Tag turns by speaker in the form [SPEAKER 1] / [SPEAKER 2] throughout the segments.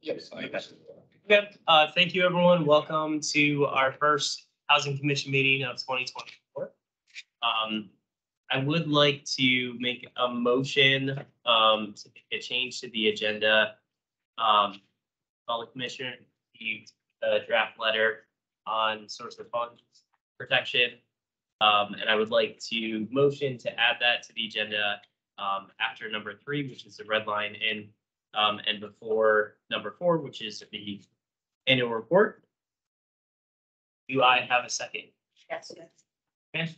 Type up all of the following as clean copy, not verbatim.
[SPEAKER 1] Yes.
[SPEAKER 2] Yep. Thank you, everyone. Welcome to our first Housing Commission meeting of 2024. I would like to make a motion to make a change to the agenda. Call the commissioner received a draft letter on source of funds protection. And I would like to motion to add that to the agenda after number 3, which is the red line in, and before number 4, which is the annual report. Do I have a second?
[SPEAKER 3] Yes.
[SPEAKER 2] Okay.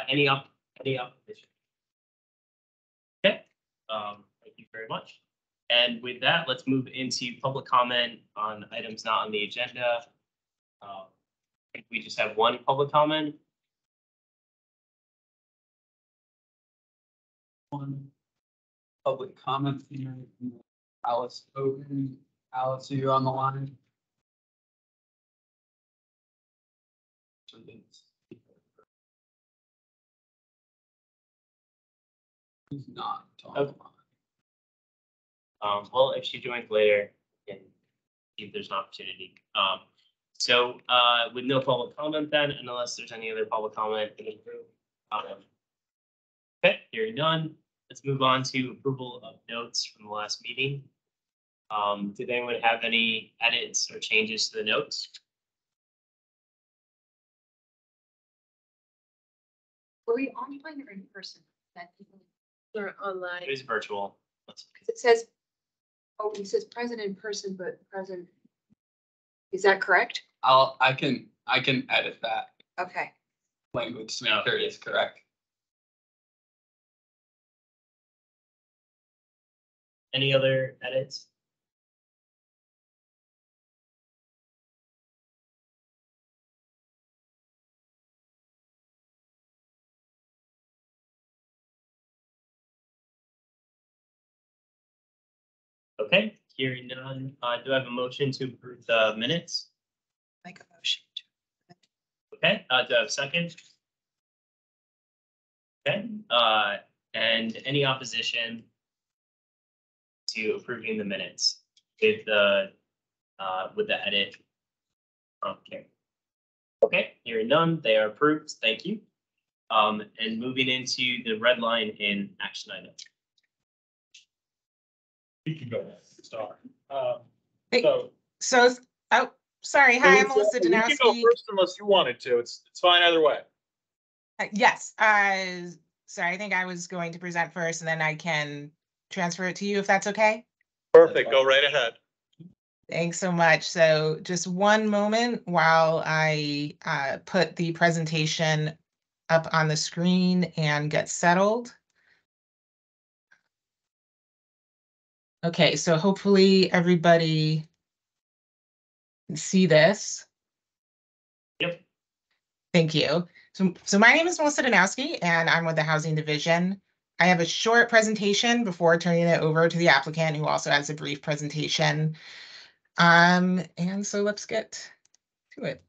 [SPEAKER 2] Any opposition? Okay. Thank you very much. And with that, let's move into public comment on items not on the agenda. I think we just have one public comment.
[SPEAKER 1] One public comment here. Alice Hogan. Alice, are you on the line? Who's not on the line?
[SPEAKER 2] Well, if she joins later, we can see if there's an opportunity. So with no public comment then, unless there's any other public comment in the room. Okay, hearing none. Let's move on to approval of notes from the last meeting. Did anyone have any edits or changes to the notes?
[SPEAKER 3] Were we online or in person? Or online?
[SPEAKER 2] It was virtual.
[SPEAKER 3] Because it says, oh, it says present in person, but present. Is that correct?
[SPEAKER 1] I can edit that
[SPEAKER 3] Okay.
[SPEAKER 1] language to make sure it is correct.
[SPEAKER 2] Any other edits? Okay, hearing none. Do I have a motion to approve the minutes?
[SPEAKER 3] Make a motion.
[SPEAKER 2] Okay, do I have a second? Okay, and any opposition to approving the minutes with the edit from Karen? Okay, hearing none, they are approved. Thank you. And moving into the red line in action item.
[SPEAKER 4] You can go ahead. Start.
[SPEAKER 5] Sorry. Hi, I'm Melissa
[SPEAKER 4] You can go
[SPEAKER 5] Danowski.
[SPEAKER 4] first unless you wanted to. It's fine either way.
[SPEAKER 5] Yes. Sorry, I think I was going to present first, and then I can transfer it to you if that's okay.
[SPEAKER 4] Perfect. Go right ahead.
[SPEAKER 5] Thanks so much. So just one moment while I put the presentation up on the screen and get settled. Okay, so hopefully everybody can see this.
[SPEAKER 2] Yep.
[SPEAKER 5] Thank you. So my name is Melissa Danowski, and I'm with the Housing Division. I have a short presentation before turning it over to the applicant, who also has a brief presentation. And so let's get to it.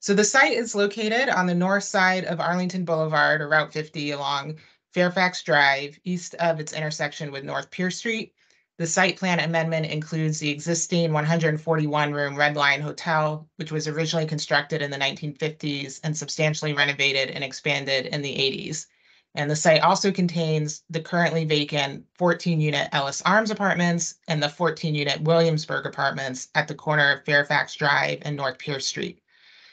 [SPEAKER 5] So the site is located on the north side of Arlington Boulevard, or Route 50, along Fairfax Drive, east of its intersection with North Pierce Street. The site plan amendment includes the existing 141-room Red Line Hotel, which was originally constructed in the 1950s and substantially renovated and expanded in the 80s. And the site also contains the currently vacant 14-unit Ellis Arms Apartments and the 14-unit Williamsburg Apartments at the corner of Fairfax Drive and North Pierce Street.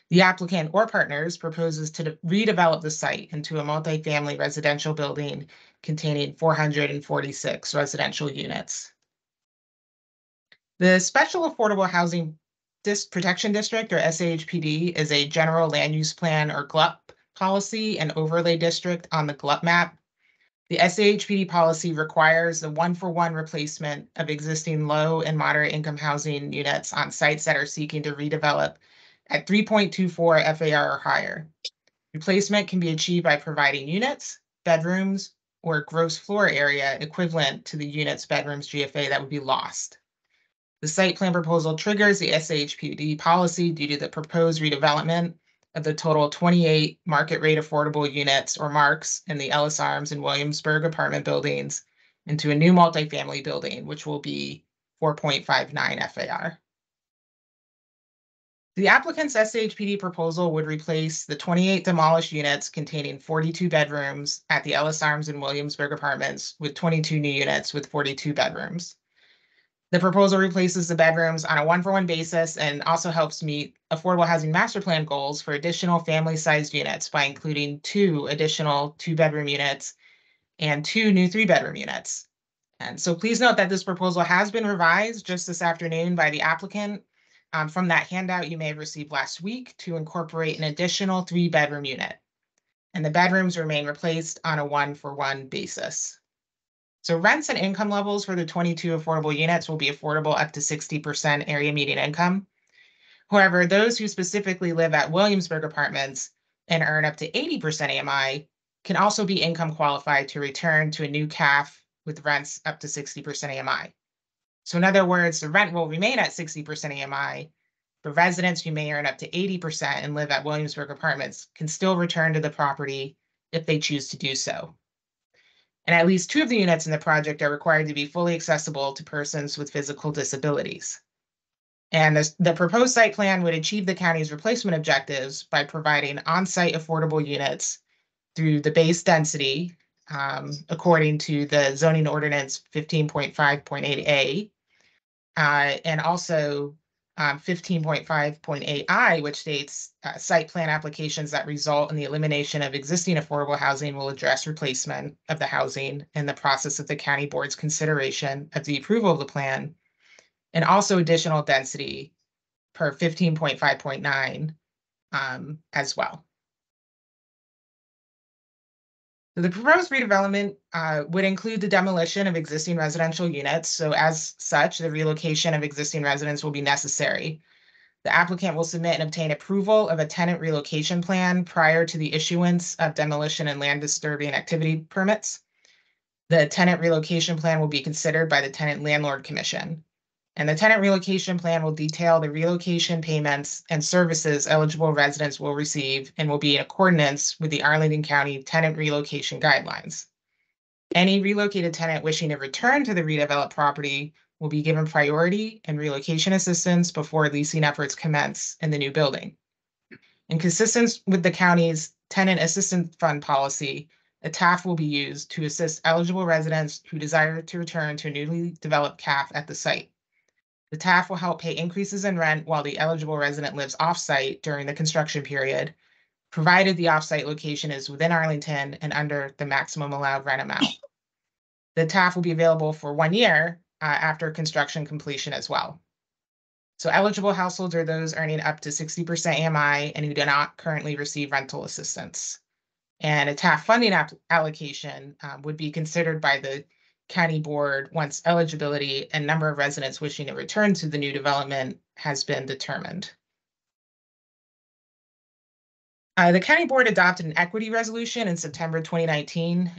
[SPEAKER 5] The applicant or partners proposes to redevelop the site into a multifamily residential building containing 446 residential units. The Special Affordable Housing Protection District, or SAHPD, is a general land use plan, or GLUP, policy and overlay district on the GLUP map. The SAHPD policy requires the 1-for-1 replacement of existing low and moderate income housing units on sites that are seeking to redevelop at 3.24 FAR or higher. Replacement can be achieved by providing units, bedrooms, or gross floor area equivalent to the unit's bedrooms GFA that would be lost. The site plan proposal triggers the SAHPD policy due to the proposed redevelopment of the total 28 market rate affordable units, or MARCs, in the Ellis Arms and Williamsburg apartment buildings into a new multifamily building, which will be 4.59 FAR. The applicant's SHPD proposal would replace the 28 demolished units containing 42 bedrooms at the Ellis Arms and Williamsburg apartments with 22 new units with 42 bedrooms. The proposal replaces the bedrooms on a one-for-one basis and also helps meet affordable housing master plan goals for additional family-sized units by including 2 additional 2-bedroom units and 2 new 3-bedroom units. And so please note that this proposal has been revised just this afternoon by the applicant from that handout you may have received last week to incorporate an additional 3-bedroom unit. And the bedrooms remain replaced on a one-for-one basis. So rents and income levels for the 22 affordable units will be affordable up to 60% area median income. However, those who specifically live at Williamsburg apartments and earn up to 80% AMI can also be income qualified to return to a new CAF with rents up to 60% AMI. So in other words, the rent will remain at 60% AMI, but residents who may earn up to 80% and live at Williamsburg apartments can still return to the property if they choose to do so. And at least 2 of the units in the project are required to be fully accessible to persons with physical disabilities. And the proposed site plan would achieve the county's replacement objectives by providing on-site affordable units through the base density, according to the zoning ordinance 15.5.8A, and also 15.5.8I, which states site plan applications that result in the elimination of existing affordable housing will address replacement of the housing in the process of the county board's consideration of the approval of the plan, and also additional density per 15.5.9 as well. So the proposed redevelopment would include the demolition of existing residential units. So as such, the relocation of existing residents will be necessary. The applicant will submit and obtain approval of a tenant relocation plan prior to the issuance of demolition and land disturbing activity permits. The tenant relocation plan will be considered by the Tenant Landlord Commission. And the tenant relocation plan will detail the relocation payments and services eligible residents will receive and will be in accordance with the Arlington County Tenant Relocation Guidelines. Any relocated tenant wishing to return to the redeveloped property will be given priority and relocation assistance before leasing efforts commence in the new building. In consistence with the county's Tenant Assistance Fund policy, a TAF will be used to assist eligible residents who desire to return to a newly developed CAF at the site. The TAF will help pay increases in rent while the eligible resident lives off-site during the construction period, provided the off-site location is within Arlington and under the maximum allowed rent amount. The TAF will be available for 1 year after construction completion as well. So eligible households are those earning up to 60% AMI and who do not currently receive rental assistance. And a TAF funding allocation would be considered by the county board once eligibility and number of residents wishing to return to the new development has been determined. The county board adopted an equity resolution in September 2019.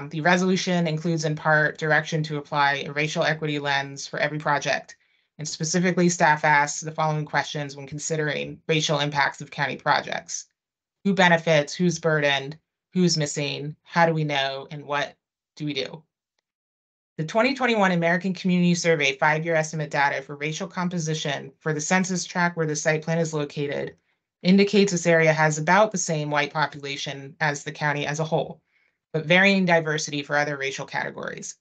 [SPEAKER 5] The resolution includes in part direction to apply a racial equity lens for every project. And specifically, staff asks the following questions when considering racial impacts of county projects. Who benefits, who's burdened, who's missing, how do we know, and what do we do? The 2021 American Community Survey 5-year estimate data for racial composition for the census tract where the site plan is located indicates this area has about the same white population as the county as a whole, but varying diversity for other racial categories.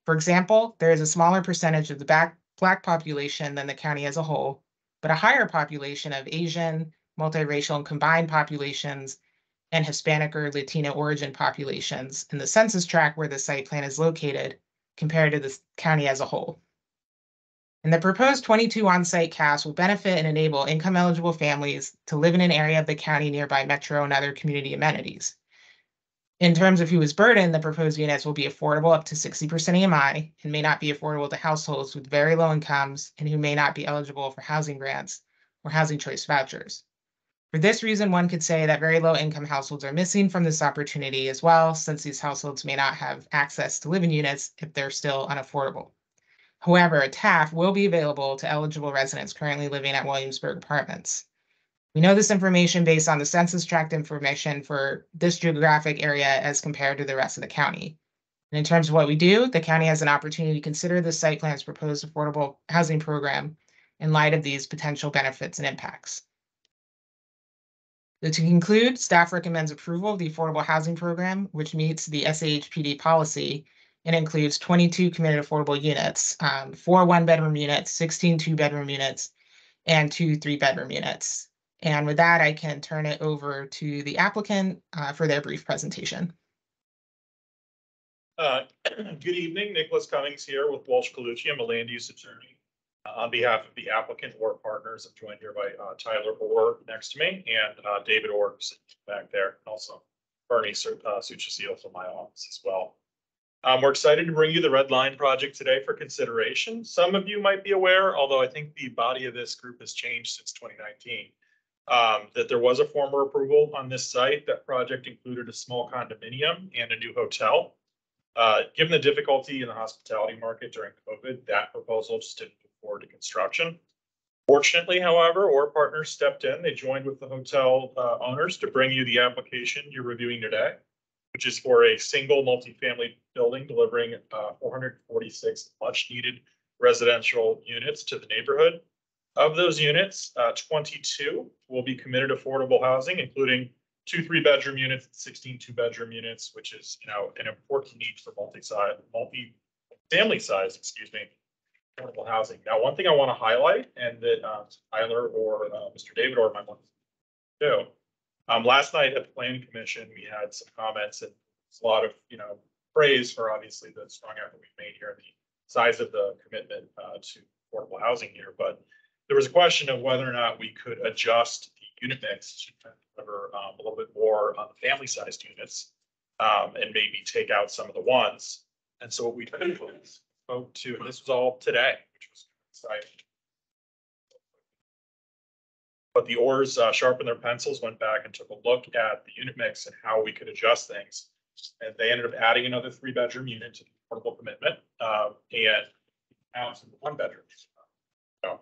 [SPEAKER 5] For example, there is a smaller percentage of the Black population than the county as a whole, but a higher population of Asian, multiracial, and combined populations and Hispanic or Latino origin populations in the census tract where the site plan is located compared to the county as a whole. And the proposed 22 on-site CAFs will benefit and enable income-eligible families to live in an area of the county nearby metro and other community amenities. In terms of who is burdened, the proposed units will be affordable up to 60% AMI and may not be affordable to households with very low incomes and who may not be eligible for housing grants or housing choice vouchers. For this reason, one could say that very low-income households are missing from this opportunity as well, since these households may not have access to living units if they're still unaffordable. However, a TAF will be available to eligible residents currently living at Williamsburg apartments. We know this information based on the census tract information for this geographic area as compared to the rest of the county. And in terms of what we do, the county has an opportunity to consider the site plan's proposed affordable housing program in light of these potential benefits and impacts. So to conclude, staff recommends approval of the affordable housing program, which meets the SAHPD policy and includes 22 committed affordable units, 4 one-bedroom units, 16 two-bedroom units, and 2 three-bedroom units. And with that, I can turn it over to the applicant for their brief presentation.
[SPEAKER 4] Good evening, Nicholas Cummings here with Walsh Colucci. I'm a land use attorney. On behalf of the applicant or partners, I'm joined here by Tyler Orr next to me and David Orr back there, and also Bernie Suchacil from my office as well. We're excited to bring you the Red Line project today for consideration. Some of you might be aware, although I think the body of this group has changed since 2019, that there was a former approval on this site. That project included a small condominium and a new hotel. Given the difficulty in the hospitality market during COVID, that proposal just didn't move forward to construction. Fortunately, however, Orr Partners stepped in. They joined with the hotel owners to bring you the application you're reviewing today, which is for a single multifamily building delivering 446 much needed residential units to the neighborhood. Of those units, 22 will be committed affordable housing, including 2 3-bedroom units, 16 two-bedroom units, which is, an important need for multi-family size, affordable housing. Now, one thing I want to highlight, and that Tyler or Mr. David or might want to do. Last night at the Planning Commission, we had some comments and a lot of, praise for obviously the strong effort we've made here and the size of the commitment to affordable housing here. But there was a question of whether or not we could adjust the unit mix to deliver a little bit more on the family-sized units and maybe take out some of the ones. And so what we did was spoke to, and this was all today, which was exciting. But the Orrs sharpened their pencils, went back and took a look at the unit mix and how we could adjust things. And they ended up adding another 3-bedroom unit to the affordable commitment and out some 1-bedrooms for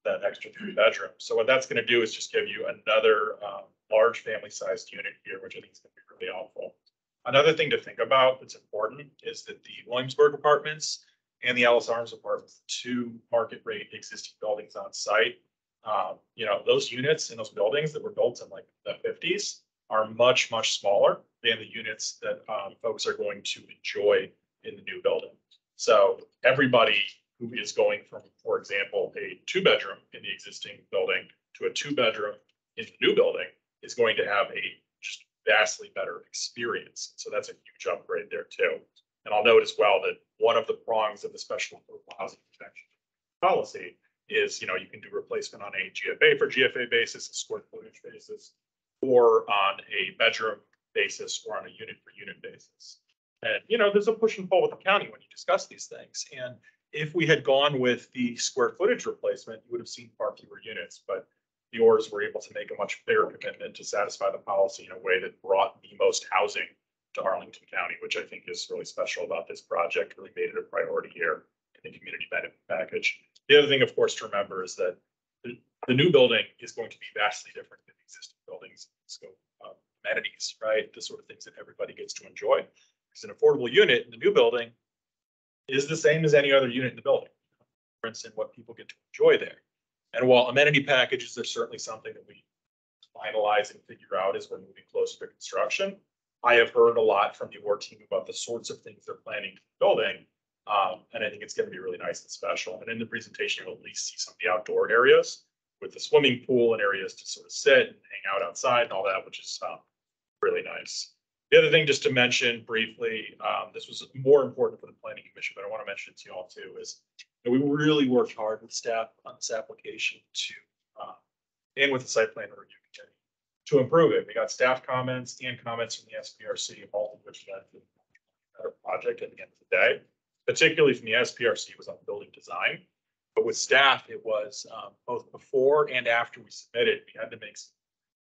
[SPEAKER 4] that extra 3-bedroom. So what that's going to do is just give you another large family-sized unit here, which I think is going to be really helpful. Another thing to think about that's important is that the Williamsburg apartments and the Ellis Arms apartments, 2 market rate existing buildings on site, those units in those buildings that were built in like the 50s are much, much smaller than the units that folks are going to enjoy in the new building. So everybody who is going from, for example, a 2-bedroom in the existing building to a 2-bedroom in the new building is going to have a just vastly better experience. So that's a huge upgrade there too. And I'll note as well that one of the prongs of the special affordable housing protection policy is, you can do replacement on a GFA for GFA basis, a square footage basis, or on a bedroom basis, or on a unit for unit basis. And, there's a push and pull with the county when you discuss these things. And if we had gone with the square footage replacement, you would have seen far fewer units, but the Orrs were able to make a much bigger commitment to satisfy the policy in a way that brought the most housing to Arlington County, which I think is really special about this project, really made it a priority here in the community benefit package. The other thing, of course, to remember is that the new building is going to be vastly different than the existing buildings in scope of amenities, right? The sort of things that everybody gets to enjoy. Because an affordable unit in the new building is the same as any other unit in the building. For instance, what people get to enjoy there. And while amenity packages are certainly something that we finalize and figure out as we're moving closer to construction, I have heard a lot from the Orr team about the sorts of things they're planning to building. And I think it's going to be really nice and special. And in the presentation, you'll at least see some of the outdoor areas with the swimming pool and areas to sort of sit and hang out outside and all that, which is really nice. The other thing just to mention briefly, this was more important for the Planning Commission, but I want to mention it to you all too, is that we really worked hard with staff on this application to, and with the site plan review committee to improve it. We got staff comments and comments from the SPRC, all of which led to a better project at the end of the day. Particularly from the SPRC was on building design, but with staff, it was both before and after we submitted, we had to make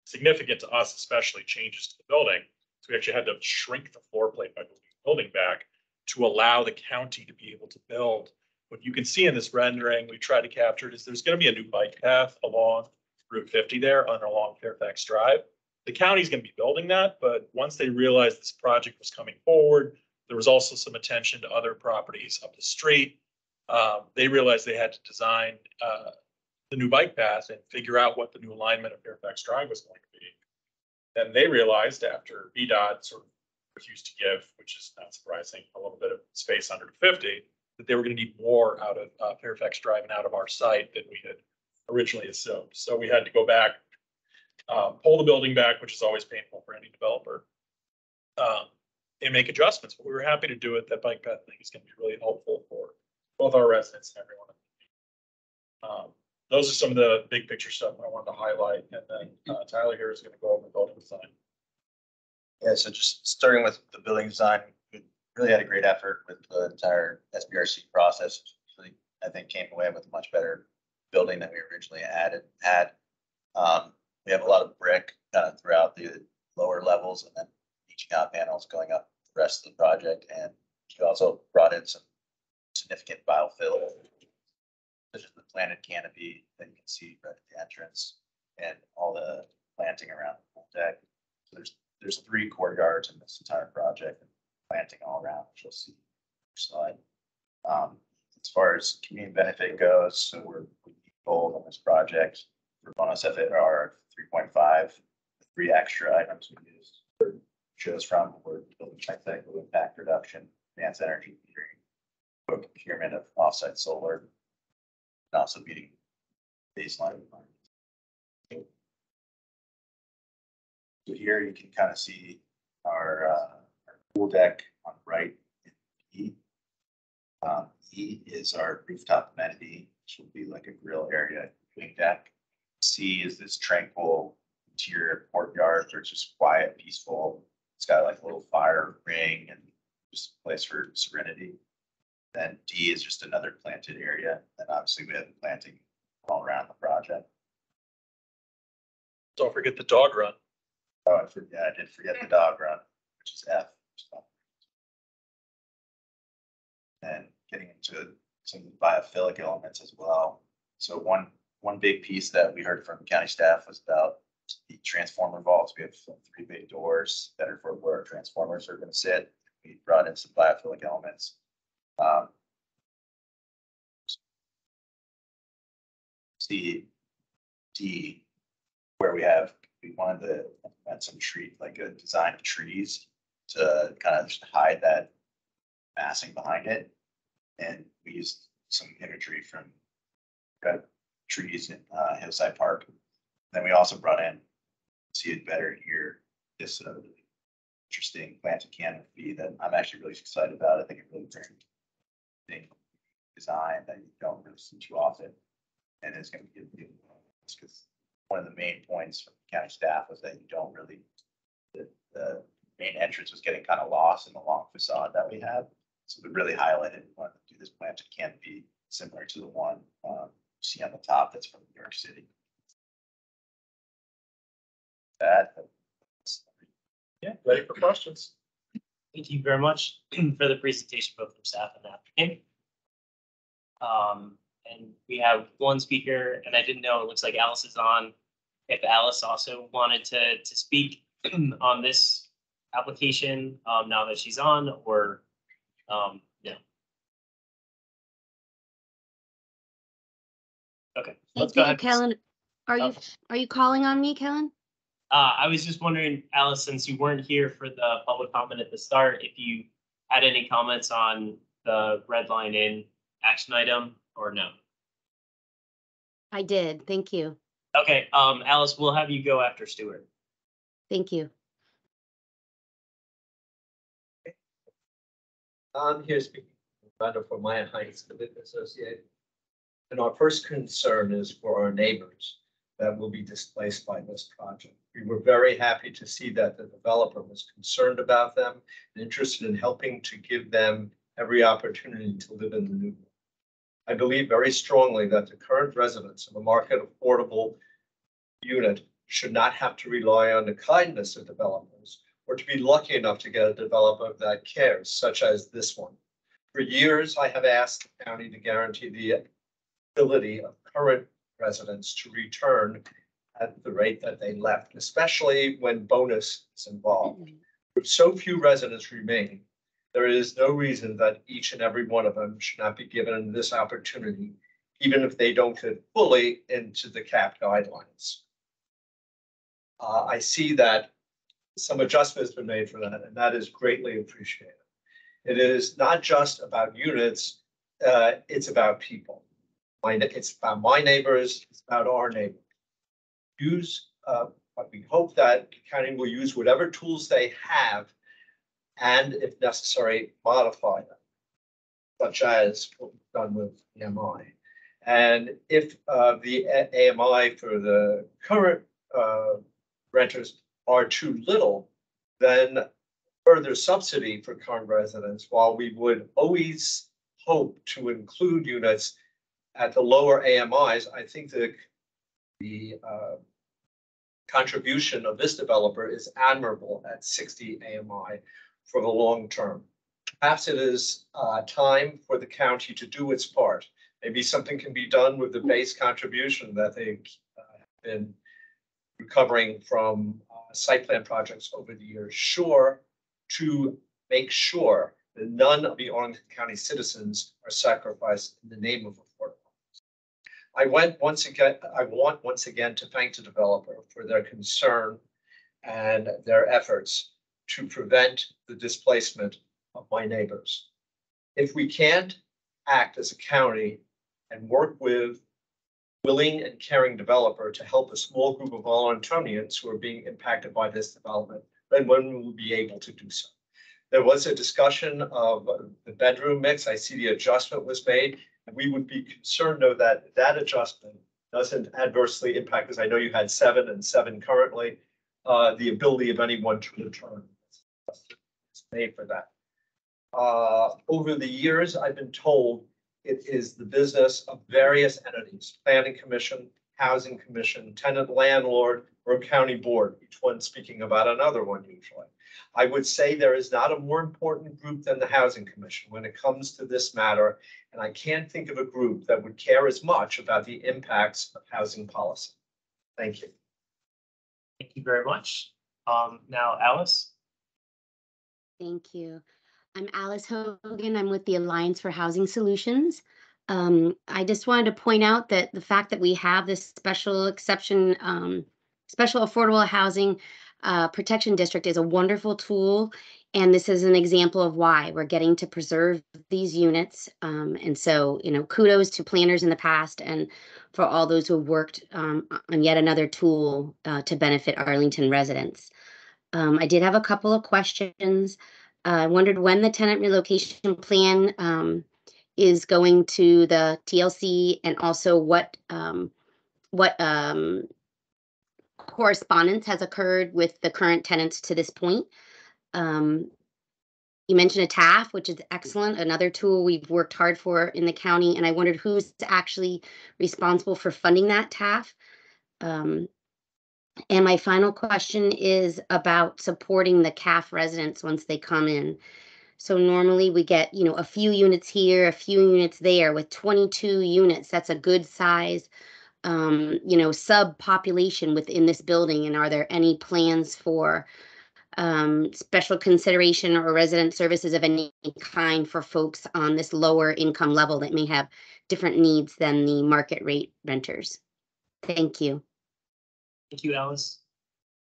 [SPEAKER 4] significant to us, especially changes to the building. So we actually had to shrink the floor plate by moving the building back to allow the county to be able to build. What you can see in this rendering, we tried to capture it, is there's going to be a new bike path along Route 50 there and along Fairfax Drive the county's gonna be building that, but once they realized this project was coming forward, there was also some attention to other properties up the street. They realized they had to design, the new bike path and figure out what the new alignment of Fairfax Drive was going to be. Then they realized after VDOT sort of refused to give, which is not surprising, a little bit of space under 50, that they were going to need more out of Fairfax Drive and out of our site than we had originally assumed. So we had to go back, pull the building back, which is always painful for any developer, and make adjustments. But we were happy to do it. That bike path thing is going to be really helpful for both our residents and everyone. Those are some of the big picture stuff I wanted to highlight. And then Tyler here is going to go over building design.
[SPEAKER 6] Yeah, so just starting with the building design, we really had a great effort with the entire SBRC process. Really, I think came away with a much better building than we originally had. We have a lot of brick throughout the lower levels and then reaching out panels going up the rest of the project. And we also brought in some significant biofill, such as the planted canopy that you can see right at the entrance and all the planting around the pool deck. So there's 3 courtyards in this entire project, and planting all around, which you'll see slide. As far as community benefit goes, so we're gold on this project for bonus FAR 3.5, 3 extra items we used shows from were building cycle impact reduction, advanced energy metering, procurement of offsite solar, and also meeting baseline requirements. So here you can kind of see our pool deck on the right in E. E is our rooftop amenity, which will be like a grill area, cooling deck. C is this tranquil interior courtyard where it's just quiet, peaceful. It's got like a little fire ring and just a place for serenity. Then D is just another planted area. And obviously we have planting all around the project.
[SPEAKER 4] Don't forget the dog run.
[SPEAKER 6] Oh, I did forget the dog run, which is F. And getting into some biophilic elements as well. So one big piece that we heard from county staff was about the transformer vaults. We have 3 big doors that are for where our transformers are going to sit. We brought in some biophilic elements. See D, where we wanted to implement some tree, like a design of trees to kind of just hide that massing behind it. And we used some imagery from trees in Hillside Park. Then we also brought in, see it better here, this interesting planted canopy that I'm actually really excited about. I think it really brings design that you don't really see too often, and it's going to give you, because one of the main points from county staff was that you don't really, the main entrance was getting kind of lost in the long facade that we have. So we really highlighted, we wanted to do this planted canopy similar to the one you see on the top that's from New York City.
[SPEAKER 4] Yeah, ready for questions?
[SPEAKER 2] Thank you very much for the presentation, both from staff and applicant. And we have one speaker, and I didn't know, it looks like Alice is on. If Alice also wanted to speak on this application, now that she's on, or yeah. Okay, let's go ahead.
[SPEAKER 7] Kellen. Are you calling on me, Kellen?
[SPEAKER 2] I was just wondering, Alice, since you weren't here for the public comment at the start, if you had any comments on the red line in action item or no?
[SPEAKER 7] I did. Thank you.
[SPEAKER 2] Okay, Alice, we'll have you go after Stuart.
[SPEAKER 7] Thank you.
[SPEAKER 8] I'm here speaking for Maya Heights Civic Association. And our first concern is for our neighbors that will be displaced by this project. We were very happy to see that the developer was concerned about them and interested in helping to give them every opportunity to live in the new one. I believe very strongly that the current residents of a market affordable unit should not have to rely on the kindness of developers or to be lucky enough to get a developer that cares, such as this one. For years, I have asked the county to guarantee the ability of current residents to return at the rate that they left, especially when bonus is involved. With so few residents remain, there is no reason that each and every one of them should not be given this opportunity, even if they don't fit fully into the CAP guidelines. I see that some adjustment has been made for that, and that is greatly appreciated. It is not just about units, it's about people. It's about my neighbors, it's about our neighbors. But we hope that the county will use whatever tools they have and if necessary, modify them, such as what we've done with AMI. And if the AMI for the current renters are too little, then further subsidy for current residents, while we would always hope to include units at the lower AMIs, I think the contribution of this developer is admirable at 60 AMI for the long term. Perhaps it is time for the county to do its part. Maybe something can be done with the base contribution that they've been recovering from site plan projects over the years, sure, to make sure that none of the Arlington County citizens are sacrificed in the name of affordable. I want once again to thank the developer for their concern and their efforts to prevent the displacement of my neighbors. If we can't act as a county and work with willing and caring developer to help a small group of Arlingtonians who are being impacted by this development, then when will we be able to do so? There was a discussion of the bedroom mix. I see the adjustment was made. And we would be concerned, though, that that adjustment doesn't adversely impact, because I know you had 7 and 7 currently, the ability of anyone to return. It's made for that. Over the years, I've been told it is the business of various entities, planning commission, housing commission, tenant landlord, or county board, each one speaking about another one usually. I would say there is not a more important group than the housing commission when it comes to this matter, and I can't think of a group that would care as much about the impacts of housing policy. Thank you.
[SPEAKER 2] Thank you very much. Now, Alice.
[SPEAKER 7] Thank you. I'm Alice Hogan. I'm with the Alliance for Housing Solutions. I just wanted to point out that the fact that we have this special exception, special affordable housing protection district is a wonderful tool. And this is an example of why we're getting to preserve these units. And so, you know, kudos to planners in the past and for all those who have worked on yet another tool to benefit Arlington residents. I did have a couple of questions. I wondered when the tenant relocation plan is going to the TLC, and also what correspondence has occurred with the current tenants to this point. You mentioned a TAF, which is excellent, another tool we've worked hard for in the county, and I wondered who's actually responsible for funding that TAF. And my final question is about supporting the CAF residents once they come in. So normally we get, you know, a few units here, a few units there. With 22 units, that's a good size, you know, sub-population within this building. And are there any plans for special consideration or resident services of any kind for folks on this lower income level that may have different needs than the market rate renters? Thank you.
[SPEAKER 2] Thank you, Alice.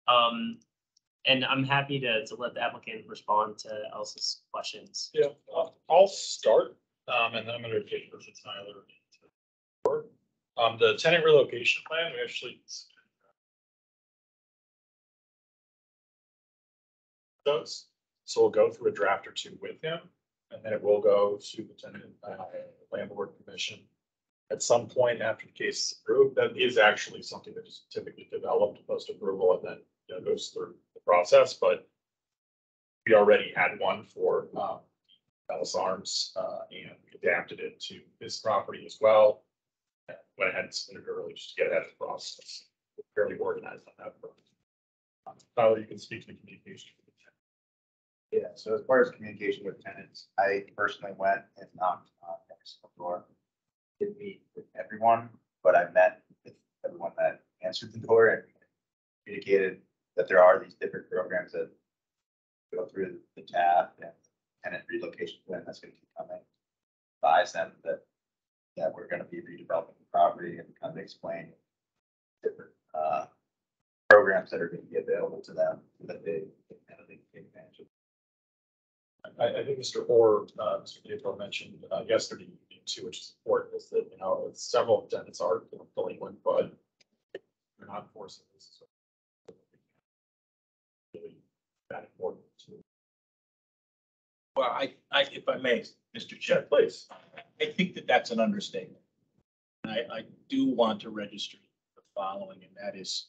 [SPEAKER 2] And I'm happy to let the applicant respond to Alice's questions.
[SPEAKER 4] Yeah, I'll start, and then I'm going to take it to Tyler. The tenant relocation plan, we actually does. So we'll go through a draft or two with him, and then it will go to the tenant landlord commission at some point after the case is approved. That is actually something that is typically developed post approval and then, you know, goes through the process. But we already had one for Ellis Arms, and we adapted it to this property as well. Went ahead and submitted early just to get ahead of the process. We're fairly organized on that front. Tyler, you can speak to communication.
[SPEAKER 6] Yeah, so as far as communication with tenants, I personally went and knocked on every single door. Didn't meet with everyone, but I met with everyone that answered the door and indicated that there are these different programs that go through the TAP and tenant relocation plan that's going to keep coming. Advise them that we're going to be redeveloping the property and kind of explain different programs that are going to be available to them so that they can take advantage of.
[SPEAKER 4] I think Mr. Orr, Mr. Gabriel mentioned yesterday too, which is important, is that, several tenants are delinquent, but they're not forcing this. So really that important too.
[SPEAKER 9] Well, if I may, Mr. Chair,
[SPEAKER 4] Please.
[SPEAKER 9] I think that that's an understatement. I do want to register the following, and that is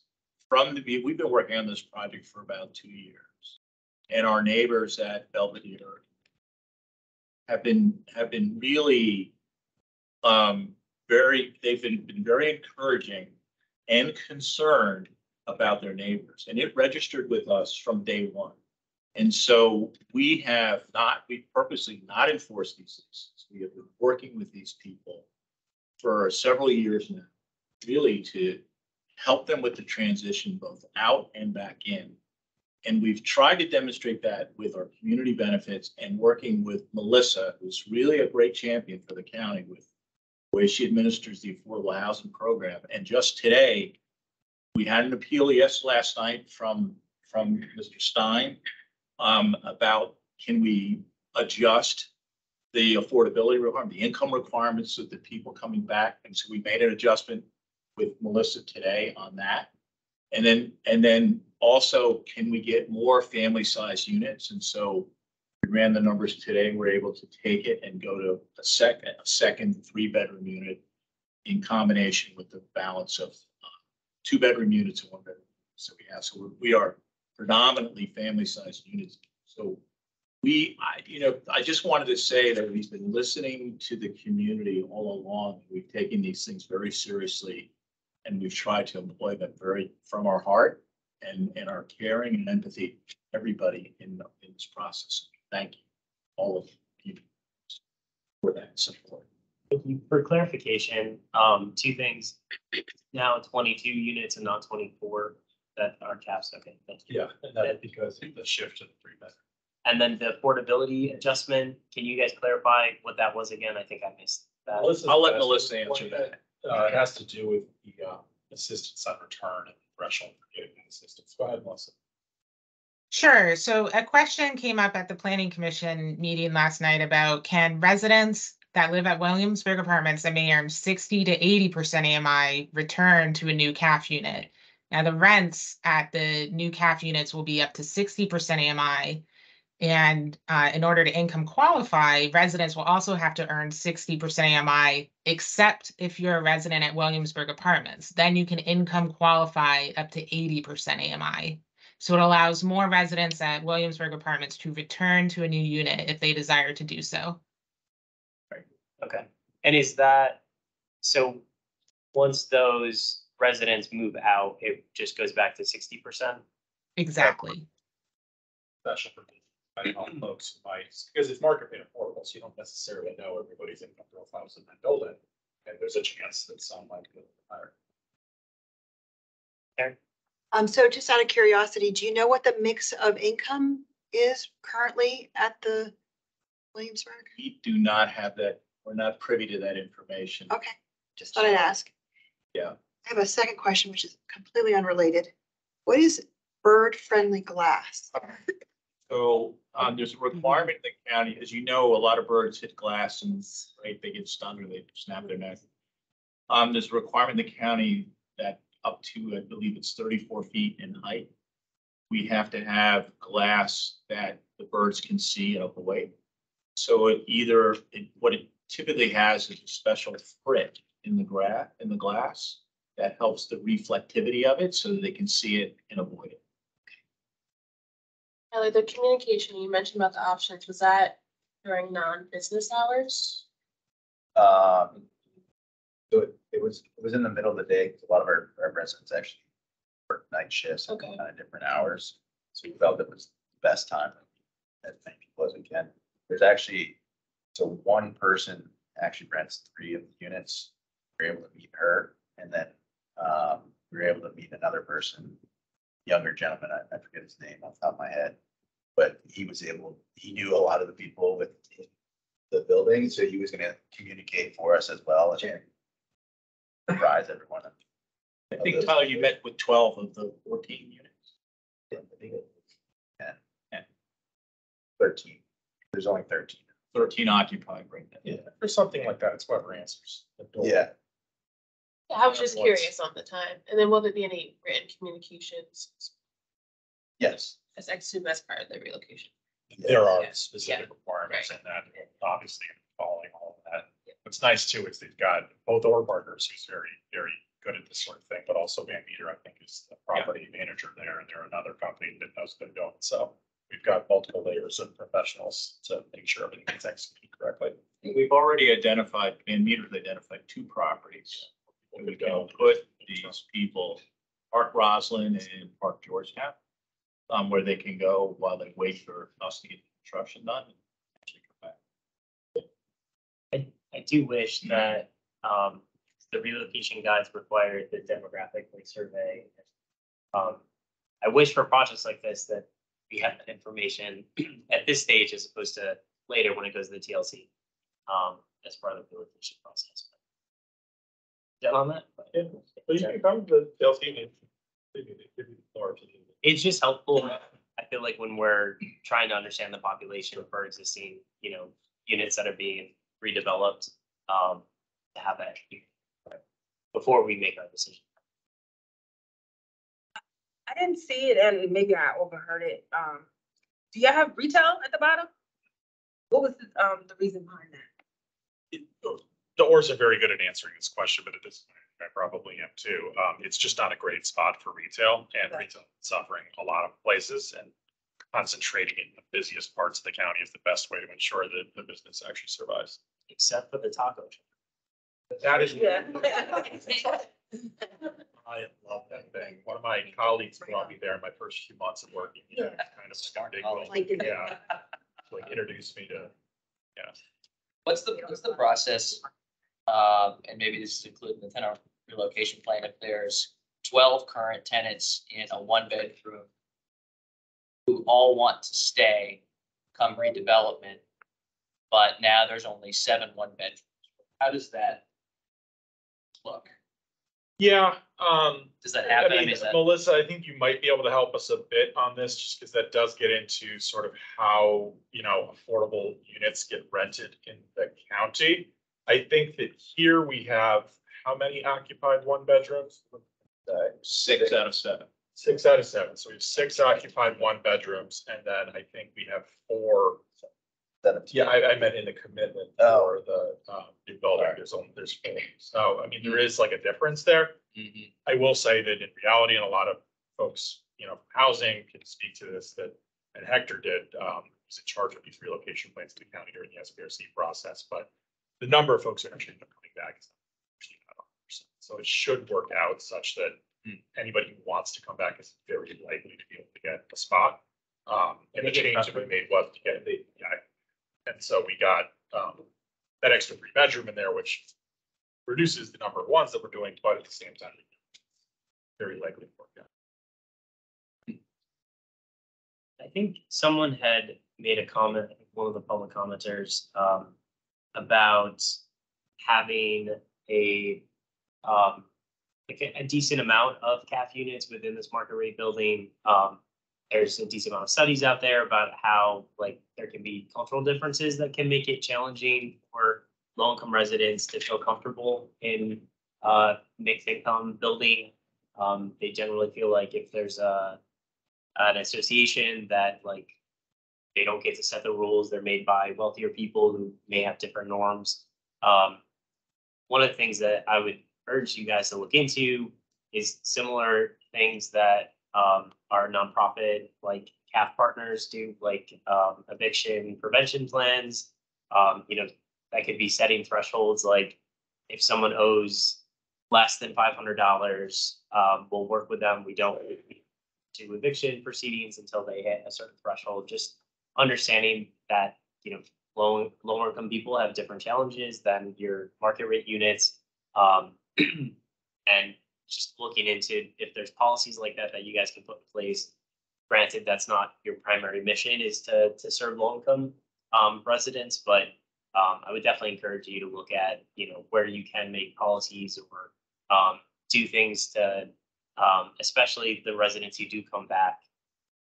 [SPEAKER 9] we've been working on this project for about 2 years. And our neighbors at Belvedere have been really they've been very encouraging and concerned about their neighbors, and it registered with us from day one. And so we purposely not enforced these leases. We have been working with these people for several years now, really to help them with the transition both out and back in. And we've tried to demonstrate that with our community benefits and working with Melissa, who's really a great champion for the county with the way she administers the affordable housing program. And just today, we had an appeal last night from Mr. Stein about can we adjust the affordability requirement, the income requirements of the people coming back. And so we made an adjustment with Melissa today on that. And then also, can we get more family size units? And so we ran the numbers today. We're able to take it and go to a second 3-bedroom unit in combination with the balance of 2-bedroom units and 1-bedroom. So we are predominantly family size units. So I just wanted to say that we've been listening to the community all along. We've taken these things very seriously, and we've tried to employ them from our heart and our caring and empathy, everybody in this process. Thank you, all of you, for that support.
[SPEAKER 2] Thank you. For clarification, 2 things. Now 22 units and not 24 that are caps. Okay, thank you.
[SPEAKER 4] Yeah, and that's because of the shift to the 3-bedroom.
[SPEAKER 2] And then the affordability adjustment, can you guys clarify what that was again? I think I missed that.
[SPEAKER 4] I'll let Melissa answer that. It has to do with the assistance on return and threshold for getting assistance. Go ahead, Melissa.
[SPEAKER 5] Sure. So a question came up at the Planning Commission meeting last night about can residents that live at Williamsburg Apartments that may earn 60 to 80% AMI return to a new CAF unit. Now the rents at the new CAF units will be up to 60% AMI. And in order to income qualify, residents will also have to earn 60% AMI, except if you're a resident at Williamsburg Apartments. Then you can income qualify up to 80% AMI. So it allows more residents at Williamsburg Apartments to return to a new unit if they desire to do so.
[SPEAKER 2] Okay. And is that, so once those residents move out, it just goes back to 60%?
[SPEAKER 5] Exactly.
[SPEAKER 4] Special provision. I don't know folks might, because it's market rate affordable, so you don't necessarily know everybody's income profiles in that building. And there's a chance that some might go higher.
[SPEAKER 3] So just out of curiosity, do you know what the mix of income is currently at the Williamsburg?
[SPEAKER 9] We do not have that. We're not privy to that information.
[SPEAKER 3] Okay, just thought I'd ask.
[SPEAKER 9] Yeah.
[SPEAKER 3] I have a second question, which is completely unrelated. What is bird-friendly glass?
[SPEAKER 9] So there's a requirement in the county, as you know, a lot of birds hit glass and they get stunned or they snap their neck. There's a requirement in the county that up to, I believe it's 34 feet in height, we have to have glass that the birds can see and avoid. So what it typically has is a special frit in the glass that helps the reflectivity of it so that they can see it and avoid it.
[SPEAKER 10] Kelly, the communication you mentioned about the options, was that during non-business hours?
[SPEAKER 6] So it was in the middle of the day. A lot of our residents actually work night shifts at
[SPEAKER 10] Okay.
[SPEAKER 6] kind of different hours. So we felt it was the best time as many people as we can. There's actually, so one person actually rents 3 of the units. We're able to meet her, and then we were able to meet another person, younger gentleman, I forget his name off the top of my head. But he knew a lot of the people with the building, so he was gonna communicate for us as well and surprise everyone.
[SPEAKER 9] I think, Tyler, you met with 12 of the 14 units.
[SPEAKER 6] Yeah, I think it was 10. 13. There's only 13.
[SPEAKER 9] 13 occupied right now.
[SPEAKER 6] Yeah.
[SPEAKER 4] For something like that, it's whoever answers the door.
[SPEAKER 6] Yeah.
[SPEAKER 10] I was just
[SPEAKER 4] Once.
[SPEAKER 10] curious on the time. And then will there be any written communications?
[SPEAKER 6] Yes.
[SPEAKER 10] As I assume that's part of the relocation.
[SPEAKER 4] There are
[SPEAKER 10] Yeah.
[SPEAKER 4] specific requirements in that,
[SPEAKER 10] Yeah.
[SPEAKER 4] obviously following all of that. What's nice too is they've got both our partners who's very, very good at this sort of thing, but also Van Meter, I think, is the property manager there, and they're another company that knows what they're doing. So we've got multiple layers of professionals to make sure everything gets executed correctly.
[SPEAKER 9] We've already identified, Van Meter's identified 2 properties. We would go put these people, Park Roslyn and Park Georgetown, where they can go while they wait for us to get the construction done. And actually come back.
[SPEAKER 2] I do wish that the relocation guides required the demographic like survey. I wish for projects like this that we have that information at this stage as opposed to later when it goes to the TLC as part of the relocation process. Done on that?
[SPEAKER 4] Yeah, but you can come to the LT.
[SPEAKER 2] It's just helpful. I feel like when we're trying to understand the population for existing, units that are being redeveloped, to have that before we make our decision.
[SPEAKER 11] I didn't see it and maybe I overheard it. Do y'all have retail at the bottom? What was the reason behind that?
[SPEAKER 4] The ORs are very good at answering this question, but at this point, I probably am too. It's just not a great spot for retail, and retail is suffering a lot of places, and concentrating in the busiest parts of the county is the best way to ensure that the business actually survives.
[SPEAKER 2] Except for the taco truck.
[SPEAKER 4] That is.
[SPEAKER 11] Yeah.
[SPEAKER 4] I love that thing. One of my colleagues brought me there in my first few months of working. Yeah, kind of starting. Yeah, like introduced me to. Yeah.
[SPEAKER 12] What's the process? And maybe this is included in the tenant relocation plan. If there's 12 current tenants in a 1-bedroom who all want to stay, come redevelopment, but now there's only 7 1-bedrooms. How does that look?
[SPEAKER 4] Yeah.
[SPEAKER 12] Does that happen?
[SPEAKER 4] I mean, Melissa, I think you might be able to help us a bit on this, just because that does get into sort of how, affordable units get rented in the county. I think that here we have how many occupied 1-bedrooms?
[SPEAKER 9] 6 out of 7.
[SPEAKER 4] 6 out of 7. So we have 6 occupied 1-bedrooms, and then I think we have 4.
[SPEAKER 6] 17.
[SPEAKER 4] Yeah, I meant in the commitment for the new building. There's 4. So I mean, there is like a difference there.
[SPEAKER 12] Mhm.
[SPEAKER 4] I will say that in reality, and a lot of folks, housing can speak to this, and Hector did, was in charge of these relocation plans to the county during the SBRC process, but the number of folks who actually end up coming back is usually not 100%. So it should work out such that anybody who wants to come back is very likely to be able to get a spot. And the change that we made was to get and so we got that extra 3-bedroom in there, which reduces the number of ones that we're doing, but at the same time, very likely to work out.
[SPEAKER 2] I think someone had made a comment, I think one of the public commenters, about having a decent amount of CAF units within this market rate building. There's a decent amount of studies out there about how there can be cultural differences that can make it challenging for low-income residents to feel comfortable in mixed income building. They generally feel like if there's an association that they don't get to set the rules, they're made by wealthier people who may have different norms. One of the things that I would urge you guys to look into is similar things that our nonprofit CAF partners do, eviction prevention plans. That could be setting thresholds, like if someone owes less than $500, we'll work with them. We don't do eviction proceedings until they hit a certain threshold. Just understanding that lower income people have different challenges than your market rate units, and just looking into if there's policies like that that you guys can put in place. Granted, that's not your primary mission is to serve low income residents, but I would definitely encourage you to look at, where you can make policies or do things to, especially the residents who do come back,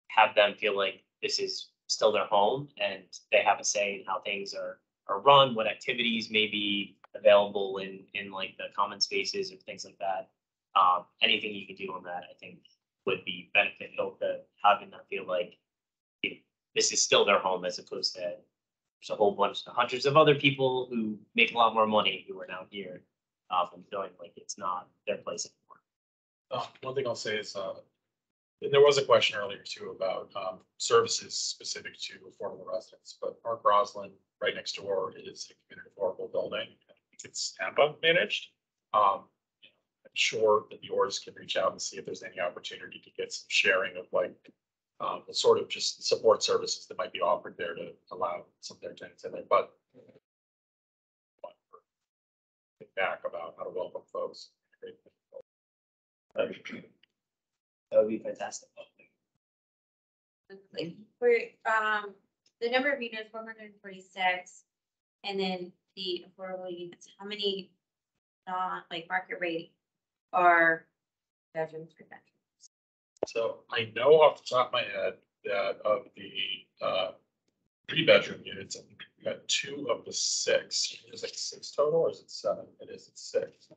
[SPEAKER 2] have them feel like this is still their home and they have a say in how things are run, what activities may be available in like the common spaces or things like that. Anything you can do on that, I think, would be beneficial to having them feel like this is still their home as opposed to there's a whole bunch of hundreds of other people who make a lot more money who are now here and feeling like it's not their place anymore.
[SPEAKER 4] One thing I'll say is, there was a question earlier too about services specific to affordable residents, but Mark Roslin, right next door, is a community affordable building. I think it's Tampa managed. I'm sure that the ORs can reach out and see if there's any opportunity to get some sharing of like the sort of just support services that might be offered there to allow some of their tenants in there, but think back about how to welcome folks.
[SPEAKER 2] That would be fantastic.
[SPEAKER 13] For, the number of units, 446, and then the affordable units, how many, like market rate are bedrooms for bedrooms?
[SPEAKER 4] So I know off the top of my head that of the 3-bedroom units, I think we got 2 of the 6. Is it 6 total or is it 7? It is, it's 6.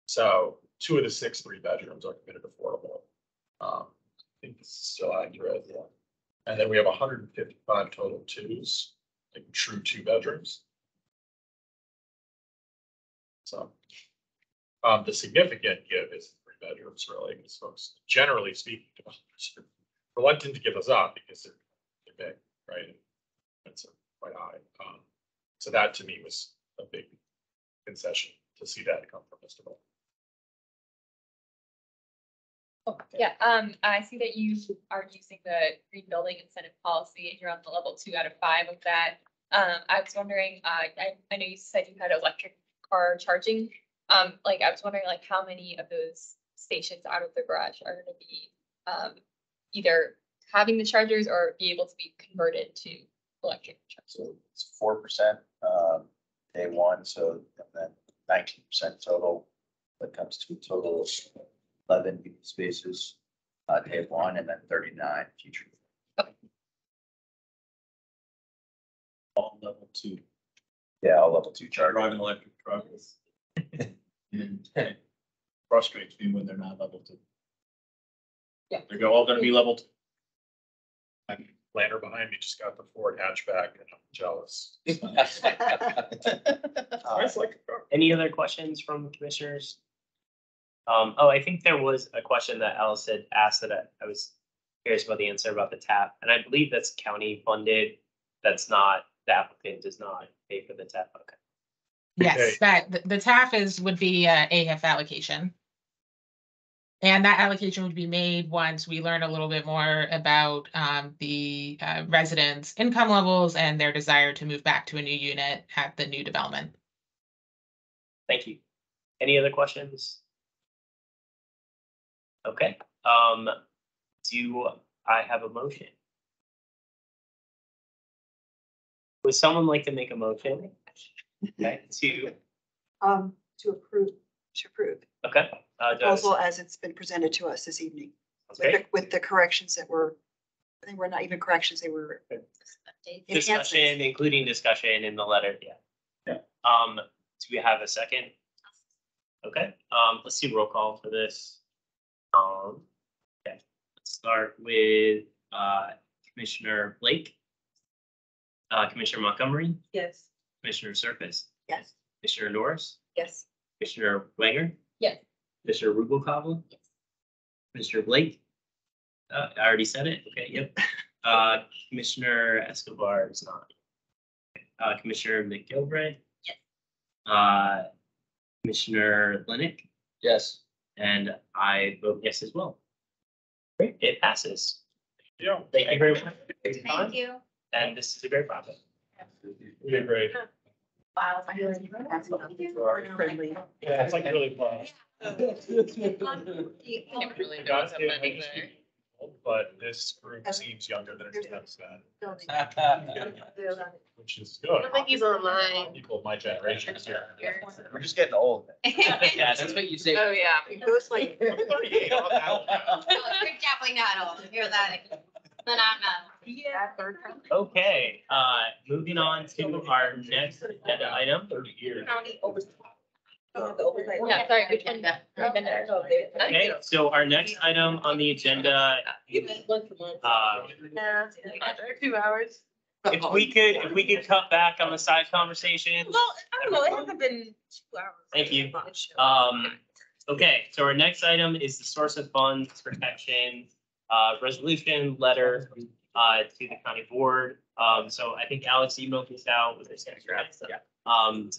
[SPEAKER 4] So 2 of the 6 3-bedrooms are committed affordable. I think this is still accurate. Yeah. And then we have 155 total 2s, like true 2-bedrooms. So the significant give is 3 bedrooms, really, because folks, generally speaking, reluctant to give us up because they're big, right? It's quite high. So that to me was a big concession to see that come from Mr. Bull.
[SPEAKER 14] Oh, yeah, I see that you are using the green building incentive policy and you're on the level 2 out of 5 of that. I was wondering, I know you said you had electric car charging. I was wondering like how many of those stations out of the garage are going to be either having the chargers or be able to be converted to electric chargers.
[SPEAKER 6] So it's 4% day one, so and then 19% total. That comes to a total of 11 unit spaces day one, and then 39 future.
[SPEAKER 9] All level 2.
[SPEAKER 6] Yeah, all level 2 charging.
[SPEAKER 9] Driving electric trucks. Frustrates me when they're not level 2.
[SPEAKER 14] Yeah.
[SPEAKER 9] They're all gonna be level 2.
[SPEAKER 4] Planner behind me just got the Ford hatchback and I'm jealous.
[SPEAKER 2] Any other questions from commissioners? I think there was a question that Alice had asked that I was curious about the answer about the TAP, and I believe that's county funded. That's not, the applicant does not pay for the TAP. Okay.
[SPEAKER 5] Yes, that the TAF would be AHIF allocation. And that allocation would be made once we learn a little bit more about the residents' income levels and their desire to move back to a new unit at the new development.
[SPEAKER 2] Thank you. Any other questions? Okay. Do I have a motion? Would someone like to make a motion? Okay,
[SPEAKER 3] To approve.
[SPEAKER 2] okay.
[SPEAKER 3] Proposal as it's been presented to us this evening.
[SPEAKER 2] Okay.
[SPEAKER 3] With the corrections that were, I think were not even corrections, they were.
[SPEAKER 2] Discussion, including discussion in the letter, yeah.
[SPEAKER 4] Yeah.
[SPEAKER 2] Do we have a second? Okay, let's do roll call for this. Okay, let's start with Commissioner Blake. Commissioner Montgomery,
[SPEAKER 11] Yes.
[SPEAKER 2] Commissioner Surface,
[SPEAKER 3] Yes.
[SPEAKER 2] Commissioner Norris,
[SPEAKER 3] Yes.
[SPEAKER 2] Commissioner Wanger,
[SPEAKER 14] Yes.
[SPEAKER 2] Commissioner Rubalcava, Commissioner Blake. I already said it. Okay, yep. Commissioner Escobar is not. Commissioner McGilvray.
[SPEAKER 13] Yes.
[SPEAKER 2] Commissioner Linick,
[SPEAKER 12] Yes.
[SPEAKER 2] and I vote yes as well. Great, it passes.
[SPEAKER 4] Yeah.
[SPEAKER 2] Thank you very much.
[SPEAKER 13] Thank you.
[SPEAKER 2] And this is a great project.
[SPEAKER 4] You did great.
[SPEAKER 3] Friendly.
[SPEAKER 4] Yeah, it's like really fun.
[SPEAKER 5] It really
[SPEAKER 4] Got
[SPEAKER 5] does.
[SPEAKER 4] to, I just- But this group seems younger than it has been, which is good.
[SPEAKER 11] think he's online.
[SPEAKER 4] People of my generation here.
[SPEAKER 6] We're just getting old.
[SPEAKER 12] Yeah, that's what you say.
[SPEAKER 11] Oh, yeah.
[SPEAKER 3] It goes like,
[SPEAKER 13] You're definitely not old. Hear that? Then I'm not.
[SPEAKER 11] Yeah.
[SPEAKER 2] Okay, moving on to our next agenda item.
[SPEAKER 4] 30 years.
[SPEAKER 11] County oversight. Oversight.
[SPEAKER 14] Yeah, sorry, which one?
[SPEAKER 2] Okay, so our next item on the agenda, uh,
[SPEAKER 11] 2 hours.
[SPEAKER 2] if we could cut back on the side conversation.
[SPEAKER 11] Well, I don't know, it hasn't been 2 hours.
[SPEAKER 2] Thank you. Okay, so our next item is the source of funds protection, resolution letter, to the county board. So I think Alex emailed this out with this extra. To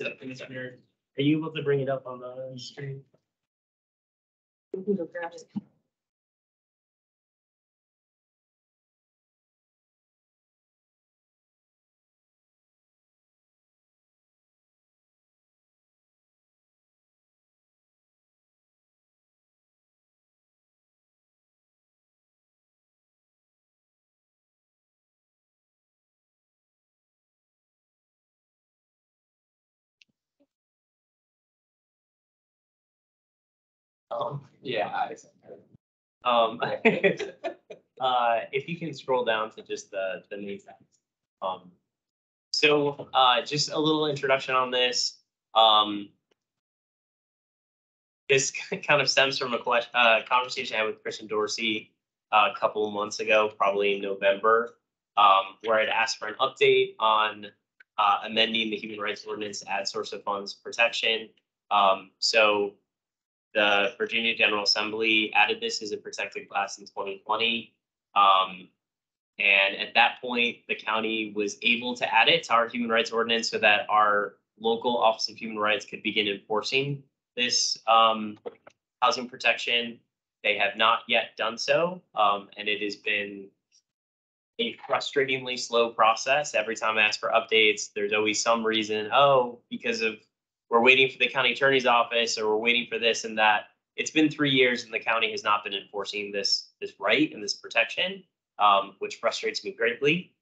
[SPEAKER 2] the commissioner. Are you able to bring it up on the screen? Yeah. If you can scroll down to just the main text. So just a little introduction on this. This kind of stems from a conversation I had with Christian Dorsey a couple of months ago, probably in November, where I'd asked for an update on amending the human rights ordinance to add source of funds protection. So the Virginia General Assembly added this as a protected class in 2020. And at that point, the county was able to add it to our human rights ordinance so that our local Office of Human Rights could begin enforcing this housing protection. They have not yet done so, and it has been a frustratingly slow process. Every time I ask for updates, there's always some reason, because of we're waiting for the county attorney's office, or we're waiting for this and that. It's been 3 years and the county has not been enforcing this right and this protection, which frustrates me greatly.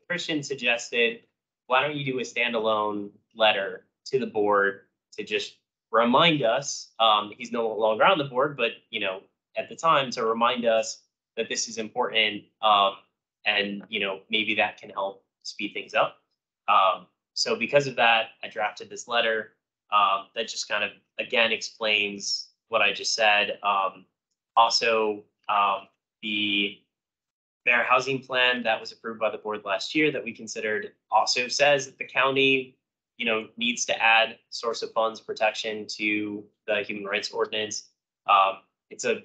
[SPEAKER 2] Christian suggested, why don't you do a standalone letter to the board to just remind us, he's no longer on the board, but at the time, to remind us that this is important, and maybe that can help speed things up. So because of that, I drafted this letter that just kind of, again, explains what I just said. Also, the fair housing plan that was approved by the board last year that we considered also says that the county, needs to add source of funds protection to the human rights ordinance. It's a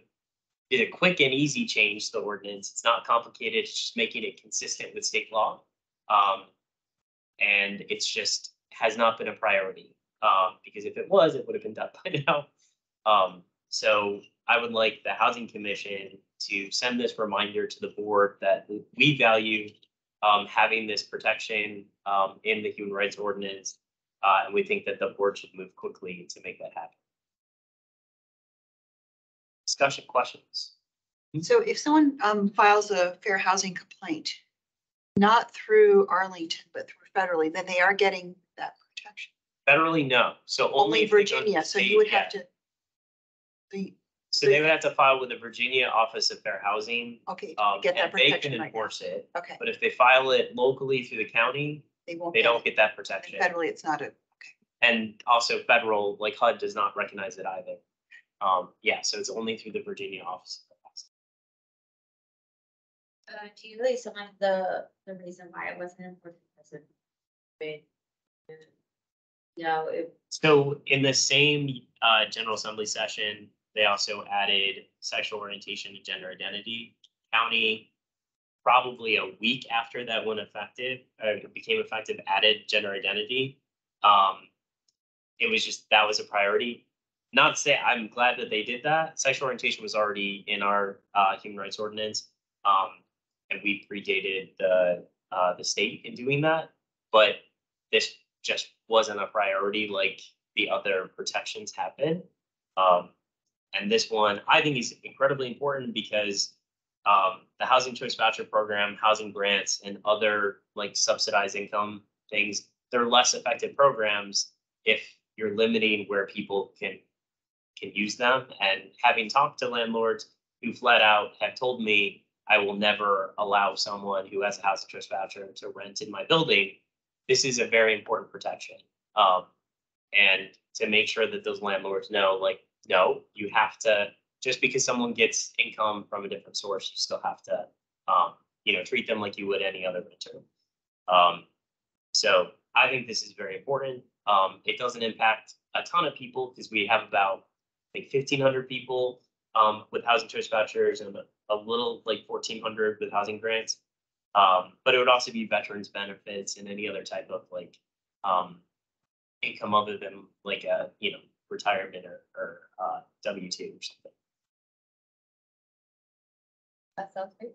[SPEAKER 2] quick and easy change to the ordinance. It's not complicated. It's just making it consistent with state law. And it's just has not been a priority, because if it was, it would have been done by now. So I would like the Housing Commission to send this reminder to the board that we value having this protection in the human rights ordinance, and we think that the board should move quickly to make that happen. Discussion, questions?
[SPEAKER 3] so if someone files a fair housing complaint, not through Arlington, but through federally, then they are getting that protection.
[SPEAKER 2] Federally, no. So
[SPEAKER 3] Only
[SPEAKER 2] if they go to
[SPEAKER 3] Virginia,
[SPEAKER 2] the
[SPEAKER 3] so
[SPEAKER 2] state,
[SPEAKER 3] you would
[SPEAKER 2] yeah.
[SPEAKER 3] have to.
[SPEAKER 2] So they would have to file with the Virginia Office of Fair Housing.
[SPEAKER 3] Okay, to get that
[SPEAKER 2] And they
[SPEAKER 3] protection
[SPEAKER 2] can
[SPEAKER 3] right now.
[SPEAKER 2] enforce it.
[SPEAKER 3] Okay,
[SPEAKER 2] But if they file it locally through the county,
[SPEAKER 3] they won't.
[SPEAKER 2] they
[SPEAKER 3] get
[SPEAKER 2] don't
[SPEAKER 3] it.
[SPEAKER 2] get that
[SPEAKER 3] And
[SPEAKER 2] protection.
[SPEAKER 3] federally, it's not a,
[SPEAKER 2] And also federal, like HUD does not recognize it either. So it's only through the Virginia Office of Fair Housing.
[SPEAKER 13] Do you really still have the reason why it wasn't important? No, it.
[SPEAKER 2] So in the same General Assembly session, they also added sexual orientation and gender identity. County, probably a week after that went effective, it became effective, added gender identity. It was just, that was a priority. Not to say I'm glad that they did that. Sexual orientation was already in our human rights ordinance. And we predated the state in doing that, but this just wasn't a priority like the other protections have been. And this one I think is incredibly important because the housing choice voucher program, housing grants, and other like subsidized income things, they're less effective programs if you're limiting where people can use them. And having talked to landlords who flat out have told me I will never allow someone who has a housing choice voucher to rent in my building, this is a very important protection. And to make sure that those landlords know, like, no, you have to, just because someone gets income from a different source, you still have to, treat them like you would any other renter. So I think this is very important. It doesn't impact a ton of people because we have about 1,500 people with housing choice vouchers and a little like 1,400 with housing grants. But it would also be veterans benefits and any other type of like income other than like a retirement or W-2 or something.
[SPEAKER 14] That sounds great.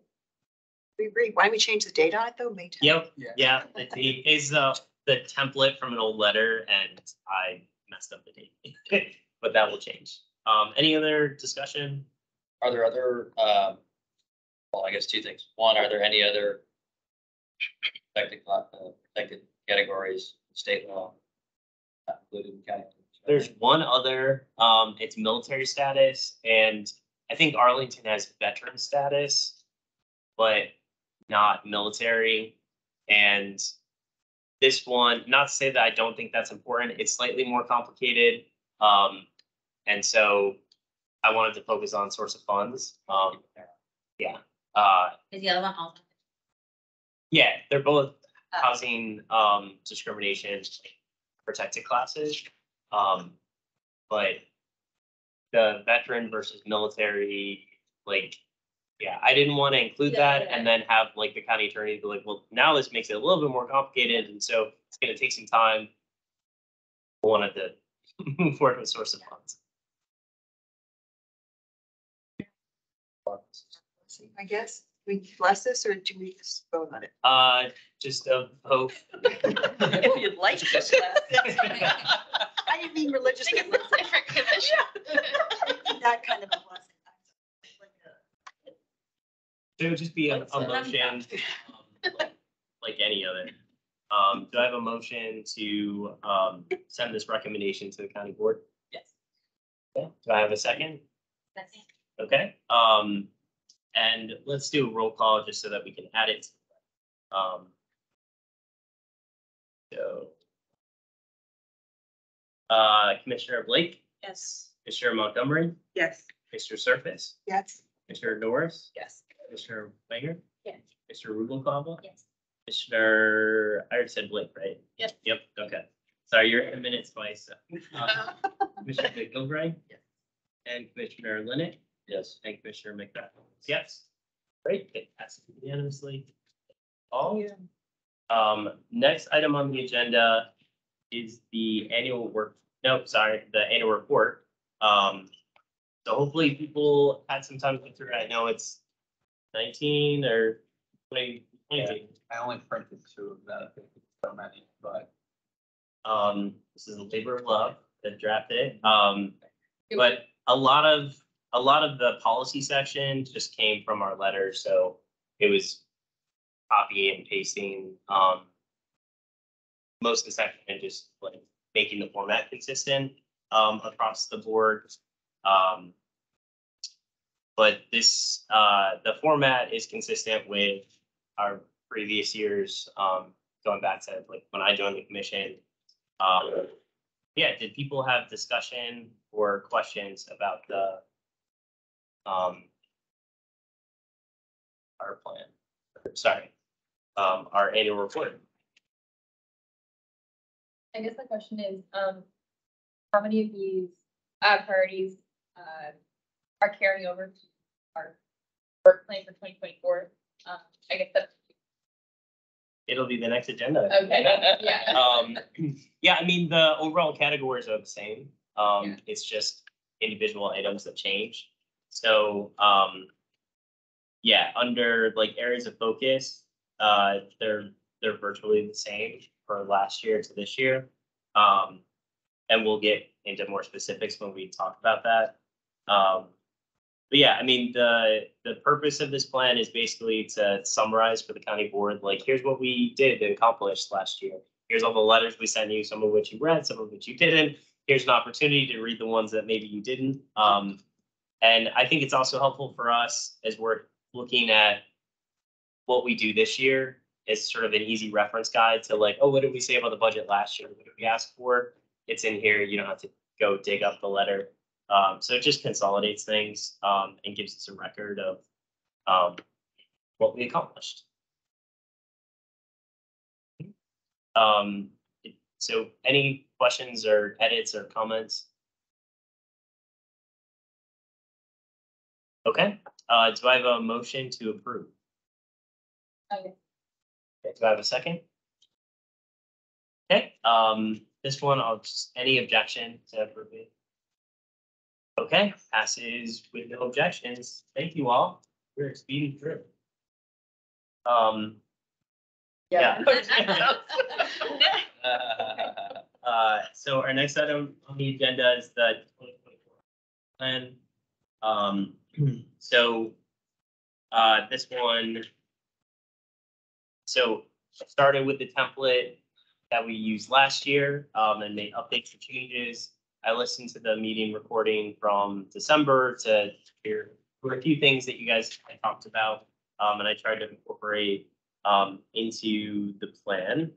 [SPEAKER 3] We agree. Why don't we change the date on it though? May 10th?
[SPEAKER 2] Yep. Yeah. The date is the template from an old letter, and I messed up the date, but that will change. Any other discussion?
[SPEAKER 12] Are there other, well, I guess two things. One, are there any other protected categories in state law? Included in county?
[SPEAKER 2] There's one other, it's military status, and I think Arlington has veteran status, but not military. And this one, not to say that I don't think that's important, it's slightly more complicated. And so I wanted to focus on source of funds. Yeah.
[SPEAKER 13] Is the other one also?
[SPEAKER 2] Yeah, they're both housing discrimination protected classes. But the veteran versus military, like, yeah, I didn't want to include that and then have like the county attorney be like, well, now this makes it a little bit more complicated, and so it's going to take some time. I wanted to move forward with source of funds.
[SPEAKER 3] I guess we bless this, or do we just vote on it?
[SPEAKER 2] Just a vote.
[SPEAKER 3] If you'd like to. I didn't mean religious. That kind of a blessing.
[SPEAKER 2] So it would just be a motion, like any other. Do I have a motion to send this recommendation to the county board?
[SPEAKER 10] Yes.
[SPEAKER 2] Okay. Do I have a second?
[SPEAKER 13] Second.
[SPEAKER 2] Okay. And let's do a roll call just so that we can add it. Commissioner Blake,
[SPEAKER 10] Yes.
[SPEAKER 2] Commissioner Montgomery,
[SPEAKER 11] Yes.
[SPEAKER 2] Mr. Surface,
[SPEAKER 3] Yes.
[SPEAKER 2] Commissioner Norris,
[SPEAKER 10] Yes.
[SPEAKER 2] Commissioner Wenger,
[SPEAKER 13] Yes.
[SPEAKER 2] Mr. Rubalcaba,
[SPEAKER 13] Yes.
[SPEAKER 2] Commissioner, I already said Blake, right?
[SPEAKER 10] Yep.
[SPEAKER 2] Yep, okay. Sorry, you're in minutes twice. Commissioner Gilgray?
[SPEAKER 10] Yes.
[SPEAKER 2] And Commissioner Linnet?
[SPEAKER 12] Yes.
[SPEAKER 2] And Commissioner McBeth? Yes. Great, it passes unanimously. All. Next item on the agenda is the annual the annual report. So hopefully people had some time to go through it. I know it's 19 or 20.
[SPEAKER 1] I only printed 2 of that. I think it's so many, but
[SPEAKER 2] This is a labor of love that drafted. But a lot of the policy section just came from our letter, so it was copy and pasting most of the section and just like making the format consistent across the board. But this the format is consistent with our previous years, going back to like when I joined the commission. Yeah, did people have discussion or questions about the our plan? Sorry, our annual report.
[SPEAKER 14] I guess the question is, how many of these priorities are carrying over to our work plan for 2024? I guess that's.
[SPEAKER 2] It'll be the next agenda.
[SPEAKER 14] Okay, yeah.
[SPEAKER 2] Yeah, I mean, the overall categories are the same.
[SPEAKER 14] Yeah.
[SPEAKER 2] It's just individual items that change. So, yeah, under like areas of focus, they're virtually the same for last year to this year. and we'll get into more specifics when we talk about that. But yeah, I mean, the purpose of this plan is basically to summarize for the county board, like, here's what we did and accomplished last year. Here's all the letters we sent you, some of which you read, some of which you didn't. Here's an opportunity to read the ones that maybe you didn't. And I think it's also helpful for us as we're looking at what we do this year as sort of an easy reference guide to like, oh, what did we say about the budget last year? What did we ask for? It's in here. You don't have to go dig up the letter. So it just consolidates things and gives us a record of what we accomplished. So any questions or edits or comments? Okay, do I have a motion to approve?
[SPEAKER 14] Okay.
[SPEAKER 2] Okay, do I have a second? Okay, this one, I'll just, any objection to approve it? Okay, passes with no objections. Thank you all. We're speeding through. Yeah. So our next item on the agenda is the 2024 plan. So this one, so I started with the template that we used last year and made updates or changes. I listened to the meeting recording from December to hear a few things that you guys had talked about, and I tried to incorporate into the plan.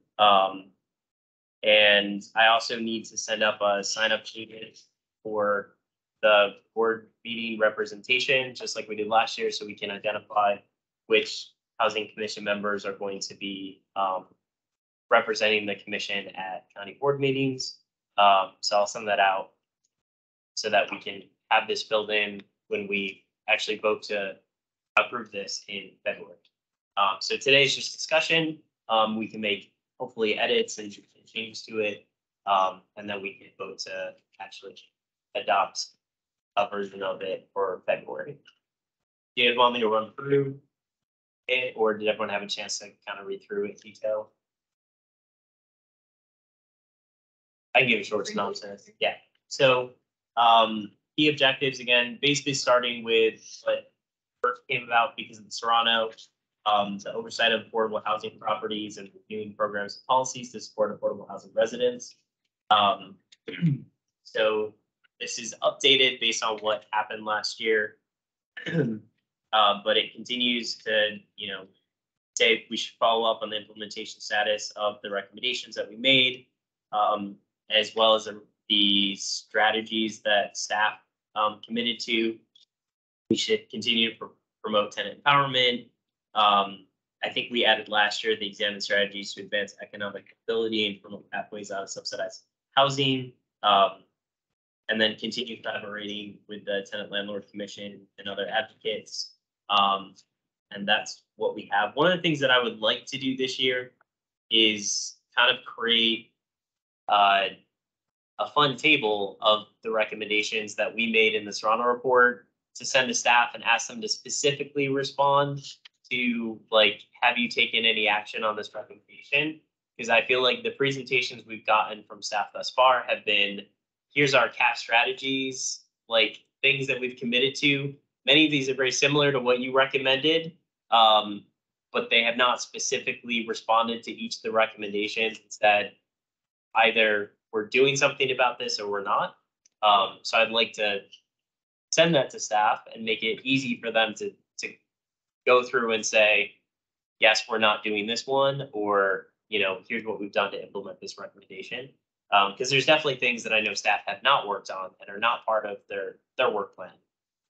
[SPEAKER 2] And I also need to send up a sign-up sheet for the board meeting representation, just like we did last year, so we can identify which housing commission members are going to be representing the commission at county board meetings. So I'll send that out so that we can have this filled in when we actually vote to approve this in February. So today's just discussion. We can make hopefully edits and changes to it. And then we can vote to actually adopt a version of it for February. Do you want me to run through it, or did everyone have a chance to kind of read through it in detail? I can give a short synopsis. Yeah. So key objectives, again, basically starting with what first came about because of the Serrano, the oversight of affordable housing properties and reviewing programs and policies to support affordable housing residents. So this is updated based on what happened last year, but it continues to, say we should follow up on the implementation status of the recommendations that we made, as well as the strategies that staff committed to. We should continue to promote tenant empowerment. I think we added last year the examine strategies to advance economic ability and promote pathways out of subsidized housing. And then continue collaborating with the Tenant Landlord Commission and other advocates. And that's what we have. One of the things that I would like to do this year is kind of create a fun table of the recommendations that we made in the Serrano report to send to staff and ask them to specifically respond to, like, have you taken any action on this recommendation? Because I feel like the presentations we've gotten from staff thus far have been, here's our CAF strategies, like things that we've committed to. Many of these are very similar to what you recommended, but they have not specifically responded to each of the recommendations and said either we're doing something about this or we're not. So I'd like to send that to staff and make it easy for them to go through and say, yes, we're not doing this one, or, here's what we've done to implement this recommendation. Because there's definitely things that I know staff have not worked on and are not part of their work plan.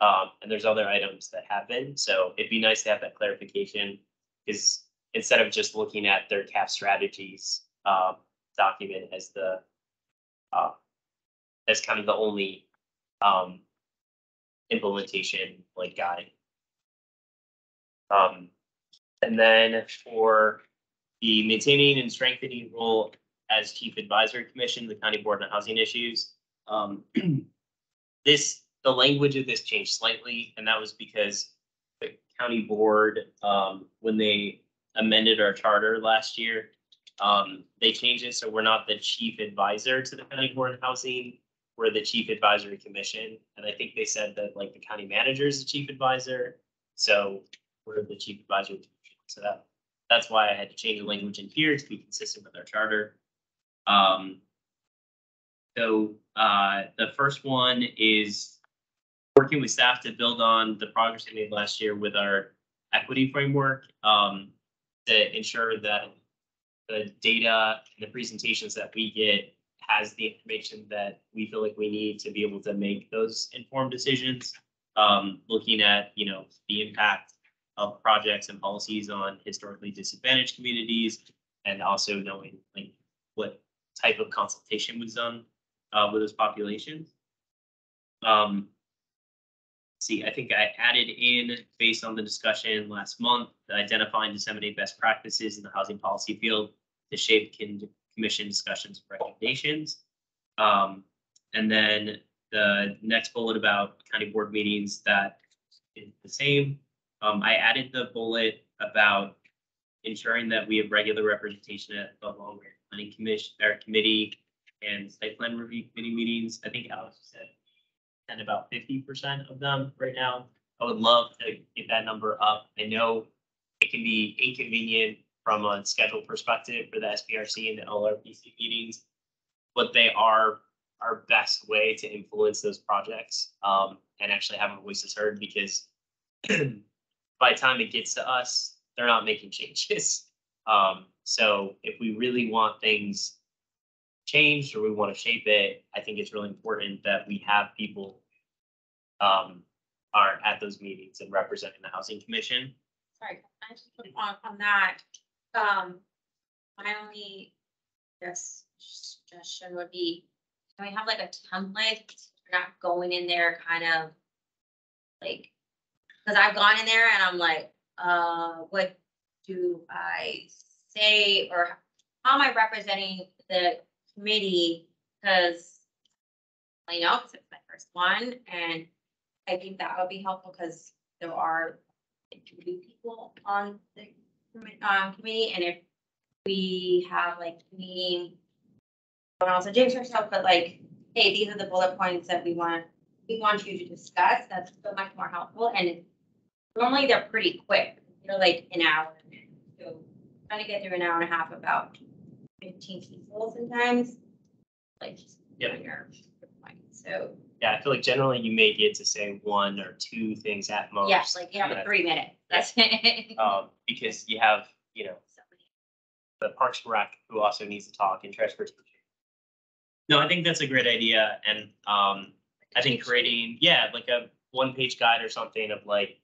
[SPEAKER 2] And there's other items that have been. So it'd be nice to have that clarification, because instead of just looking at their CAF strategies document as the as kind of the only implementation like guide. And then for the maintaining and strengthening role as Chief Advisory Commission, the County Board on Housing Issues, the language of this changed slightly, and that was because the county board, when they amended our charter last year, They changed it so we're not the chief advisor to the county board of housing. We're the chief advisory commission, and I think they said that like the county manager is the chief advisor, so we're the chief advisory commission. So that's why I had to change the language in here to be consistent with our charter. So the first one is working with staff to build on the progress we made last year with our equity framework to ensure that the data and the presentations that we get has the information that we feel like we need to be able to make those informed decisions. Looking at, the impact of projects and policies on historically disadvantaged communities, and also knowing like what type of consultation was done with those populations. I think I added in, based on the discussion last month, identify and disseminate best practices in the housing policy field to shape commission discussions and recommendations. And then the next bullet about county board meetings, that is the same. I added the bullet about ensuring that we have regular representation at the long-range planning commission or committee and site plan review committee meetings. I think Alex said, and about 50% of them right now. I would love to get that number up. I know it can be inconvenient from a schedule perspective for the SPRC and the LRPC meetings, but they are our best way to influence those projects and actually have our voices heard, because by the time it gets to us, they're not making changes. So if we really want things changed or we want to shape it, I think it's really important that we have people are at those meetings and representing the housing commission.
[SPEAKER 13] Sorry, I just put on that. My only suggestion would be, can we have like a template? We're not going in there kind of like, because I've gone in there and I'm like, what do I say, or how am I representing the committee? Because because it's my first one, and I think that would be helpful because there are new people on the committee, and if we have like meeting, I don't also jinx ourselves, but like, hey, these are the bullet points that we want you to discuss. That's so much more helpful, and normally they're pretty quick. They're like an hour. So trying to get through an hour and a half about 15 people sometimes, like just your point. So
[SPEAKER 2] yeah, I feel like generally you may get to say one or two things at most.
[SPEAKER 13] yes, like 3 minutes. That's it.
[SPEAKER 2] Because you have, the Parks and Rec who also needs to talk, and transportation. No, I think that's a great idea, and I think creating like a one-page guide or something of like,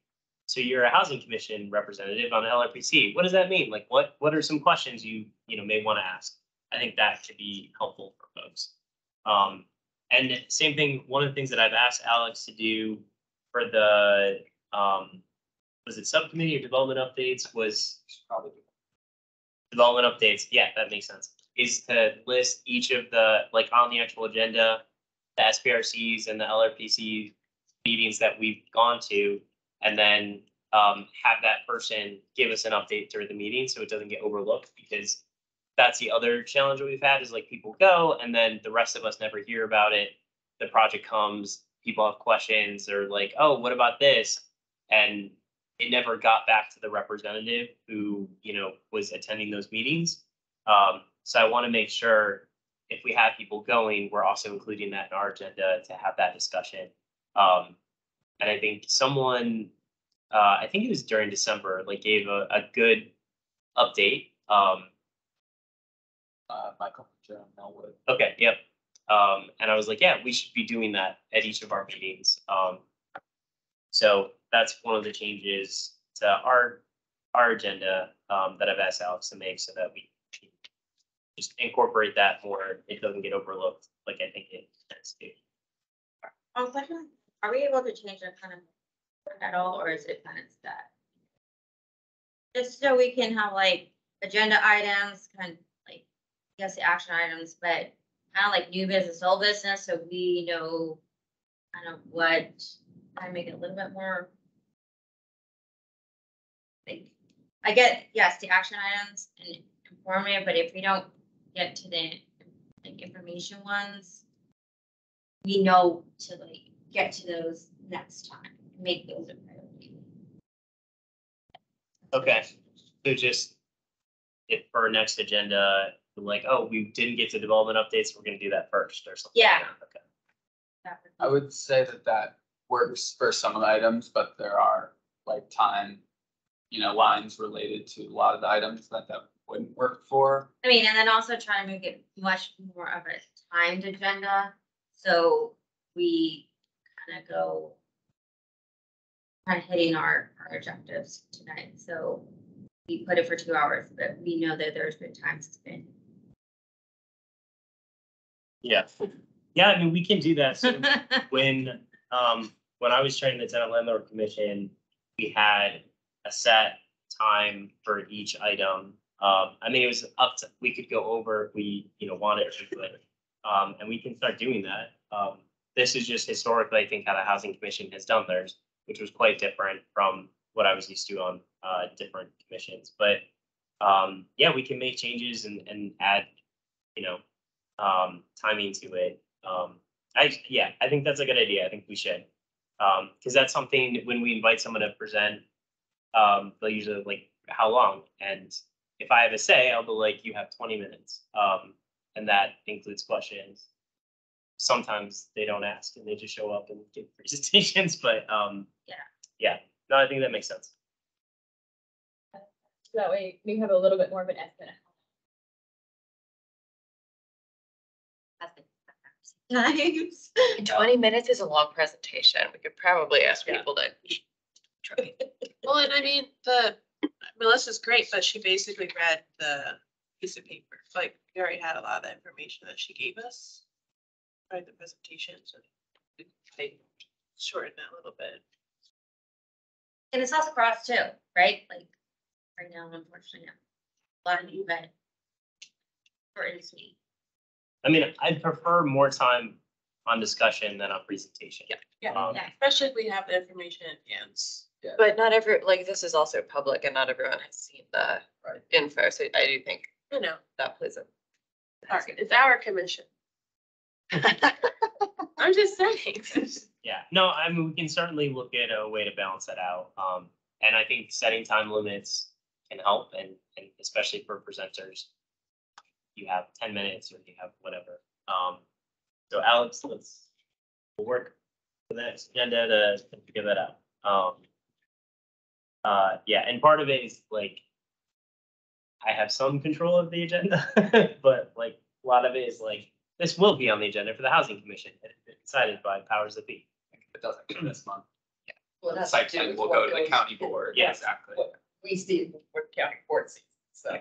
[SPEAKER 2] so you're a housing commission representative on LRPC. What does that mean? Like, what are some questions you may want to ask? I think that could be helpful for folks. And same thing, one of the things that I've asked Alex to do for the, was it subcommittee or development updates, was probably development updates. Yeah, that makes sense. Is to list each of the, like on the actual agenda, the SPRCs and the LRPC meetings that we've gone to, and then have that person give us an update during the meeting so it doesn't get overlooked, because that's the other challenge that we've had, is like people go and then the rest of us never hear about it. The project comes, people have questions, or like, oh, what about this? And it never got back to the representative who, was attending those meetings. So I want to make sure if we have people going, we're also including that in our agenda to have that discussion. And I think someone, I think it was during December, like gave a good update.
[SPEAKER 12] Michael, John Melwood.
[SPEAKER 2] Okay, yep. And I was like, yeah, we should be doing that at each of our meetings. So that's one of the changes to our agenda that I've asked Alex to make, so that we can just incorporate that more. It doesn't get overlooked like I think it tends to.
[SPEAKER 13] Are we able to change that kind of at all, or is it kind of that? Just so we can have like agenda items, kind of like, I guess the action items, but kind of like new business, old business, so we know kind of what, kind of make it a little bit more. Like, I get, yes, the action items and informative, but if we don't get to the like information ones, we know to like get to those next time, make those a priority.
[SPEAKER 2] Okay, so just if for our next agenda, like, oh, we didn't get to development updates, we're gonna do that first or something.
[SPEAKER 13] Yeah.
[SPEAKER 2] Okay.
[SPEAKER 13] That would be-
[SPEAKER 1] I would say that works for some of the items, but there are like time, lines related to a lot of the items that wouldn't work for.
[SPEAKER 13] I mean, and then also try to make it much more of a timed agenda, so we kind of go kind of hitting our objectives tonight, so we put it for 2 hours, but we know that there's been times it's been.
[SPEAKER 2] Yeah. Yeah, I mean, we can do that. So when I was training the tenant landlord commission, we had a set time for each item. I mean, it was up to, we could go over if we, wanted to, but, and we can start doing that. This is just historically, I think, how the housing commission has done theirs, which was quite different from what I was used to on different commissions. But yeah, we can make changes and add, timing to it. I think that's a good idea. I think we should. Because that's something when we invite someone to present, they'll usually like, how long? And if I have a say, I'll be like, you have 20 minutes. And that includes questions. Sometimes they don't ask and they just show up and give presentations, but yeah, no, I think that makes sense.
[SPEAKER 14] That way we have a little bit more of an estimate.
[SPEAKER 13] Times.
[SPEAKER 15] 20 minutes is a long presentation. We could probably ask people to.
[SPEAKER 10] Well, and I mean, Melissa's great, but she basically read the piece of paper. Like, we already had a lot of the information that she gave us. Right, the presentation, so they shortened that a little bit.
[SPEAKER 13] And it's also cross too, right? Like, right now, unfortunately, a lot of you read short and sweet.
[SPEAKER 2] I mean, I'd prefer more time on discussion than on presentation.
[SPEAKER 10] Yeah, especially if we have the information in hands.
[SPEAKER 15] But not this is also public and not everyone has seen the info, so I do think that plays a.
[SPEAKER 10] All right, it's our commission. I'm just saying.
[SPEAKER 2] Yeah, no, I mean, we can certainly look at a way to balance that out. And I think setting time limits can help, and especially for presenters, you have 10 minutes or you have whatever. So Alex, we'll work for the next agenda to figure that out. Yeah, and part of it is like, I have some control of the agenda, but like a lot of it is like, this will be on the agenda for the housing commission. It's been decided by powers that be.
[SPEAKER 1] It doesn't go this month.
[SPEAKER 15] Well,
[SPEAKER 1] The
[SPEAKER 15] that's
[SPEAKER 1] site
[SPEAKER 15] to do
[SPEAKER 1] plan
[SPEAKER 15] with
[SPEAKER 1] will
[SPEAKER 15] what
[SPEAKER 1] go to the
[SPEAKER 15] goes-
[SPEAKER 1] county board.
[SPEAKER 2] Yeah.
[SPEAKER 1] Exactly.
[SPEAKER 15] What we see what county board sees, so.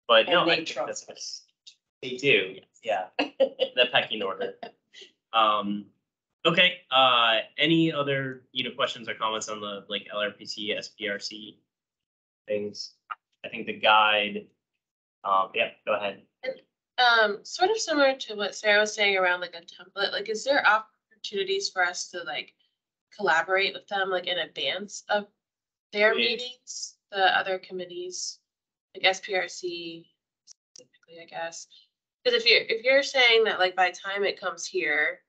[SPEAKER 2] But no,
[SPEAKER 15] And they
[SPEAKER 2] I think
[SPEAKER 15] trust
[SPEAKER 2] that's, they do, yeah, the pecking order. Okay, any other, questions or comments on the like LRPC, SPRC things? I think the guide, yeah, go ahead.
[SPEAKER 10] Sort of similar to what Sarah was saying around like a template, like, is there opportunities for us to like collaborate with them like in advance of their
[SPEAKER 2] Yeah.
[SPEAKER 10] meetings, the other committees, like SPRC specifically, I guess? Because if you're saying that like by the time it comes here,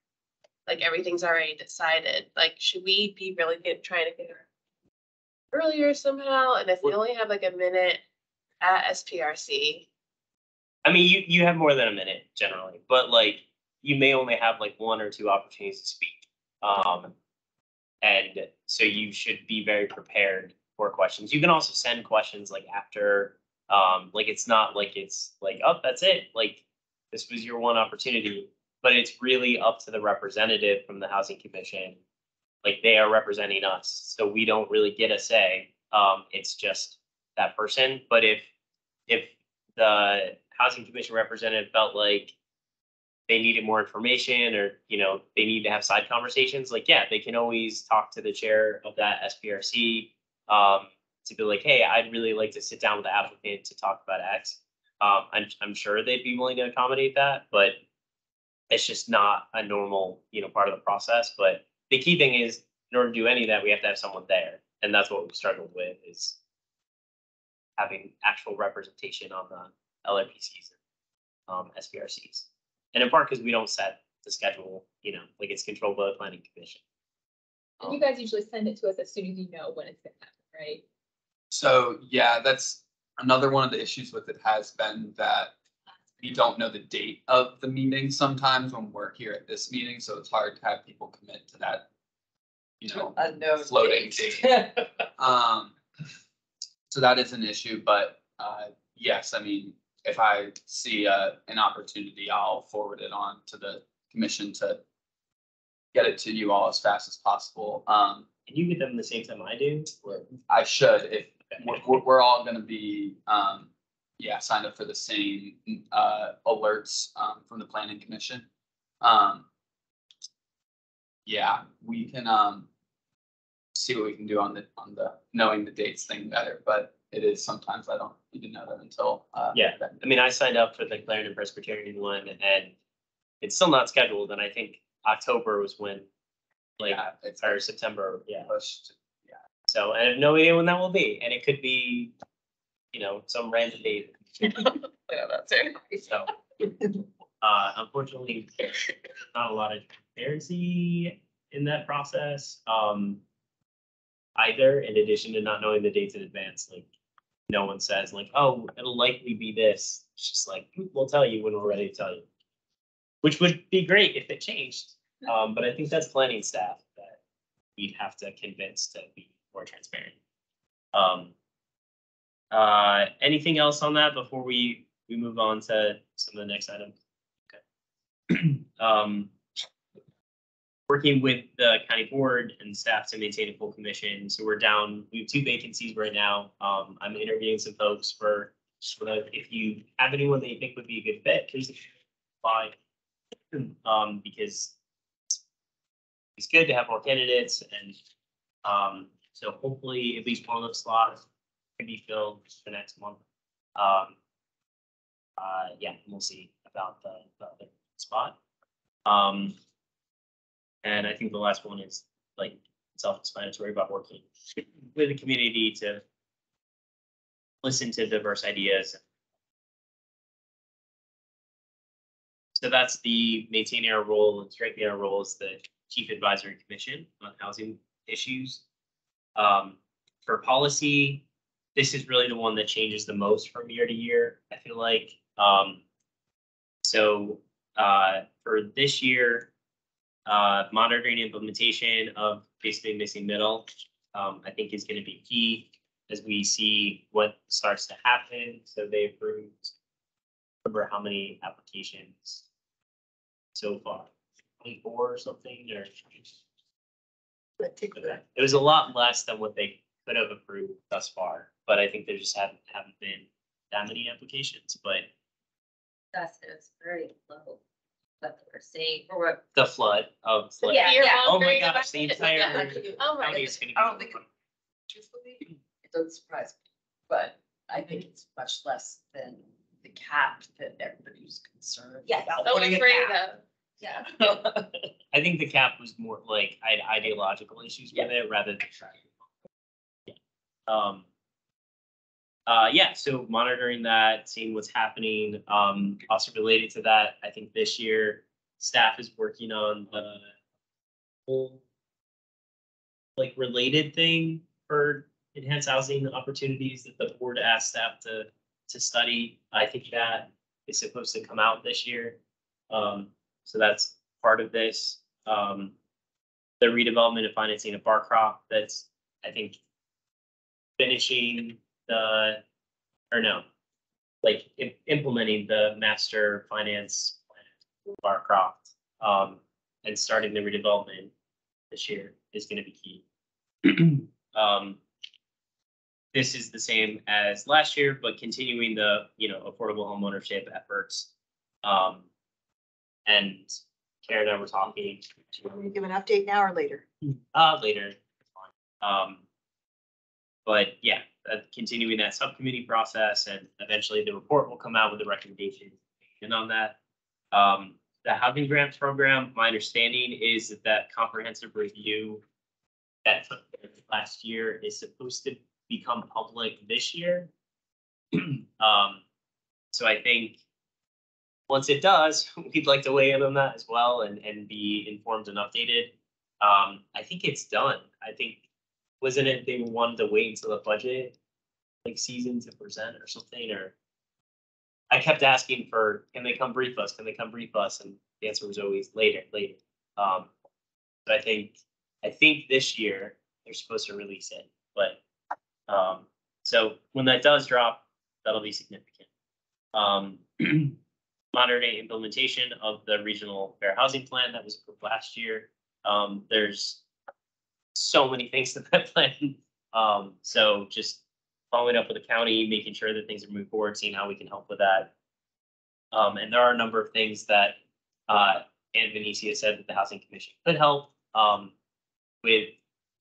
[SPEAKER 10] like everything's already decided, like should we be really trying to get it earlier somehow? And if we only have like a minute at SPRC.
[SPEAKER 2] I mean, you have more than a minute generally, but like you may only have like 1 or 2 opportunities to speak. And so you should be very prepared for questions. You can also send questions like after, like it's not like it's like, oh, that's it. Like this was your one opportunity, but it's really up to the representative from the housing commission. Like they are representing us, so we don't really get a say. It's just that person. But if the housing commission representative felt like they needed more information or, they need to have side conversations, like, yeah, they can always talk to the chair of that SPRC to be like, hey, I'd really like to sit down with the applicant to talk about X. I'm sure they'd be willing to accommodate that, but it's just not a normal, part of the process. But the key thing is, in order to do any of that, we have to have someone there. And that's what we struggled with is having actual representation on the LRPCs, SPRCs. And in part because we don't set the schedule, like it's controlled by the planning commission.
[SPEAKER 14] And you guys usually send it to us as soon as you know when it's gonna happen, right?
[SPEAKER 1] So, yeah, that's another one of the issues with it has been that we don't know the date of the meeting sometimes when we're here at this meeting, so it's hard to have people commit to that,
[SPEAKER 15] Unknown
[SPEAKER 1] floating
[SPEAKER 15] date.
[SPEAKER 1] date. So that is an issue, but, yes, I mean, if I see, an opportunity, I'll forward it on to the commission to get it to you all as fast as possible.
[SPEAKER 2] Can you get them the same time I do? Or
[SPEAKER 1] I should, if, we're all gonna be, signed up for the same, alerts, from the planning commission. Yeah, we can, see what we can do on the knowing the dates thing better, but it is sometimes I don't even know that until,
[SPEAKER 2] Yeah, I mean, I signed up for the Clarendon Presbyterian one and it's still not scheduled. And I think October was when, like, or September, yeah.
[SPEAKER 1] pushed.
[SPEAKER 2] So I have no idea when that will be. And it could be, some random date.
[SPEAKER 15] Yeah, that's it.
[SPEAKER 2] So, unfortunately, not a lot of transparency in that process. Either, in addition to not knowing the dates in advance, like no one says like, oh, it'll likely be this. It's just like, we'll tell you when we're ready to tell you, which would be great if it changed. But I think that's planning staff that we'd have to convince to be more transparent. Anything else on that before we move on to some of the next items? Okay. Working with the county board and staff to maintain a full commission. So we have 2 vacancies right now. I'm interviewing some folks for if you have anyone that you think would be a good fit, please apply. Because it's good to have more candidates and so hopefully at least one of those slots can be filled for next month. We'll see about the other spot. And I think the last one is like self-explanatory about working with the community to listen to diverse ideas. So that's the maintaining our role and strengthening our role as the Chief Advisory Commission on housing issues. For policy, this is really the one that changes the most from year to year, I feel like. For this year, monitoring implementation of basically missing middle, I think is going to be key as we see what starts to happen. So they approved, remember how many applications so far, 24 or something, or it was a lot less than what they could have approved thus far. But I think there just haven't been that many applications. But
[SPEAKER 13] it's very low. What we're seeing, or what?
[SPEAKER 2] the flood of like, oh my gosh, the entire county is gonna be.
[SPEAKER 15] I don't think, truthfully, it doesn't surprise me, but I think it's much less than the cap that everybody's concerned.
[SPEAKER 13] Yeah,
[SPEAKER 15] about
[SPEAKER 10] So
[SPEAKER 15] putting it
[SPEAKER 10] afraid
[SPEAKER 15] down.
[SPEAKER 10] of.
[SPEAKER 15] Yeah.
[SPEAKER 2] I think the cap was more like I had ideological issues with it rather than. So monitoring that, seeing what's happening. Also related to that, I think this year staff is working on the whole like related thing for enhanced housing opportunities that the board asked staff to study. I think that is supposed to come out this year. So that's part of this. The redevelopment and financing of Barcroft, that's I think finishing implementing the master finance plan for Barcroft, and starting the redevelopment this year is going to be key. This is the same as last year, but continuing the affordable homeownership efforts. And Karen and I were talking.
[SPEAKER 3] Do you want me to give an update now or later?
[SPEAKER 2] Later. But yeah, continuing that subcommittee process, and eventually the report will come out with the recommendations. And on that, the housing grants program, my understanding is that comprehensive review that took place last year is supposed to become public this year. So I think once it does, we'd like to weigh in on that as well and be informed and updated. I think it's done. I think, wasn't it they wanted to wait until the budget like season to present or something, or I kept asking for, can they come brief us? Can they come brief us? And the answer was always later. But I think this year they're supposed to release it, but so when that does drop, that'll be significant. Modern-day implementation of the regional fair housing plan that was approved last year. There's so many things to that plan. So just following up with the county, making sure that things are moving forward, seeing how we can help with that. And there are a number of things that Ann Venetia said that the Housing Commission could help with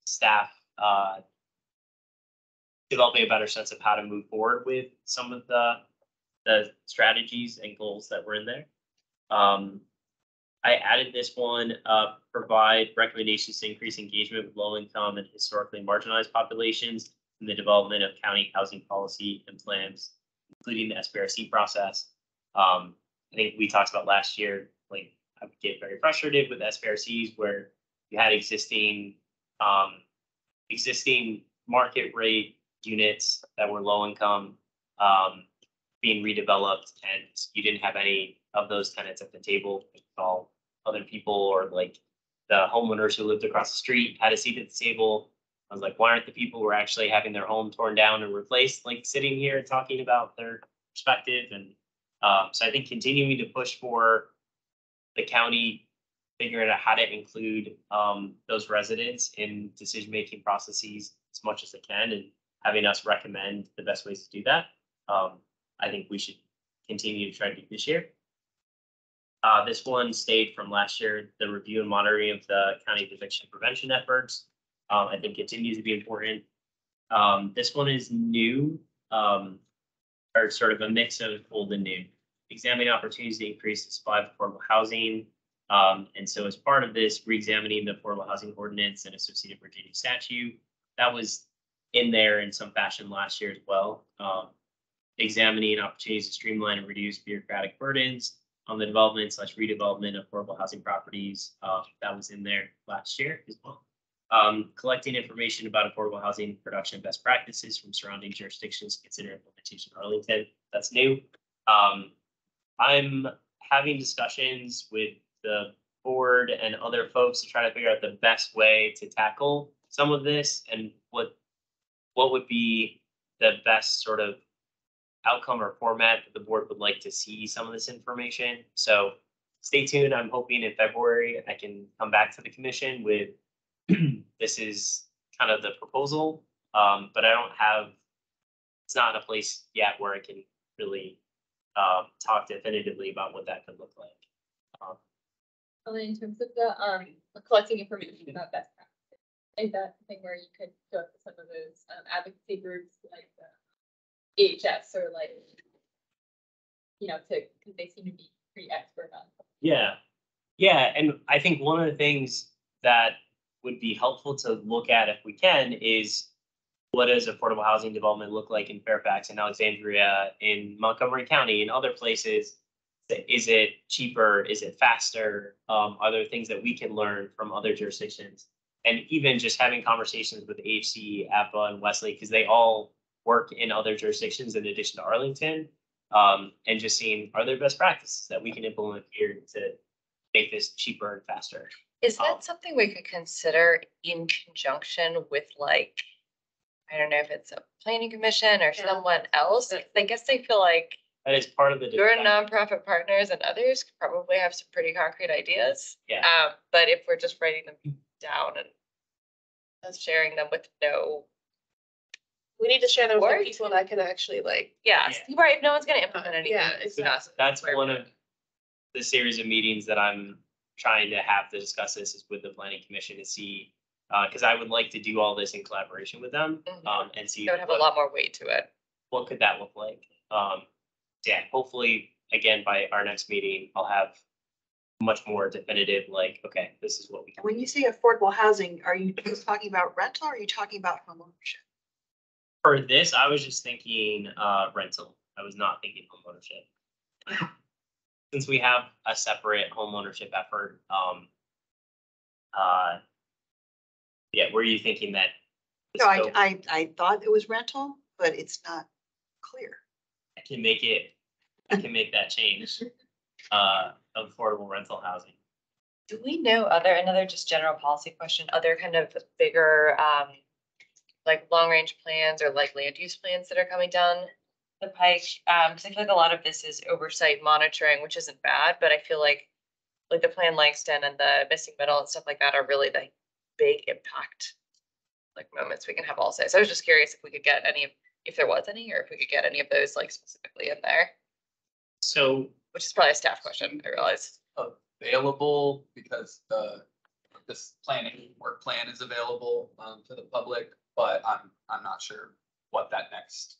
[SPEAKER 2] staff developing a better sense of how to move forward with some of the strategies and goals that were in there. I added this one, provide recommendations to increase engagement with low-income and historically marginalized populations in the development of county housing policy and plans, including the SPRC process. I think we talked about last year, like I would get very frustrated with SPRCs where you had existing market rate units that were low income being redeveloped, and you didn't have any of those tenants at the table. All other people or like the homeowners who lived across the street had a seat at the table. I was like, why aren't the people who are actually having their home torn down and replaced like sitting here talking about their perspective? And so I think continuing to push for the county figuring out how to include those residents in decision-making processes as much as they can and having us recommend the best ways to do that. I think we should continue to try to do this year. This one stayed from last year, the review and monitoring of the county eviction prevention efforts. I think continues to be important. This one is new, or sort of a mix of old and new. Examining opportunities to increase the supply of affordable housing. And so as part of this, re-examining the affordable housing ordinance and associated Virginia statute, that was in there in some fashion last year as well. Examining opportunities to streamline and reduce bureaucratic burdens on the development / redevelopment of affordable housing properties. That was in there last year as well. Collecting information about affordable housing production best practices from surrounding jurisdictions to consider implementation in Arlington. That's new. I'm having discussions with the board and other folks to try to figure out the best way to tackle some of this and what would be the best sort of outcome or format that the board would like to see some of this information. So stay tuned. I'm hoping in February I can come back to the commission with this is kind of the proposal, but I don't have, it's not in a place yet where I can really talk definitively about what that could look like.
[SPEAKER 14] In terms of the collecting information about best practices, is that something where you could go to some of those advocacy groups like AHS or like, because they seem to be pretty expert on.
[SPEAKER 2] Yeah, and I think one of the things that would be helpful to look at if we can is what does affordable housing development look like in Fairfax and Alexandria, in Montgomery County, and other places? Is it cheaper? Is it faster? Are there things that we can learn from other jurisdictions? And even just having conversations with HC, APA, and Wesley, because they all work in other jurisdictions in addition to Arlington, and just seeing, are there best practices that we can implement here to make this cheaper and faster?
[SPEAKER 15] Is that something we could consider in conjunction with, like, I don't know if it's a planning commission or someone else? I guess I feel like
[SPEAKER 2] that is part of the
[SPEAKER 15] your nonprofit partners and others probably have some pretty concrete ideas.
[SPEAKER 2] Yeah.
[SPEAKER 15] But if we're just writing them down and sharing them with no,
[SPEAKER 10] we need to share them with people that can actually like.
[SPEAKER 15] Yeah. Right. If no one's going to implement anything.
[SPEAKER 10] Yeah, exactly.
[SPEAKER 2] That's one of the series of meetings that I'm trying to have to discuss this is with the planning commission to see, because I would like to do all this in collaboration with them, and see.
[SPEAKER 15] It would have a lot more weight to it.
[SPEAKER 2] What could that look like? Yeah, hopefully, again, by our next meeting, I'll have much more definitive, like, okay, this is what we can.
[SPEAKER 3] When you say affordable housing, are you just talking about rental or are you talking about homeownership?
[SPEAKER 2] For this, I was just thinking rental. I was not thinking homeownership. Since we have a separate homeownership effort, yeah, were you thinking that?
[SPEAKER 3] No, I thought it was rental, but it's not clear.
[SPEAKER 2] I can make that change. Affordable rental housing.
[SPEAKER 15] Do we know another just general policy question, other kind of bigger, like long range plans or like land use plans that are coming down the pike? Cause I feel like a lot of this is oversight monitoring, which isn't bad, but I feel like the Plan Langston and the missing middle and stuff like that are really the big impact like moments we can have all say. So I was just curious if we could get any, if there was any, or if we could get any of those like specifically in there.
[SPEAKER 2] So,
[SPEAKER 15] which is probably a staff question, I realize.
[SPEAKER 1] Available because this work plan is available to the public, but I'm not sure what that next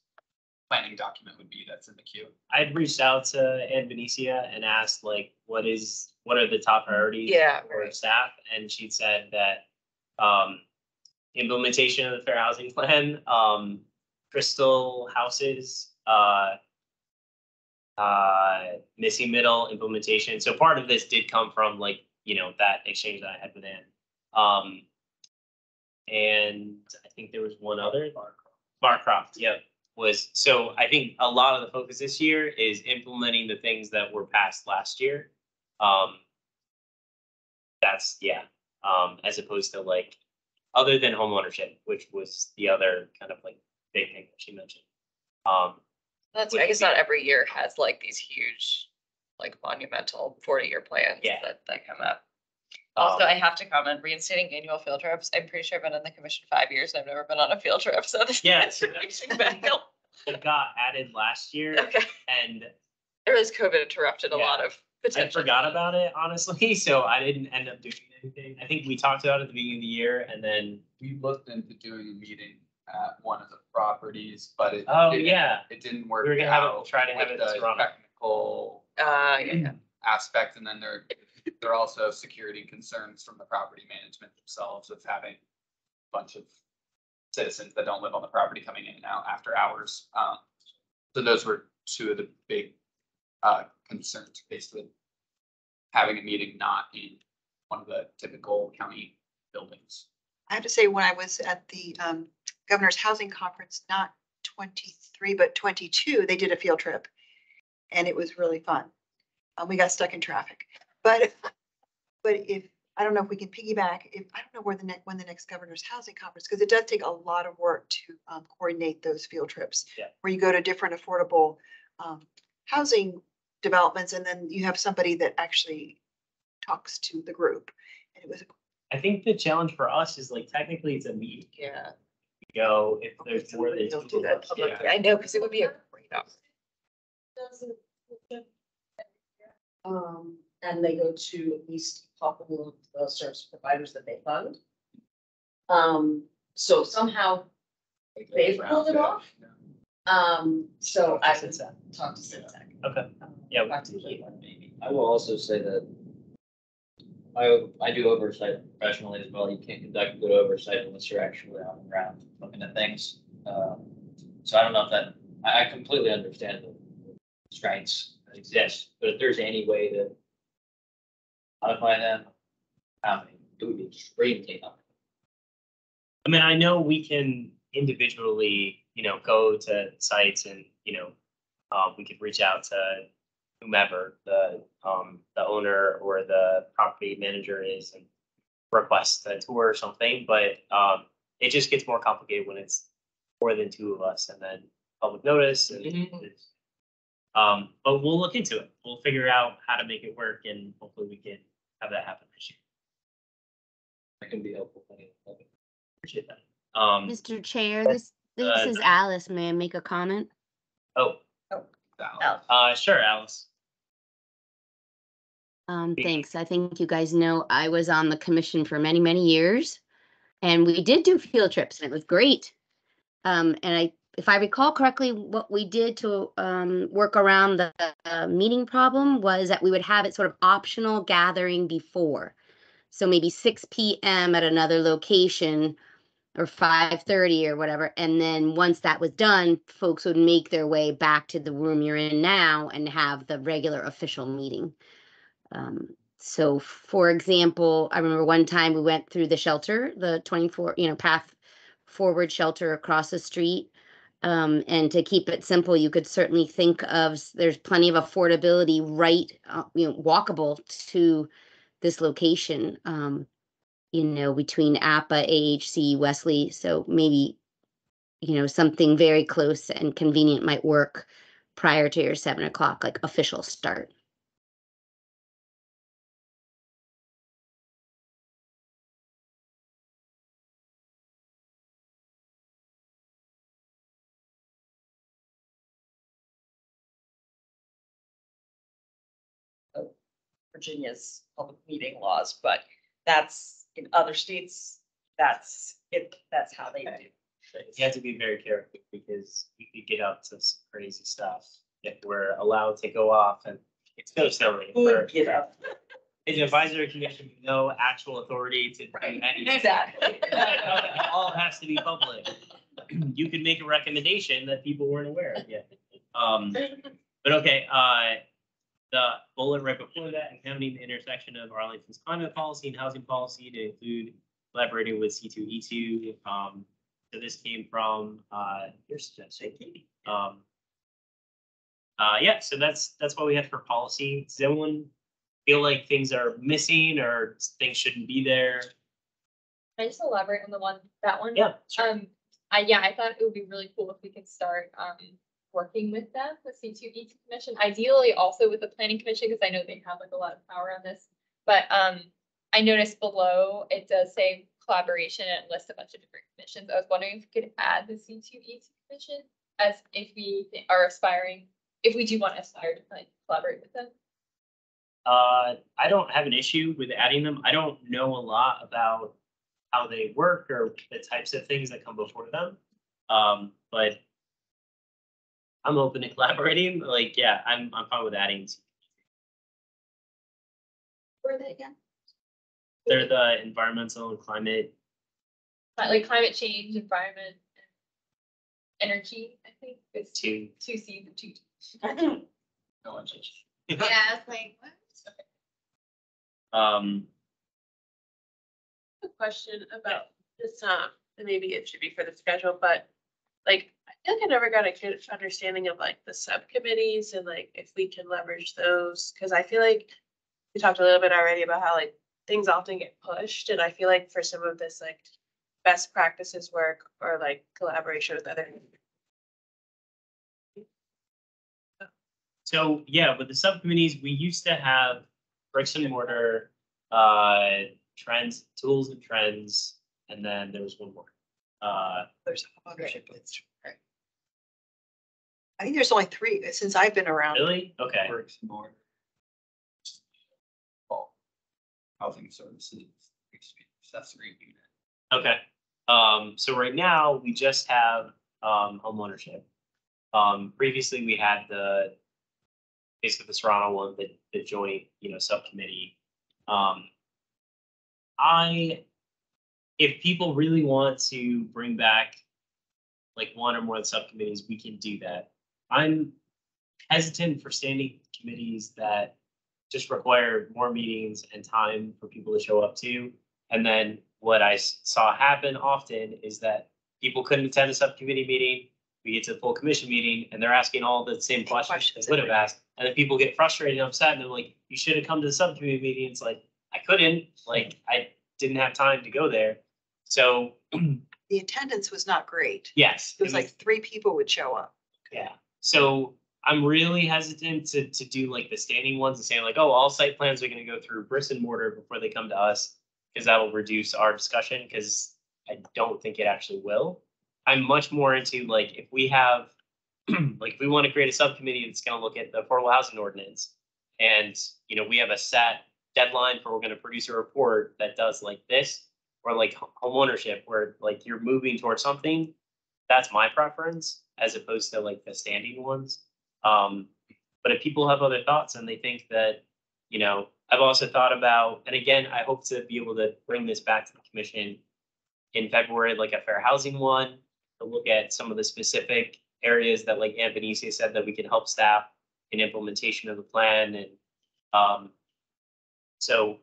[SPEAKER 1] planning document would be that's in the queue.
[SPEAKER 2] I'd reached out to Ann Benicia and asked like, what are the top priorities for staff? And she said that implementation of the fair housing plan, crystal houses, missing middle implementation. So part of this did come from like, that exchange that I had with Ann. And I think there was one other, Barcroft, yeah. So I think a lot of the focus this year is implementing the things that were passed last year. As opposed to like, other than homeownership, which was the other kind of like big thing that she mentioned.
[SPEAKER 15] That's, I guess not every year has like these huge, like monumental 40-year plans that come up. Also, I have to comment, reinstating annual field trips. I'm pretty sure I've been in the commission 5 years and I've never been on a field trip. So this is
[SPEAKER 2] it got added last year.
[SPEAKER 15] Okay.
[SPEAKER 2] And
[SPEAKER 15] it was COVID interrupted a lot of potential.
[SPEAKER 2] I forgot about it, honestly. So I didn't end up doing anything. I think we talked about it at the beginning of the year and then
[SPEAKER 1] we looked into doing a meeting at one of the properties, but it didn't work.
[SPEAKER 2] We were gonna try to have it
[SPEAKER 1] the technical aspect, and then there are also security concerns from the property management themselves of having a bunch of citizens that don't live on the property coming in and out after hours. So those were two of the big concerns faced with having a meeting not in one of the typical county buildings.
[SPEAKER 3] I have to say, when I was at the Governor's Housing Conference, not 23, but 22, they did a field trip and it was really fun. We got stuck in traffic, but if, I don't know if we can piggyback, I don't know when the next Governor's Housing Conference, because it does take a lot of work to coordinate those field trips where you go to different affordable housing developments and then you have somebody that actually talks to the group. And it was
[SPEAKER 2] I think the challenge for us is like technically it's a meeting.
[SPEAKER 15] Yeah.
[SPEAKER 2] Go if there's more than
[SPEAKER 15] don't do that publicly. I know, because it would be a great option.
[SPEAKER 16] And they go to at least a couple of the service providers that they fund. So somehow they've pulled it off. So I would talk to Syntec.
[SPEAKER 2] Okay. Yeah.
[SPEAKER 12] I will also say that I do oversight professionally as well. You can't conduct good oversight unless you're actually on the ground looking at things. So I don't know if that, I completely understand the constraints that exist, but if there's any way to modify them, it would be extremely helpful.
[SPEAKER 2] I mean, I know we can individually, go to sites and, we could reach out to whomever the owner or the property manager is and request a tour or something, but it just gets more complicated when it's more than two of us and then public notice and but we'll look into it. We'll figure out how to make it work and hopefully we can have that happen this year.
[SPEAKER 12] That can be helpful.
[SPEAKER 2] Appreciate that.
[SPEAKER 7] Mr. Chair, this is Alice. May I make a comment?
[SPEAKER 2] Sure, Alice.
[SPEAKER 7] Thanks. I think you guys know I was on the commission for many, many years, and we did do field trips, and it was great. And if I recall correctly, what we did to work around the meeting problem was that we would have it sort of optional gathering before. So maybe 6 p.m. at another location or 5:30 or whatever. And then once that was done, folks would make their way back to the room you're in now and have the regular official meeting. So for example, I remember one time we went through the shelter, the 24, path forward shelter across the street. And to keep it simple, you could certainly think of, there's plenty of affordability, right, walkable to this location, between APA, AHC, Wesley. So maybe, something very close and convenient might work prior to your 7 o'clock, like official start.
[SPEAKER 16] Virginia's public meeting laws, but that's in other states, that's it, that's how they do.
[SPEAKER 2] You have to be very careful because you could get up to some crazy stuff if we're allowed to go off and it's so silly.
[SPEAKER 16] Get up.
[SPEAKER 2] It's an advisory commission with no actual authority to do anything.
[SPEAKER 16] Exactly.
[SPEAKER 2] It all has to be public. You could make a recommendation that people weren't aware of yet. But okay, the bullet right before that, accounting the intersection of Arlington's climate policy and housing policy to include collaborating with C2E2. So this came from your suggestion, Katie. Yeah, so that's what we had for policy. Does anyone feel like things are missing or things shouldn't be there?
[SPEAKER 14] Can I just elaborate on that one?
[SPEAKER 2] Yeah, sure.
[SPEAKER 14] I thought it would be really cool if we could start working with them, the C2E2 commission, ideally also with the planning commission, because I know they have like a lot of power on this. But I noticed below it does say collaboration and it lists a bunch of different commissions. I was wondering if we could add the C2E2 commission as if we are aspiring, if we do want to aspire to like collaborate with them.
[SPEAKER 2] I don't have an issue with adding them. I don't know a lot about how they work or the types of things that come before them. But I'm open to collaborating. Like, yeah, I'm fine with adding.
[SPEAKER 3] Where are they again?
[SPEAKER 2] They're the environmental and climate.
[SPEAKER 14] Like climate change, environment, energy, I think it's
[SPEAKER 2] two
[SPEAKER 14] C's and two T's.
[SPEAKER 2] No one changed.
[SPEAKER 13] Yeah, it's like, what?
[SPEAKER 10] A question about this, and maybe it should be for the schedule, but like, I feel like I never got a good understanding of like the subcommittees and like if we can leverage those, because I feel like we talked a little bit already about how like things often get pushed, and I feel like for some of this like best practices work or like collaboration with other.
[SPEAKER 2] So yeah, with the subcommittees, we used to have bricks and mortar, trends, tools and trends, and then there was one more.
[SPEAKER 3] There's ownership. Right. I think there's only 3 since I've been around.
[SPEAKER 2] Really? Okay.
[SPEAKER 1] Bricks and mortar. Housing services, accessory unit.
[SPEAKER 2] Okay. So right now we just have homeownership. Previously we had basically the Serrano one, the joint, subcommittee. If people really want to bring back like one or more of the subcommittees, we can do that. I'm hesitant for standing committees that just require more meetings and time for people to show up to. And then what I saw happen often is that people couldn't attend a subcommittee meeting. We get to the full commission meeting and they're asking all the same questions they would have asked. And then people get frustrated and upset and they're like, you should have come to the subcommittee meeting. It's like, I couldn't, like, I didn't have time to go there. So
[SPEAKER 3] The attendance was not great.
[SPEAKER 2] yes.
[SPEAKER 3] It was like 3 people would show up.
[SPEAKER 2] Yeah. So I'm really hesitant to do like the standing ones and saying like, oh, all site plans are going to go through bricks and mortar before they come to us, because that will reduce our discussion, because I don't think it actually will. I'm much more into like, if we have, like if we want to create a subcommittee that's going to look at the affordable housing ordinance and, we have a set deadline for we're going to produce a report that does like this, or like home ownership where like you're moving towards something, that's my preference as opposed to like the standing ones. But if people have other thoughts and they think that, I've also thought about, and again, I hope to be able to bring this back to the commission in February, like a fair housing one, to look at some of the specific areas that, like Ann Benicia said, that we can help staff in implementation of the plan. And so,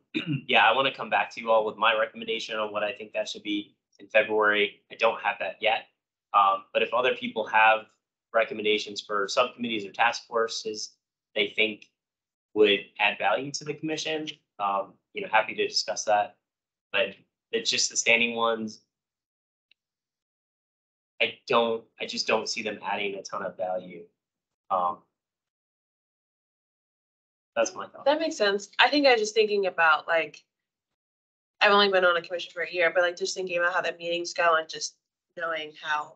[SPEAKER 2] yeah, I want to come back to you all with my recommendation on what I think that should be in February. I don't have that yet. But if other people have recommendations for subcommittees or task forces they think would add value to the commission, happy to discuss that. But it's just the standing ones. I just don't see them adding a ton of value. That's my thought.
[SPEAKER 10] That makes sense. I think I was just thinking about like, I've only been on a commission for a year, but like just thinking about how the meetings go and just knowing how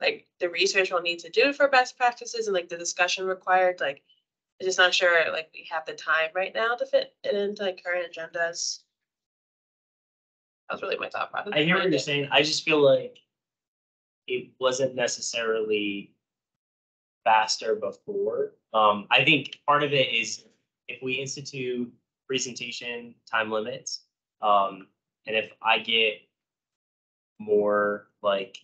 [SPEAKER 10] like the research we'll need to do for best practices and like the discussion required, like I'm just not sure like we have the time right now to fit it into like current agendas. That was really my thought process.
[SPEAKER 2] I hear what you're saying. I just feel like it wasn't necessarily faster before. I think part of it is if we institute presentation time limits, and if I get more like,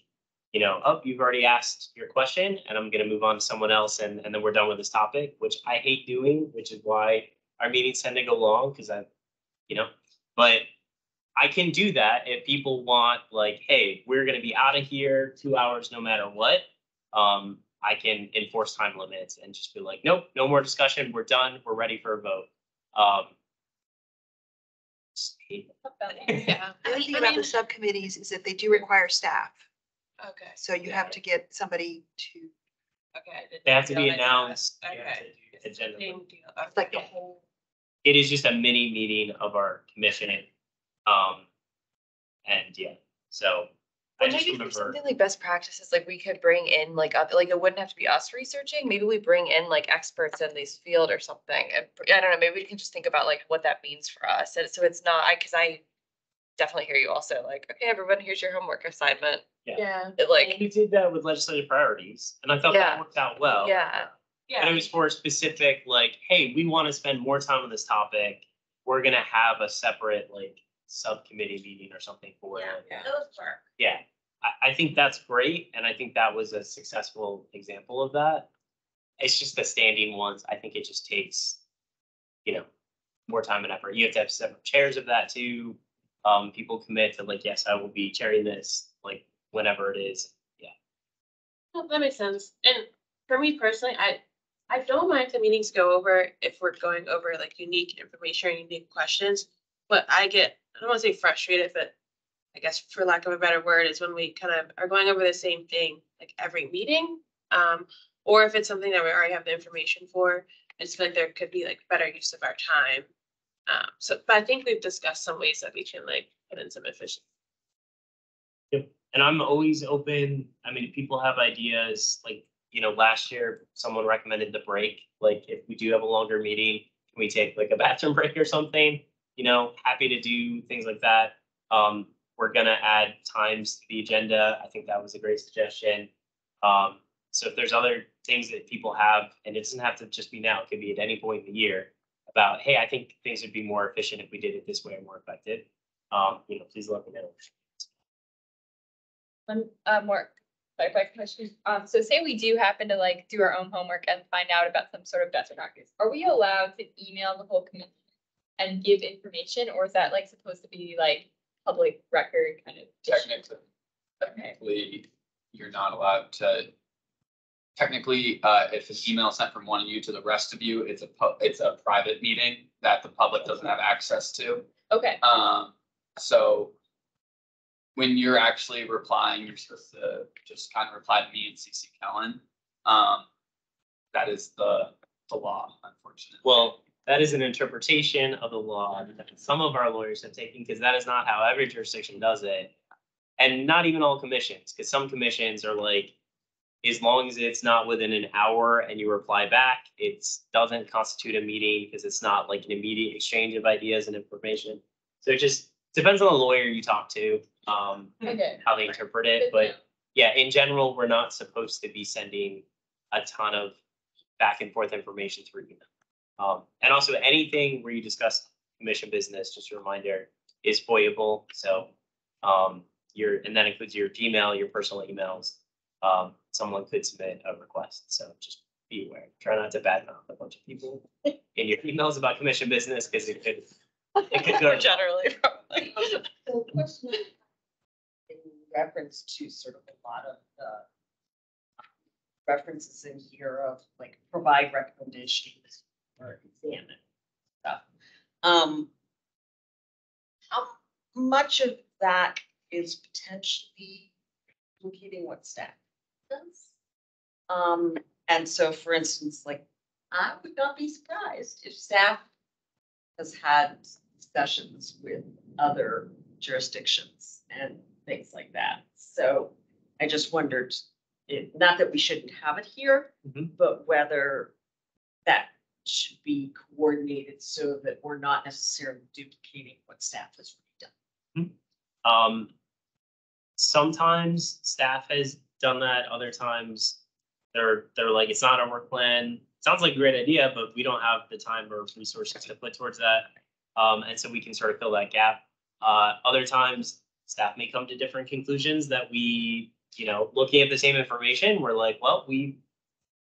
[SPEAKER 2] oh, you've already asked your question and I'm going to move on to someone else and then we're done with this topic, which I hate doing, which is why our meetings tend to go long because but I can do that if people want like, hey, we're going to be out of here 2 hours no matter what. I can enforce time limits and just be like, nope, no more discussion. We're done. We're ready for a vote.
[SPEAKER 10] Yeah.
[SPEAKER 3] The other thing about the subcommittees is that they do require staff.
[SPEAKER 10] Okay.
[SPEAKER 3] So you have to get somebody to,
[SPEAKER 10] Okay.
[SPEAKER 2] They have to be announced.
[SPEAKER 10] Okay.
[SPEAKER 2] Agenda.
[SPEAKER 3] it's like the whole.
[SPEAKER 2] It is just a mini meeting of our commission. And yeah, so I
[SPEAKER 15] Well,
[SPEAKER 2] just
[SPEAKER 15] maybe for
[SPEAKER 2] remember.
[SPEAKER 15] something like best practices, like we could bring in like other, like it wouldn't have to be us researching. Maybe we bring in like experts in this field or something. And I don't know, maybe we can just think about like what that means for us. And so it's not, because I definitely hear you also like, okay, everyone, here's your homework assignment.
[SPEAKER 10] Yeah.
[SPEAKER 15] It, like,
[SPEAKER 2] We did that with legislative priorities, and I thought
[SPEAKER 15] Yeah.
[SPEAKER 2] that worked out well.
[SPEAKER 15] yeah.
[SPEAKER 2] But it was for a specific, like, hey, we want to spend more time on this topic. We're gonna have a separate like subcommittee meeting or something for it.
[SPEAKER 10] Those work.
[SPEAKER 2] Yeah, I think that's great, and I think that was a successful example of that. It's just the standing ones. I think it just takes, more time and effort. You have to have separate chairs of that too. People commit to like, yes, I will be chairing this, like whenever it is. Yeah.
[SPEAKER 10] Well, that makes sense. And for me personally, I don't mind if the meetings go over if we're going over like unique information or unique questions. But I don't want to say frustrated, but I guess for lack of a better word, is when we kind of are going over the same thing like every meeting. Or if it's something that we already have the information for, I just feel like there could be like better use of our time. But I think we've discussed some ways that we can like put in some efficiency.
[SPEAKER 2] Yep. And I'm always open. I mean, people have ideas like, last year someone recommended the break. Like if we do have a longer meeting, can we take like a bathroom break or something? Happy to do things like that. We're gonna add times to the agenda. I think that was a great suggestion. So if there's other things that people have, and it doesn't have to just be now, it could be at any point in the year about, hey, I think things would be more efficient if we did it this way and more effective. Please let me know.
[SPEAKER 14] One more clarifying question. So say we do happen to like do our own homework and find out about some sort of best practice. Are we allowed to email the whole committee and give information, or is that like supposed to be like public record kind of?
[SPEAKER 1] Technically, you're not allowed to. Technically, if an email is sent from one of you to the rest of you, it's a private meeting that the public doesn't have access to.
[SPEAKER 14] Okay.
[SPEAKER 1] So when you're actually replying, you're supposed to just kind of reply to me and CC Kellen. That is the law, unfortunately.
[SPEAKER 2] Well, that is an interpretation of the law that some of our lawyers have taken, because that is not how every jurisdiction does it. And not even all commissions, because some commissions are like, as long as it's not within an hour and you reply back, it doesn't constitute a meeting because it's not like an immediate exchange of ideas and information. So it just depends on the lawyer you talk to, how they interpret it. But yeah, in general, we're not supposed to be sending a ton of back and forth information through email. And also anything where you discuss commission business, just a reminder, is FOIAble. So and that includes your Gmail, your personal emails. Someone could submit a request, so just be aware. Try not to badmouth a bunch of people in your emails about commission business, because it could go.
[SPEAKER 16] Generally, probably.
[SPEAKER 17] So question in reference to sort of a lot of the references in here of like provide recommendations or examine stuff. How much of that is potentially locating what staff does? And so for instance, like, I would not be surprised if staff has had discussions with other jurisdictions and things like that. So I just wondered, not that we shouldn't have it here, but whether that should be coordinated so that we're not necessarily duplicating what staff has already done.
[SPEAKER 2] Sometimes staff has done that. Other times they're like, it's not our work plan. Sounds like a great idea, but we don't have the time or resources to put towards that. And so we can sort of fill that gap. Other times staff may come to different conclusions that we, looking at the same information, we're like, well, we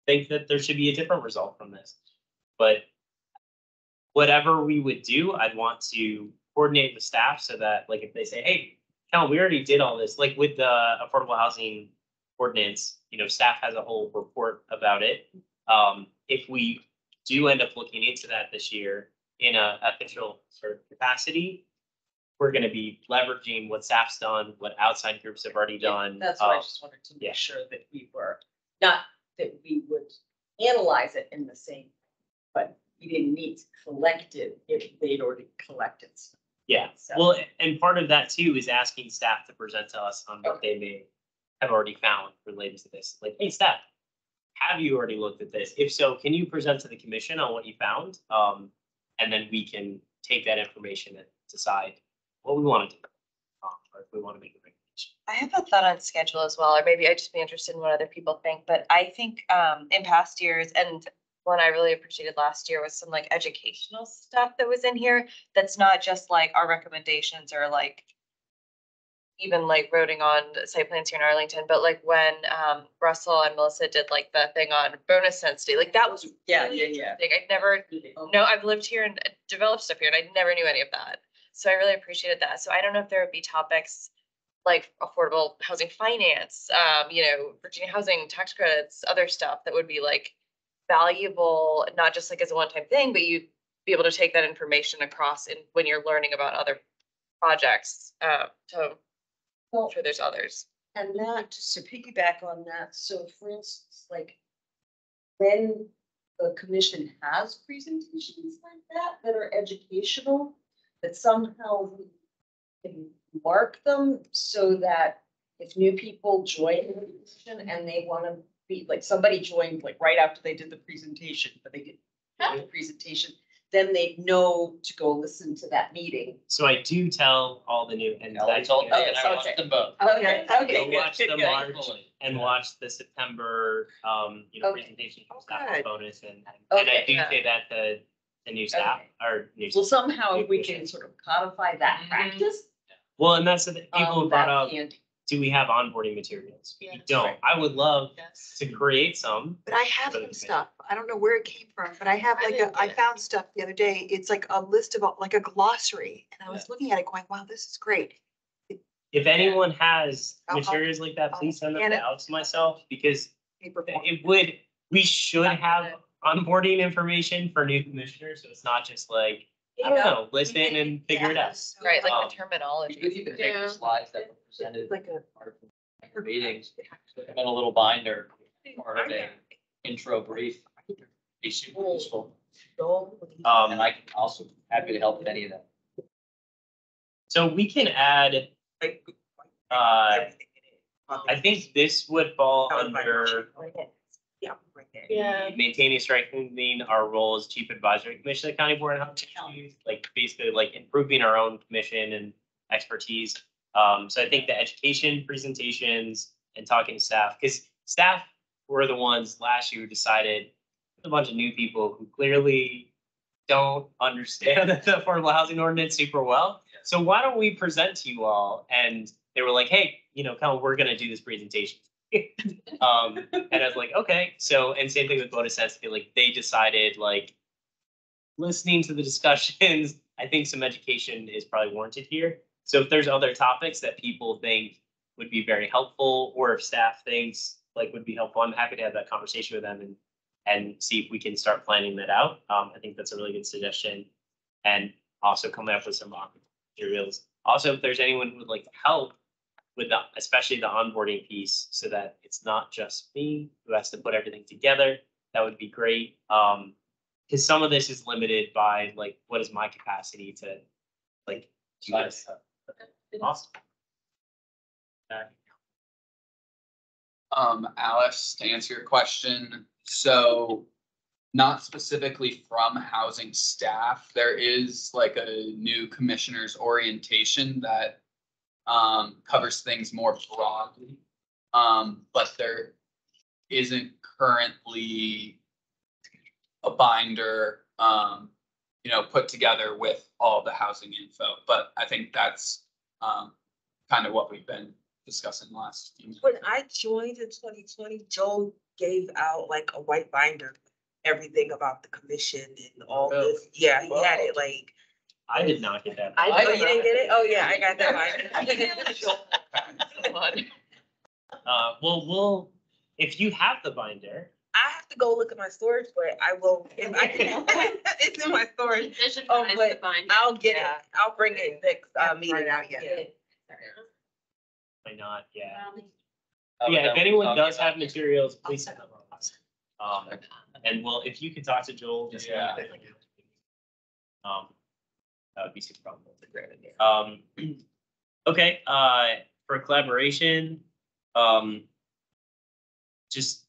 [SPEAKER 2] think that there should be a different result from this. But whatever we would do, I'd want to coordinate with staff so that, like, if they say, hey, Cal, we already did all this, like with the affordable housing ordinance, staff has a whole report about it. If we do end up looking into that this year in a official sort of capacity, we're going to be leveraging what staff's done, what outside groups have already done.
[SPEAKER 17] That's why I just wanted to make sure that we were, not that we would analyze it in the same, but we didn't need to collect it if they'd already collected stuff.
[SPEAKER 2] Yeah,
[SPEAKER 17] So-
[SPEAKER 2] well, and part of that too is asking staff to present to us on what they may have already found related to this. Like, hey, staff, have you already looked at this? If so, can you present to the commission on what you found? And then we can take that information and decide what we want to do, or if we want to make a recommendation.
[SPEAKER 15] I have a thought on schedule as well, or maybe I'd just be interested in what other people think, but I think in past years, and one I really appreciated last year was some like educational stuff that was in here. That's not just like our recommendations or like even like voting on site plans here in Arlington, but like when Russell and Melissa did like the thing on bonus density, like that was really interesting. I'd never, no, I've lived here and developed stuff here and I never knew any of that. So I really appreciated that. So I don't know if there would be topics like affordable housing finance, Virginia housing tax credits, other stuff that would be like valuable, not just like as a one-time thing, but you'd be able to take that information across in when you're learning about other projects. So I'm sure there's others.
[SPEAKER 17] And that, just to piggyback on that, so for instance, like when the commission has presentations like that are educational, that somehow we can mark them so that if new people join the commission and they want to be, like somebody joined like right after they did the presentation, but they didn't have the presentation, then they know to go listen to that meeting.
[SPEAKER 2] So I do tell all the new, and
[SPEAKER 12] I told you, and I watched them both.
[SPEAKER 17] Okay,
[SPEAKER 2] Go
[SPEAKER 17] good,
[SPEAKER 2] watch the
[SPEAKER 17] good.
[SPEAKER 2] March and watch the September, presentation from staff
[SPEAKER 17] good.
[SPEAKER 2] bonus, and I
[SPEAKER 17] Okay,
[SPEAKER 2] do
[SPEAKER 17] yeah.
[SPEAKER 2] say that to the new staff or new.
[SPEAKER 17] Well, somehow
[SPEAKER 2] new
[SPEAKER 17] we
[SPEAKER 2] commission.
[SPEAKER 17] can sort of codify that practice.
[SPEAKER 2] Well, and that's the thing, people have brought up,
[SPEAKER 17] That's handy.
[SPEAKER 2] do we have onboarding materials? We
[SPEAKER 17] Yes.
[SPEAKER 2] don't.
[SPEAKER 17] Right.
[SPEAKER 2] I would love
[SPEAKER 17] Yes.
[SPEAKER 2] to create some.
[SPEAKER 3] But I have
[SPEAKER 2] for the
[SPEAKER 3] some
[SPEAKER 2] commission.
[SPEAKER 3] stuff. I don't know where it came from, but I have
[SPEAKER 10] I
[SPEAKER 3] like
[SPEAKER 10] didn't
[SPEAKER 3] I
[SPEAKER 10] get it.
[SPEAKER 3] found stuff the other day. It's like a list of like a glossary. And I was looking at it going, wow, this is great.
[SPEAKER 2] If anyone has
[SPEAKER 3] I'll-
[SPEAKER 2] materials like that,
[SPEAKER 3] I'll
[SPEAKER 2] please send them
[SPEAKER 3] scan
[SPEAKER 2] to
[SPEAKER 3] it.
[SPEAKER 2] Alex and myself, because
[SPEAKER 3] Paper form.
[SPEAKER 2] we should have onboarding information for new commissioners, so it's not just like, I don't know, listen and figure it out.
[SPEAKER 15] Right, like
[SPEAKER 2] Um,
[SPEAKER 15] the terminology.
[SPEAKER 12] You could even take the slides that were presented
[SPEAKER 3] It's like a.
[SPEAKER 12] at meetings, put them in a little binder, part of a intro brief. Be super useful. And I can also happy to help with any of that.
[SPEAKER 2] So we can add, I think this would fall under
[SPEAKER 10] Yeah.
[SPEAKER 2] maintaining, strengthening our role as chief advisory commission of the county board of health issues, like basically like improving our own commission and expertise. So I think the education presentations and talking to staff, because staff were the ones last year who decided a bunch of new people who clearly don't understand the affordable housing ordinance super well. So why don't we present to you all and they were like, hey, kind of, we're gonna do this presentation. And I was like, okay. So, and same thing with bonus sensitivity, like they decided, like, listening to the discussions, I think some education is probably warranted here. So if there's other topics that people think would be very helpful, or if staff thinks like would be helpful, I'm happy to have that conversation with them and see if we can start planning that out. I think that's a really good suggestion. And also coming up with some materials. Also, if there's anyone who would like to help with especially the onboarding piece, so that it's not just me who has to put everything together, that would be great. Because some of this is limited by like, what is my capacity to like do this? Awesome.
[SPEAKER 1] Alice, to answer your question, so not specifically from housing staff, there is like a new commissioner's orientation that covers things more broadly. But there isn't currently a binder, put together with all the housing info. But I think that's kind of what we've been discussing last few minutes.
[SPEAKER 11] When I joined in 2020, Joel gave out like a white binder, everything about the commission and all this. Yeah, he had it like.
[SPEAKER 2] I did not get that.
[SPEAKER 11] I know you didn't get it? Oh, yeah, I got that binder.
[SPEAKER 2] Well, if you have the binder.
[SPEAKER 11] I have to go look at my storage, but I will, if I can, it's in my storage. Oh, but I'll get it. I'll bring it next meeting out.
[SPEAKER 2] Why not? Yeah. Yeah, if anyone does have materials, please send them on. And well, if you could talk to Joel, just that would be super helpful. It's a great idea. Okay, for collaboration, just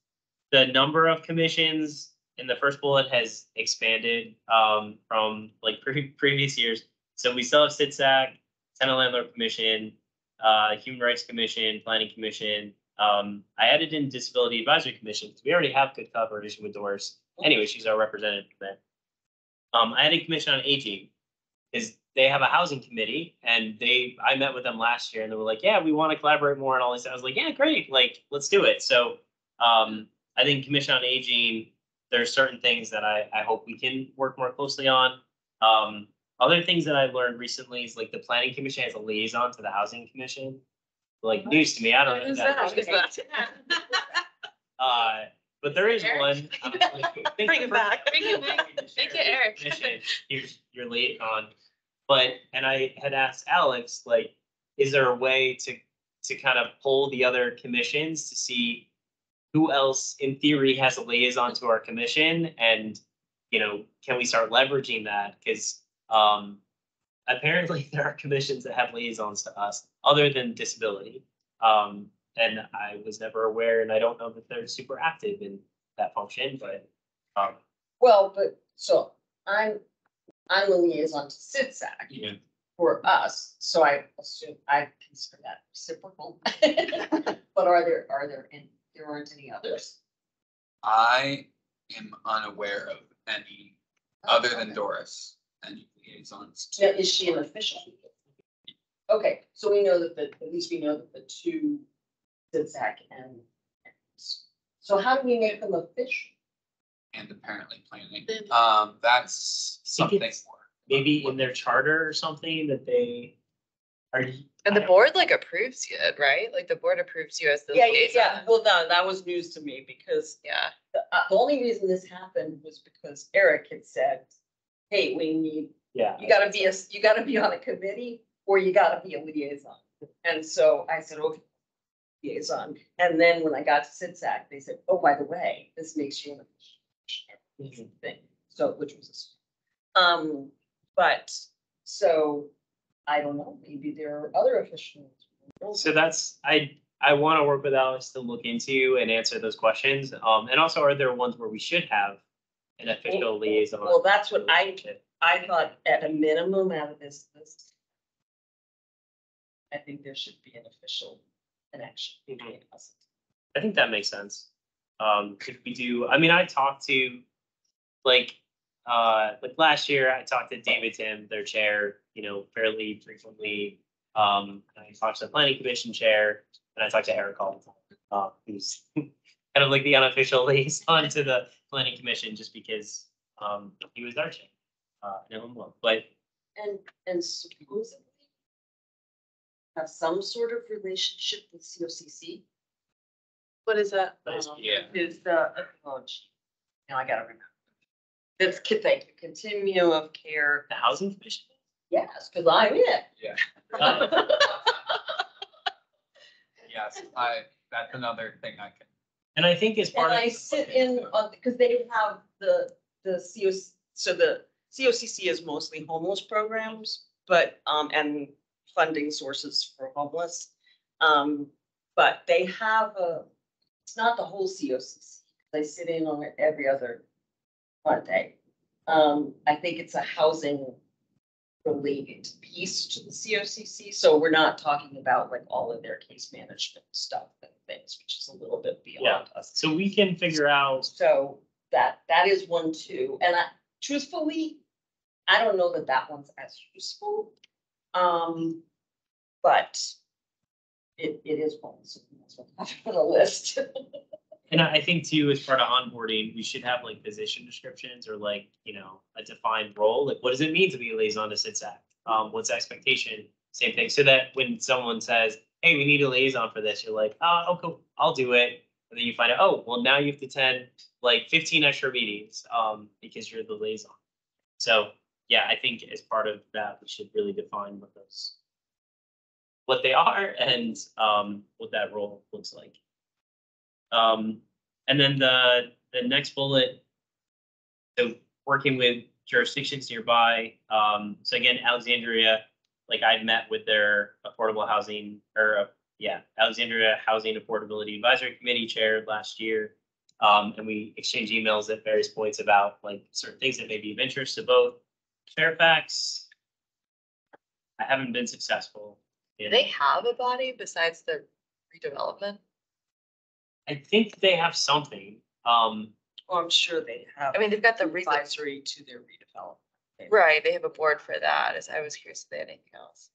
[SPEAKER 2] the number of commissions in the first bullet has expanded from like previous years. So we still have SITSAC, Tenant Landlord Commission, Human Rights Commission, Planning Commission. I added in Disability Advisory Commission because we already have good collaboration with Doris. Anyway, she's our representative there. I added Commission on Aging because they have a housing committee, and I met with them last year, and they were like, yeah, we want to collaborate more and all this. I was like, yeah, great, like let's do it. So I think Commission on Aging, there's certain things that I hope we can work more closely on. Other things that I've learned recently is like the Planning Commission has a liaison to the Housing Commission. Like news to me, I don't know. But there is one.
[SPEAKER 16] Bring it back.
[SPEAKER 10] Thank you, Eric.
[SPEAKER 2] Here's your liaison. And I had asked Alex, like, is there a way to kind of pull the other commissions to see who else in theory has a liaison to our commission, and can we start leveraging that? Because apparently there are commissions that have liaisons to us other than disability. And I was never aware, and I don't know that they're super active in that function, but.
[SPEAKER 17] So I'm the liaison to SITSAC for us, so I assume I consider that reciprocal. But there aren't any others?
[SPEAKER 1] I am unaware of any other than Doris, any liaisons.
[SPEAKER 17] Yeah, is she an official? Okay, so we know that at least we know that the two, SITSAC and. So how do we make them official?
[SPEAKER 1] And apparently planning. That's something more.
[SPEAKER 2] Maybe in their charter or something that they are.
[SPEAKER 15] And the board like approves you, right? Like the board approves you as the liaison.
[SPEAKER 17] Yeah. Well, no, that was news to me because the only reason this happened was because Eric had said, hey, we need, you gotta be on a committee or you gotta be a liaison. And so I said, okay, liaison. And then when I got to SITSAC, they said, oh, by the way, this makes you an official thing. So, which was but so I don't know, maybe there are other officials.
[SPEAKER 2] So that's, I want to work with Alex to look into and answer those questions. And also, are there ones where we should have an official liaison?
[SPEAKER 17] Well, that's what I thought at a minimum out of this list. I think there should be an official connection.
[SPEAKER 2] I think that makes sense. If we do, I mean, I talked to like last year, I talked to David Tim, their chair, fairly frequently. I talked to the planning commission chair, and I talked to Eric all the time, who's kind of like the unofficial liaison to the planning commission, just because he was our chair. Know him well, but
[SPEAKER 17] And supposedly have some sort of relationship with COCC.
[SPEAKER 10] What is that?
[SPEAKER 2] yeah,
[SPEAKER 17] Is the, oh gee, now I gotta remember. That's, thank you, continuum of care.
[SPEAKER 2] the housing commission.
[SPEAKER 17] Yes, because I'm in it.
[SPEAKER 1] Yeah.
[SPEAKER 2] Uh,
[SPEAKER 1] Yes, that's another thing I can.
[SPEAKER 2] And I think as part
[SPEAKER 17] And
[SPEAKER 2] of.
[SPEAKER 17] I sit in on, because they have the COC, so the COCC is mostly homeless programs, but, and funding sources for homeless. But they have it's not the whole COCC. They sit in on it every other Monday. I think it's a housing related piece to the COCC, so we're not talking about like all of their case management stuff and things, which is a little bit beyond us.
[SPEAKER 2] So we can figure out.
[SPEAKER 17] So that is one too, and truthfully, I don't know that one's as useful. But it is one, so that's what I have on the list.
[SPEAKER 2] And I think too, as part of onboarding, we should have like position descriptions or like, a defined role. Like, what does it mean to be a liaison to CITSAC? What's the expectation? Same thing. So that when someone says, hey, we need a liaison for this, you're like, oh, okay, I'll do it. And then you find out, oh, well, now you have to attend like 15 extra meetings because you're the liaison. So yeah, I think as part of that, we should really define what they are and what that role looks like. And then the next bullet, so working with jurisdictions nearby. So again, Alexandria, like I'd met with their affordable housing Alexandria Housing Affordability Advisory Committee chair last year. And we exchanged emails at various points about like certain things that may be of interest to both. Fairfax, I haven't been successful.
[SPEAKER 15] Do they have a body besides the redevelopment?
[SPEAKER 2] I think they have something.
[SPEAKER 17] Well, I'm sure they have.
[SPEAKER 15] I mean, they've got the
[SPEAKER 17] advisory to their redevelopment.
[SPEAKER 15] Right, they have a board for that. I was curious if they had anything else.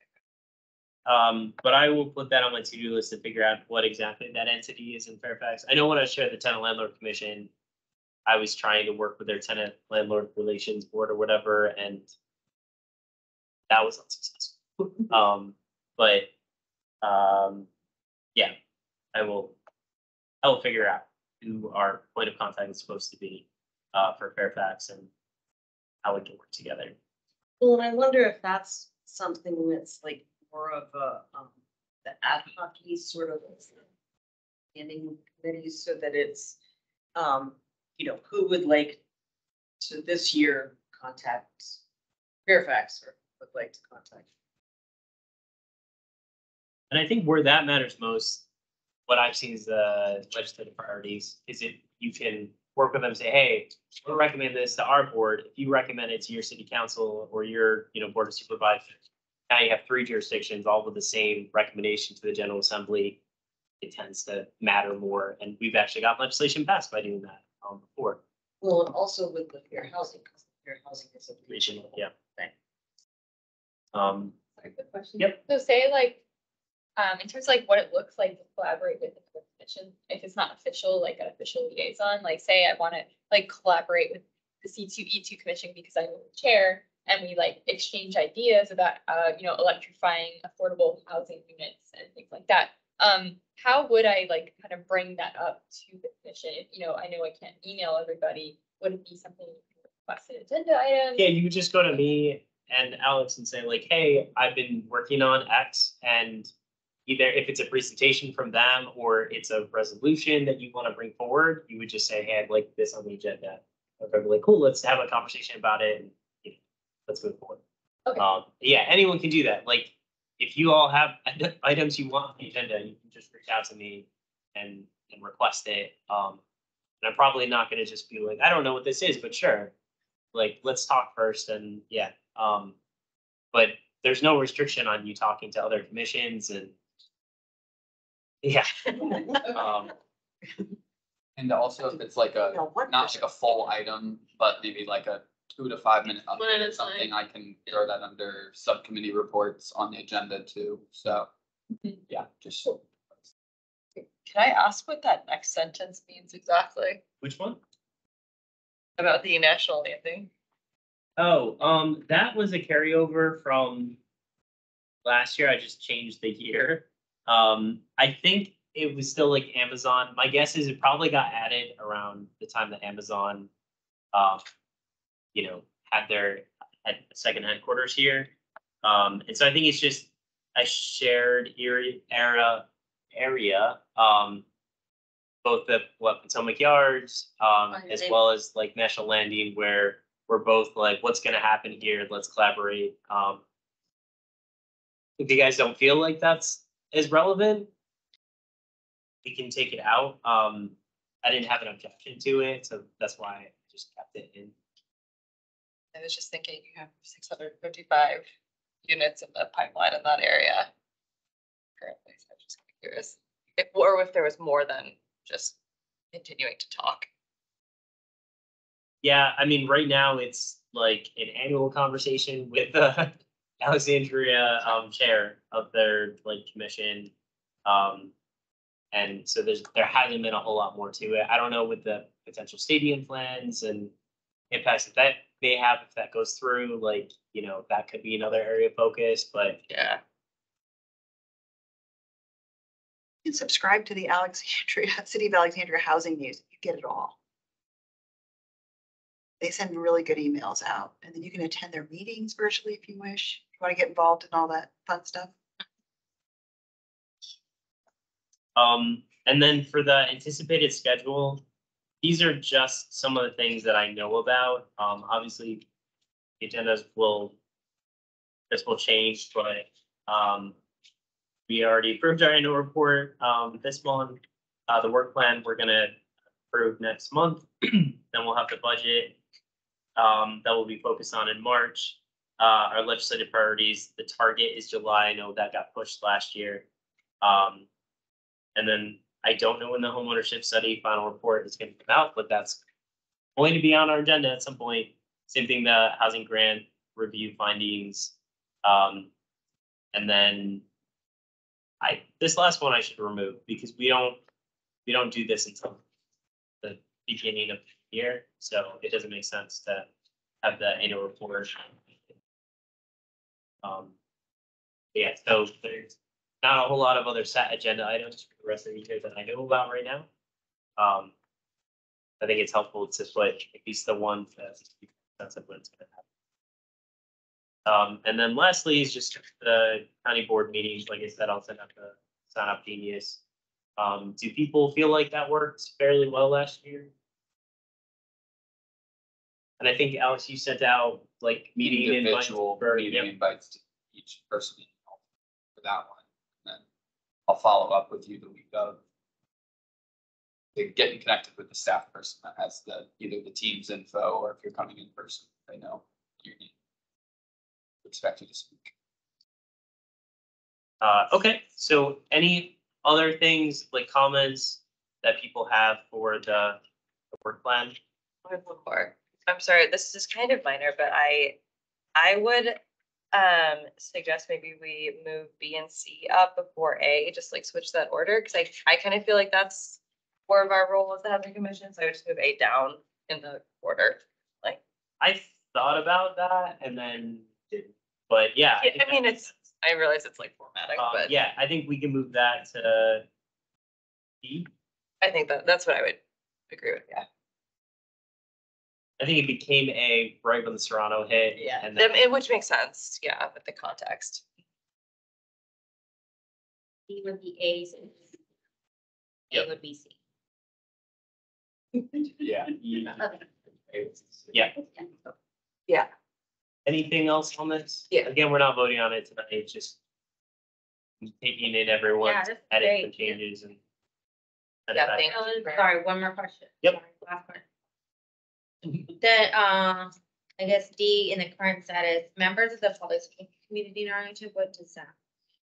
[SPEAKER 2] But I will put that on my to-do list to figure out what exactly that entity is in Fairfax. I know when I shared the Tenant Landlord Commission, I was trying to work with their tenant landlord relations board or whatever, and that was unsuccessful. Yeah, I will figure out who our point of contact is supposed to be for Fairfax and how we can work together.
[SPEAKER 17] Well, and I wonder if that's something that's like more of a the ad hoc sort of standing committees, so that it's who would like to this year contact Fairfax or would like to contact.
[SPEAKER 2] And I think where that matters most, what I've seen is the legislative priorities, is if you can work with them, say, hey, we'll recommend this to our board. If you recommend it to your city council or your, board of supervisors, now you have 3 jurisdictions, all with the same recommendation to the General Assembly. It tends to matter more. And we've actually got legislation passed by doing that before.
[SPEAKER 17] Well, and also with the fair housing, because fair housing is a regional
[SPEAKER 2] Yeah.
[SPEAKER 17] thing.
[SPEAKER 14] Sorry, quick question.
[SPEAKER 2] Yep.
[SPEAKER 14] So say like, in terms of like what it looks like to collaborate with the commission, if it's not official, like an official liaison, like say I want to like collaborate with the C2E2 commission because I'm the chair and we like exchange ideas about, electrifying affordable housing units and things like that. How would I like kind of bring that up to the commission? If, I know I can't email everybody, would it be something you can request an agenda item?
[SPEAKER 2] Yeah, you could just go to me and Alex and say like, hey, I've been working on X, and either if it's a presentation from them or it's a resolution that you want to bring forward, you would just say, hey, I'd like this on the agenda. I'd be like, cool, let's have a conversation about it and let's move forward.
[SPEAKER 14] Okay.
[SPEAKER 2] Yeah, anyone can do that. Like if you all have items you want on the agenda, you can just reach out to me and request it. And I'm probably not going to just be like, I don't know what this is, but sure. Like, let's talk first. And yeah. But there's no restriction on you talking to other commissions and yeah.
[SPEAKER 1] And also if it's like not like a full item, but maybe like a 2 to 5 minute
[SPEAKER 10] One at a
[SPEAKER 1] update, something
[SPEAKER 10] time.
[SPEAKER 1] I can throw that under subcommittee reports on the agenda too, so. Yeah, just.
[SPEAKER 16] Can I ask what that next sentence means exactly
[SPEAKER 2] Which one?
[SPEAKER 16] about the national anthem?
[SPEAKER 2] Oh, that was a carryover from last year. I just changed the year. I think it was still like Amazon. My guess is it probably got added around the time that Amazon, you know, had a second headquarters here. And so I think it's just a shared area, both the Potomac Yards, as well as like National Landing, where we're both like, what's going to happen here? Let's collaborate. If you guys don't feel like that's as relevant, we can take it out. I didn't have an objection to it, so that's why I just kept it in.
[SPEAKER 16] I was just thinking you have 655 units in the pipeline in that area currently, so I'm just curious. Or if there was more than just continuing to talk.
[SPEAKER 2] Yeah, I mean, right now it's like an annual conversation with the Alexandria chair of their like commission. And so there hasn't been a whole lot more to it. I don't know with the potential stadium plans and impacts that may have if that goes through, like, you know, that could be another area of focus, but
[SPEAKER 16] yeah.
[SPEAKER 3] You can subscribe to the Alexandria, City of Alexandria Housing News. You get it all. They send really good emails out, and then you can attend their meetings virtually if you wish. If you want to get involved in all that fun stuff.
[SPEAKER 2] And then for the anticipated schedule, these are just some of the things that I know about. Obviously, the agendas will change, but we already approved our annual report this month. The work plan we're gonna approve next month. Then we'll have the budget that will be focused on in March. Our legislative priorities, the target is July. I know that got pushed last year. And then I don't know when the homeownership study final report is going to come out, but that's going to be on our agenda at some point. Same thing, the housing grant review findings. And then this last one I should remove because we don't do this until the beginning of the year. So it doesn't make sense to have the annual report. Yeah, so there's not a whole lot of other set agenda items for the rest of the year that I know about right now. I think it's helpful to put at least the one sense of when it's going to happen. And then lastly is just the county board meetings. Like I said, I'll send out the sign up genius. Do people feel like that worked fairly well last year? And I think Alex, you sent out like meeting
[SPEAKER 1] Individual meeting
[SPEAKER 2] yep.
[SPEAKER 1] invites to each person for that one. And then I'll follow up with you the week of. Getting connected with the staff person that has either the team's info or if you're coming in person, they know you need. Expect you to speak.
[SPEAKER 2] Okay, so any other things like comments that people have for the work plan?
[SPEAKER 15] I have one more. I'm sorry, this is kind of minor, but I would suggest maybe we move B and C up before A, just like switch that order, because I kind of feel like that's more of our role as the housing commission, so I would just move A down in the order. Like
[SPEAKER 2] I thought about that and then didn't, but yeah.
[SPEAKER 15] I mean, I realize it's like formatting, but
[SPEAKER 2] yeah, I think we can move that to E.
[SPEAKER 15] I think that's what I would agree with. Yeah.
[SPEAKER 2] I think it became A right when the Serrano hit.
[SPEAKER 15] Yeah,
[SPEAKER 2] and then,
[SPEAKER 15] which makes sense. Yeah, with the context.
[SPEAKER 13] B would be A's and
[SPEAKER 2] Yep.
[SPEAKER 13] A would be C.
[SPEAKER 2] yeah.
[SPEAKER 13] Okay.
[SPEAKER 2] Yeah. Anything else on this?
[SPEAKER 15] Yeah.
[SPEAKER 2] Again, we're not voting on it tonight. It's just taking in everyone's
[SPEAKER 13] Yeah, that's
[SPEAKER 2] edits
[SPEAKER 13] great.
[SPEAKER 2] and changes and.
[SPEAKER 15] Yeah, thank
[SPEAKER 13] Sorry, one more question.
[SPEAKER 2] Yep.
[SPEAKER 13] Sorry, last one. That, I guess D in the current status, members of the public community in Arlington, what does that?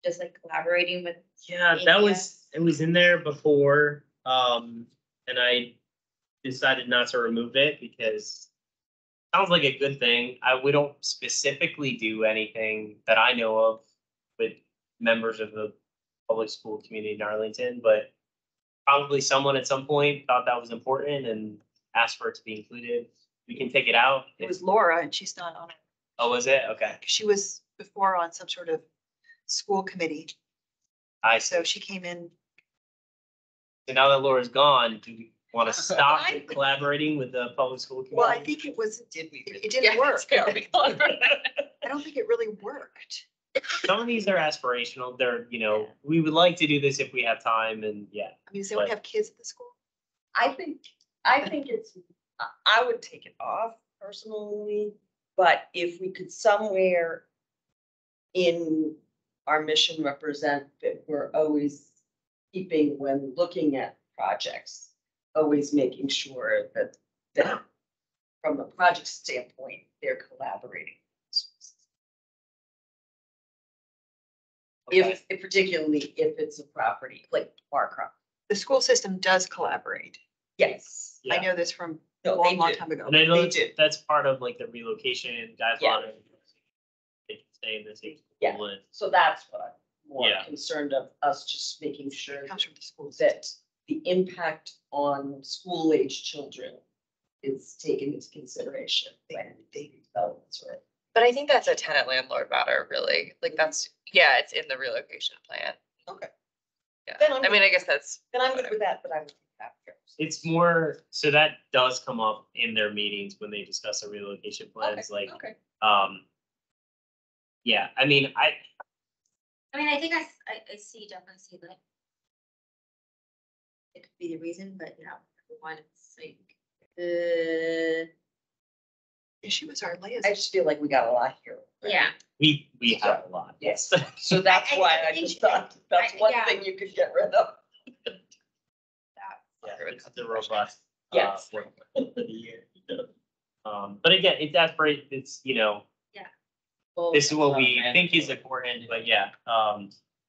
[SPEAKER 13] Just like collaborating with.
[SPEAKER 2] Yeah, that was, it was in there before, and I decided not to remove it because sounds like a good thing. We don't specifically do anything that I know of with members of the public school community in Arlington, but probably someone at some point thought that was important and asked for it to be included. We can take it out.
[SPEAKER 3] It was Laura and she's not on it.
[SPEAKER 2] Oh, was it? Okay.
[SPEAKER 3] She was before on some sort of school committee. So she came in.
[SPEAKER 2] So now that Laura's gone, do we want to stop collaborating with the public school community?
[SPEAKER 3] Well, I think it was, it didn't work. I don't think it really worked.
[SPEAKER 2] Some of these are aspirational. They're, we would like to do this if we have time and yeah.
[SPEAKER 3] I mean, does anyone have kids at the school?
[SPEAKER 17] I think it's, I would take it off personally, but if we could somewhere in our mission represent that we're always keeping when looking at projects, always making sure that from a project standpoint, they're collaborating.
[SPEAKER 2] Okay.
[SPEAKER 17] If particularly if it's a property like Barcroft.
[SPEAKER 3] The school system does collaborate.
[SPEAKER 17] Yes.
[SPEAKER 3] I know this from a
[SPEAKER 17] No,
[SPEAKER 3] long,
[SPEAKER 17] they
[SPEAKER 3] long
[SPEAKER 17] do.
[SPEAKER 3] time ago.
[SPEAKER 2] And I know
[SPEAKER 17] They do.
[SPEAKER 2] that's part of like the relocation guideline.
[SPEAKER 17] Yeah.
[SPEAKER 2] They can stay in the same
[SPEAKER 17] Yeah.
[SPEAKER 2] school and
[SPEAKER 17] So that's what I'm more
[SPEAKER 2] Yeah.
[SPEAKER 17] concerned of, us just making sure
[SPEAKER 3] It comes from the schools.
[SPEAKER 17] that the impact on school age children is taken into consideration when they developments are.
[SPEAKER 15] But I think that's a tenant landlord matter, really. Like that's, yeah, it's in the relocation plan.
[SPEAKER 17] Okay.
[SPEAKER 15] Yeah,
[SPEAKER 17] Then I'm
[SPEAKER 15] I mean, I guess that's.
[SPEAKER 17] Then I'm good with that, but I would think that first.
[SPEAKER 2] it's more, so that does come up in their meetings when they discuss the relocation plans,
[SPEAKER 17] Okay,
[SPEAKER 2] like,
[SPEAKER 17] okay.
[SPEAKER 2] yeah, I mean,
[SPEAKER 13] I mean, I think I definitely see that. It could be the reason, but one, it's like,
[SPEAKER 3] She was our
[SPEAKER 17] I
[SPEAKER 3] liaison.
[SPEAKER 17] just feel like we got a lot here.
[SPEAKER 13] yeah.
[SPEAKER 2] we have a lot.
[SPEAKER 17] Yes. So that's why I just thought that's one
[SPEAKER 13] yeah.
[SPEAKER 17] thing you could get rid of.
[SPEAKER 2] Yeah, it's the robust.
[SPEAKER 17] Yes.
[SPEAKER 2] Work for the year. But again, it's aspirate, it's, this is what we think is important, but yeah,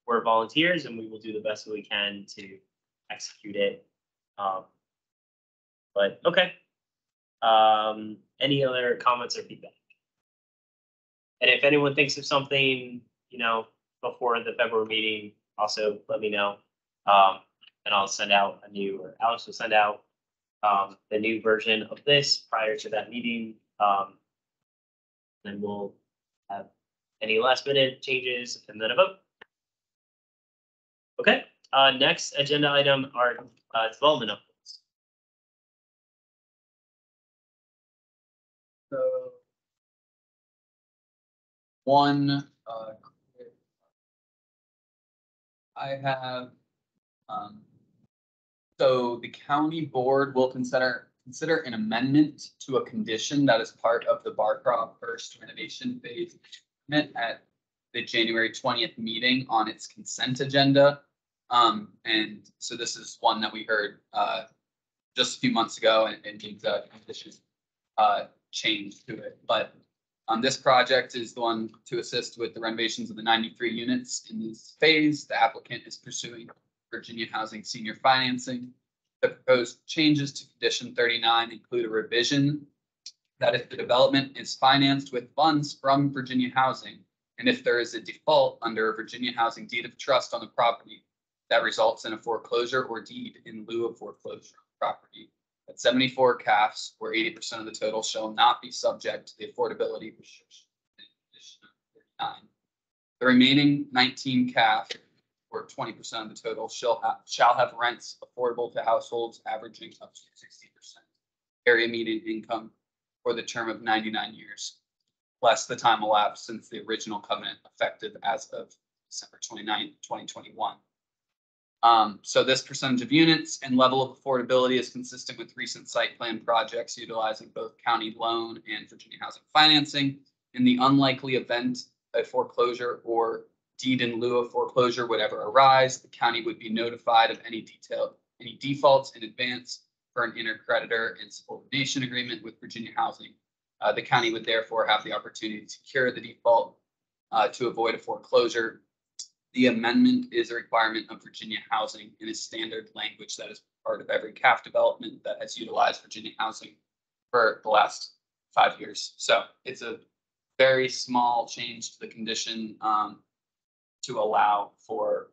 [SPEAKER 2] we're volunteers and we will do the best that we can to execute it. But okay. Any other comments or feedback? And if anyone thinks of something, before the February meeting, also let me know. And I'll send out or Alex will send out the new version of this prior to that meeting. And we'll have any last minute changes and then a vote. Okay, next agenda item are development updates.
[SPEAKER 1] So one, I have, so the county board will consider an amendment to a condition that is part of the Barcroft first renovation phase at the January 20th meeting on its consent agenda. And so this is one that we heard just a few months ago and needs a condition change to it. But this project is the one to assist with the renovations of the 93 units in this phase. The applicant is pursuing Virginia Housing Senior Financing. The proposed changes to condition 39 include a revision that if the development is financed with funds from Virginia Housing, and if there is a default under a Virginia Housing deed of trust on the property that results in a foreclosure or deed in lieu of foreclosure on the property, at 74 CAFs, where 80% of the total shall not be subject to the affordability restriction in condition 39. The remaining 19 CAF, or 20% of the total, shall have rents affordable to households averaging up to 60% area median income for the term of 99 years, less the time elapsed since the original covenant effective as of December 29, 2021. So this percentage of units and level of affordability is consistent with recent site plan projects utilizing both county loan and Virginia Housing financing. In the unlikely event a foreclosure or deed in lieu of foreclosure would ever arise, the county would be notified of any defaults in advance for an intercreditor and subordination agreement with Virginia Housing. The county would therefore have the opportunity to cure the default to avoid a foreclosure. The amendment is a requirement of Virginia Housing and is standard language that is part of every CAF development that has utilized Virginia Housing for the last 5 years. So it's a very small change to the condition to allow for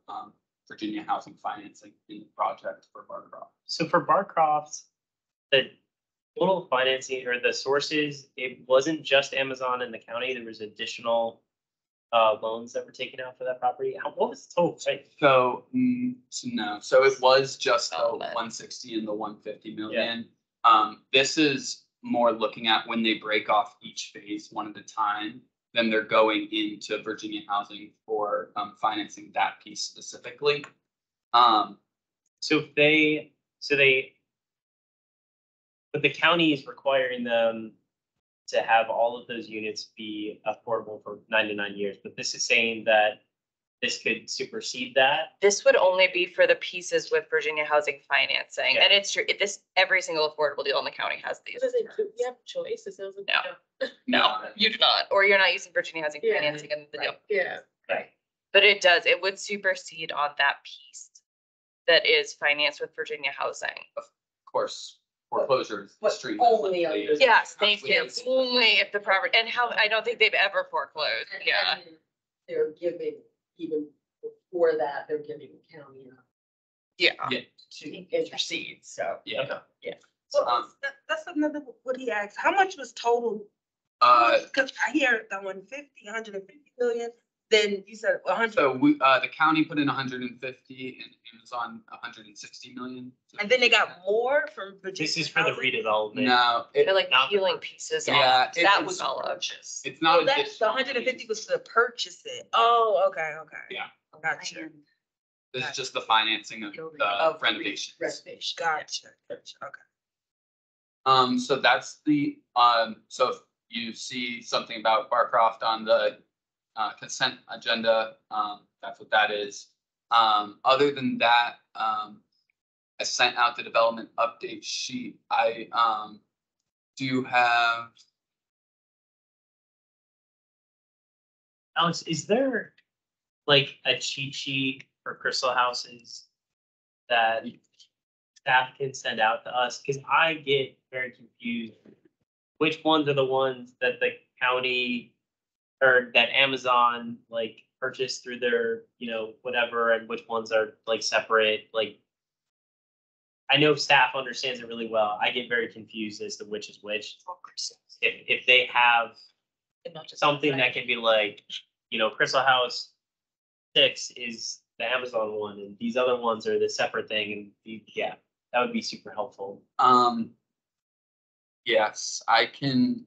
[SPEAKER 1] Virginia housing financing in the project for Barcroft.
[SPEAKER 2] So for Barcroft, the total financing or the sources, it wasn't just Amazon and the county. There was additional loans that were taken out for that property. What was the total price?
[SPEAKER 1] So, no, so it was just the
[SPEAKER 15] Oh, man.
[SPEAKER 1] 160 and the 150 million. This is more looking at when they break off each phase one at a time, then they're going into Virginia Housing for financing that piece specifically.
[SPEAKER 2] So but the county is requiring them to have all of those units be affordable for 99 years, but this is saying that this could supersede that.
[SPEAKER 15] This would only be for the pieces with Virginia Housing Financing,
[SPEAKER 2] Yeah.
[SPEAKER 15] and it's true, every single affordable deal in the county has these.
[SPEAKER 10] You have choice. It sounds like.
[SPEAKER 15] No, you do not, or you're not using Virginia Housing Financing in the deal.
[SPEAKER 10] Yeah.
[SPEAKER 2] Right.
[SPEAKER 15] But it would supersede on that piece that is financed with Virginia Housing.
[SPEAKER 1] Of course, foreclosure is
[SPEAKER 17] But
[SPEAKER 1] extremely
[SPEAKER 17] only
[SPEAKER 1] likely.
[SPEAKER 17] under-
[SPEAKER 15] Yes, thank you.
[SPEAKER 1] Absolutely.
[SPEAKER 15] Only if the property, and how, I don't think they've ever foreclosed, yeah.
[SPEAKER 17] And they're giving, even before that, they're giving the county enough
[SPEAKER 15] Yeah.
[SPEAKER 1] Yeah,
[SPEAKER 17] to intercede, so.
[SPEAKER 1] yeah.
[SPEAKER 11] That's another, what he asked, how much was total? Cause I hear that 150, 150 million, then you said 100,
[SPEAKER 1] So we, the county put in 150 and Amazon 160 million.
[SPEAKER 11] and then they got more from Virginia.
[SPEAKER 2] This is for the
[SPEAKER 11] Housing?
[SPEAKER 2] redevelopment.
[SPEAKER 1] No,
[SPEAKER 15] They're like
[SPEAKER 2] Not the
[SPEAKER 15] peeling
[SPEAKER 2] purchase.
[SPEAKER 15] pieces
[SPEAKER 1] Yeah,
[SPEAKER 15] off.
[SPEAKER 1] it-
[SPEAKER 15] That
[SPEAKER 1] it's
[SPEAKER 15] was all of.
[SPEAKER 17] Purchase.
[SPEAKER 1] it's not
[SPEAKER 11] Oh, that's, the
[SPEAKER 1] additional.
[SPEAKER 11] 150 was to purchase it. Oh, okay.
[SPEAKER 1] Yeah.
[SPEAKER 11] Gotcha,
[SPEAKER 1] This is just the financing of the
[SPEAKER 17] Of
[SPEAKER 1] renovations.
[SPEAKER 17] Renovation.
[SPEAKER 11] gotcha, okay.
[SPEAKER 1] So that's the, so if you see something about Barcroft on the consent agenda, that's what that is. Other than that, I sent out the development update sheet. I do have,
[SPEAKER 2] Alex, is there like a cheat sheet for crystal houses that staff can send out to us? Because I get very confused. Which ones are the ones that the county or that Amazon like purchased through their, whatever, and which ones are like separate? Like, I know staff understands it really well. I get very confused as to which is which. If they have
[SPEAKER 15] And not just
[SPEAKER 2] something that can be like, Crystal House 6 is the Amazon one, and these other ones are the separate thing, and yeah, that would be super helpful.
[SPEAKER 1] yes, I can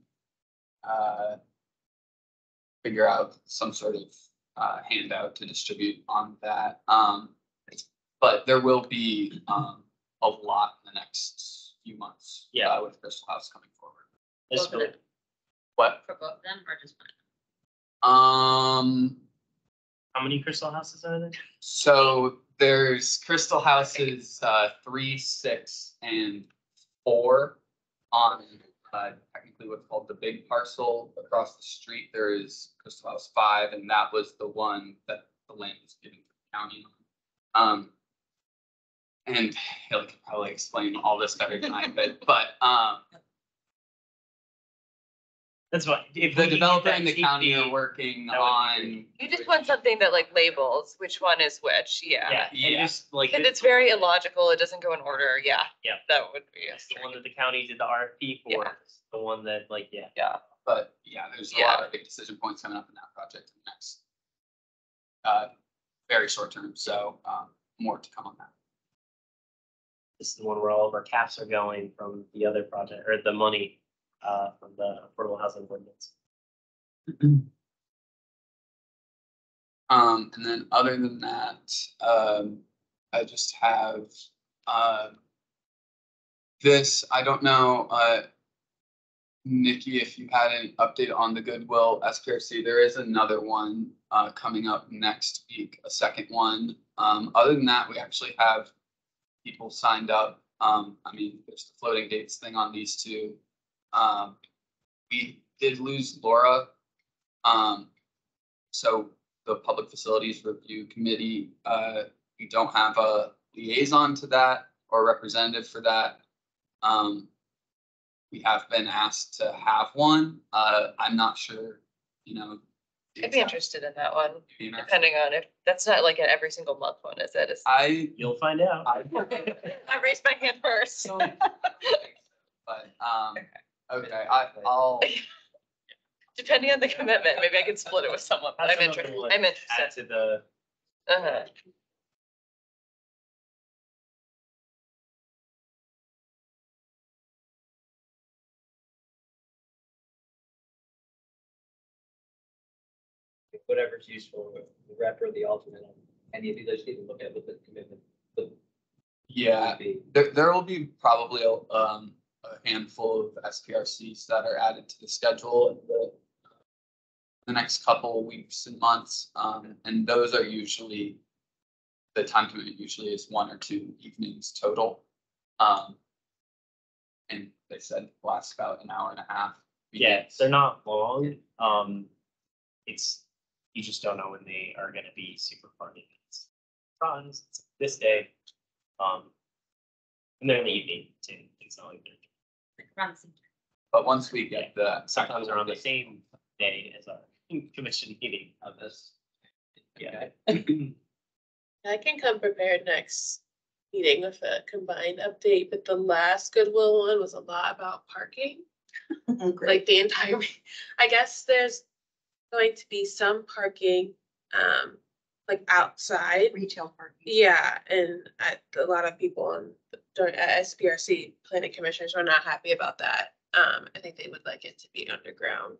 [SPEAKER 1] figure out some sort of handout to distribute on that. But there will be a lot in the next few months.
[SPEAKER 2] Yeah.
[SPEAKER 1] With Crystal House coming forward.
[SPEAKER 2] This
[SPEAKER 13] Both of
[SPEAKER 2] really-
[SPEAKER 13] them.
[SPEAKER 1] What?
[SPEAKER 13] For both of them or just one?
[SPEAKER 2] How many Crystal Houses are there?
[SPEAKER 1] So there's Crystal Houses 3, 6, and 4 on technically what's called the big parcel across the street. There is Crystal House 5, and that was the one that the land was given to the county on. And he'll probably explain all this better than I could, but
[SPEAKER 2] That's fine. If
[SPEAKER 1] the
[SPEAKER 2] we get
[SPEAKER 1] developer
[SPEAKER 2] that
[SPEAKER 1] and the
[SPEAKER 2] cheat
[SPEAKER 1] county
[SPEAKER 2] sheet,
[SPEAKER 1] are working
[SPEAKER 2] that would be
[SPEAKER 1] on.
[SPEAKER 15] You just want something that like labels which one is which, yeah.
[SPEAKER 2] Yeah, and
[SPEAKER 1] Yeah.
[SPEAKER 2] just like.
[SPEAKER 15] And it's very illogical, it doesn't go in order, yeah.
[SPEAKER 2] Yeah.
[SPEAKER 15] That would be.
[SPEAKER 2] It's the one that the county did the RFP for,
[SPEAKER 15] Yeah.
[SPEAKER 2] it's the one that
[SPEAKER 15] Yeah.
[SPEAKER 1] But yeah, there's a
[SPEAKER 15] Yeah.
[SPEAKER 1] lot of big decision points coming up in that project in the next very short term, so more to come on that.
[SPEAKER 2] This is the one where all of our caps are going from the other project, or the money from the affordable housing ordinance.
[SPEAKER 1] And then other than that, I just have this, I don't know, Nikki, if you had any update on the Goodwill SPRC, there is another one coming up next week, a second one. Other than that, we actually have people signed up. There's the floating dates thing on these two. We did lose Laura. So the Public Facilities Review Committee, we don't have a liaison to that or representative for that. we have been asked to have one. I'm not sure, you know.
[SPEAKER 15] I'd be interested in that one,
[SPEAKER 1] You know,
[SPEAKER 15] depending on if, that's not like an every single month one, is it?
[SPEAKER 2] You'll find out.
[SPEAKER 15] I raised my hand first.
[SPEAKER 1] But, okay, I'll,
[SPEAKER 15] Depending on the commitment, maybe I could split it with someone, but
[SPEAKER 2] That's
[SPEAKER 15] I'm
[SPEAKER 2] another
[SPEAKER 15] interested,
[SPEAKER 2] one
[SPEAKER 15] I'm
[SPEAKER 2] Add
[SPEAKER 15] interested.
[SPEAKER 2] to the,
[SPEAKER 15] Uh-huh.
[SPEAKER 12] Whatever's useful, the rep or the alternate, any of you that need to look at with the commitment.
[SPEAKER 1] yeah, there will be probably a handful of SPRCs that are added to the schedule in the next couple of weeks and months. And those are usually, the time commitment usually is 1 or 2 evenings total. And they said lasts about an hour and a half.
[SPEAKER 2] yeah, they're not long. It's, you just don't know when they are gonna be super fun. It's runs, it's this day. And they're in the evening too. It's not like they're.
[SPEAKER 1] But once we get the.
[SPEAKER 2] Sometimes they're on the same day as our commission meeting of this. Yeah.
[SPEAKER 10] I can come prepared next meeting with a combined update, but the last Goodwill one was a lot about parking. Like the entire, I guess there's going to be some parking, like outside.
[SPEAKER 3] Retail parking.
[SPEAKER 10] Yeah, and a lot of people on SPRC planning commissioners are not happy about that. I think they would like it to be underground.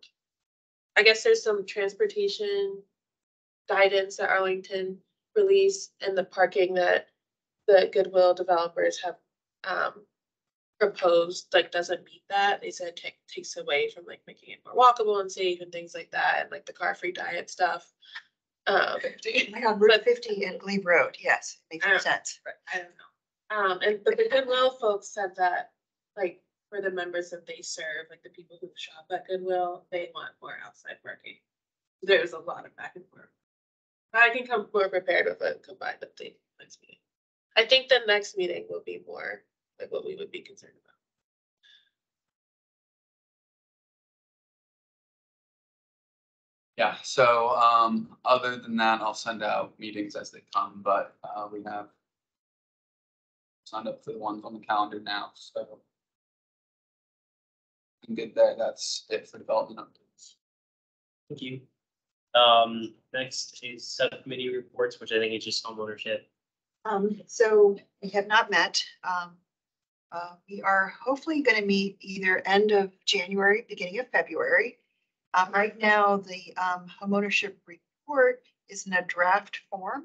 [SPEAKER 10] I guess there's some transportation guidance that Arlington released, and the parking that the Goodwill developers have proposed like doesn't meet that. They said takes away from like making it more walkable and safe and things like that, and like the car-free diet stuff.
[SPEAKER 3] Oh my God, Route 50 and Glebe Road, yes, makes more sense.
[SPEAKER 10] I don't know. But the Goodwill folks said that, like, for the members that they serve, like the people who shop at Goodwill, they want more outside parking. There's a lot of back and forth. I can come more prepared with a combined update next meeting. I think the next meeting will be more like what we would be concerned about.
[SPEAKER 1] Yeah, so other than that, I'll send out meetings as they come, but we have signed up for the ones on the calendar now, so I'm good there. That's it for development updates.
[SPEAKER 2] Thank you. Next is subcommittee reports, which I think is just homeownership.
[SPEAKER 3] So we have not met. We are hopefully going to meet either end of January, beginning of February. Right now, the homeownership report is in a draft form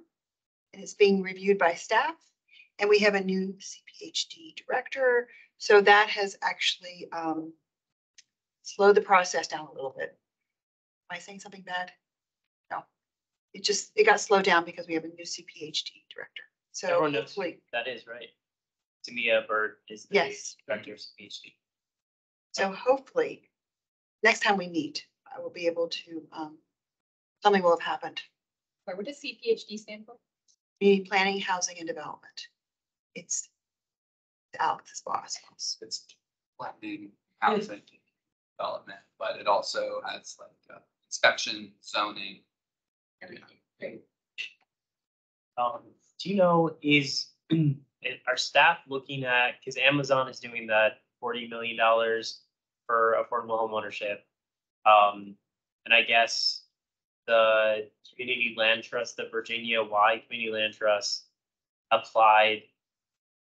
[SPEAKER 3] and it's being reviewed by staff. And we have a new CPHD director. So that has actually slowed the process down a little bit. Am I saying something bad? No, it got slowed down because we have a new CPHD director. So
[SPEAKER 2] Everyone knows
[SPEAKER 3] hopefully,
[SPEAKER 2] that is right. Tamia Bird is the
[SPEAKER 3] yes,
[SPEAKER 2] director of PhD.
[SPEAKER 3] So hopefully, next time we meet, I will be able to, something will have happened.
[SPEAKER 14] Sorry, what does CPHD stand for?
[SPEAKER 3] Community Planning, Housing and Development. It's Alex's boss.
[SPEAKER 1] It's planning, housing, development, but it also has like inspection, zoning.
[SPEAKER 2] Do you know, are staff looking at, because Amazon is doing that $40 million for affordable home ownership. And I guess the Community Land Trust, the Virginia Y Community Land Trust applied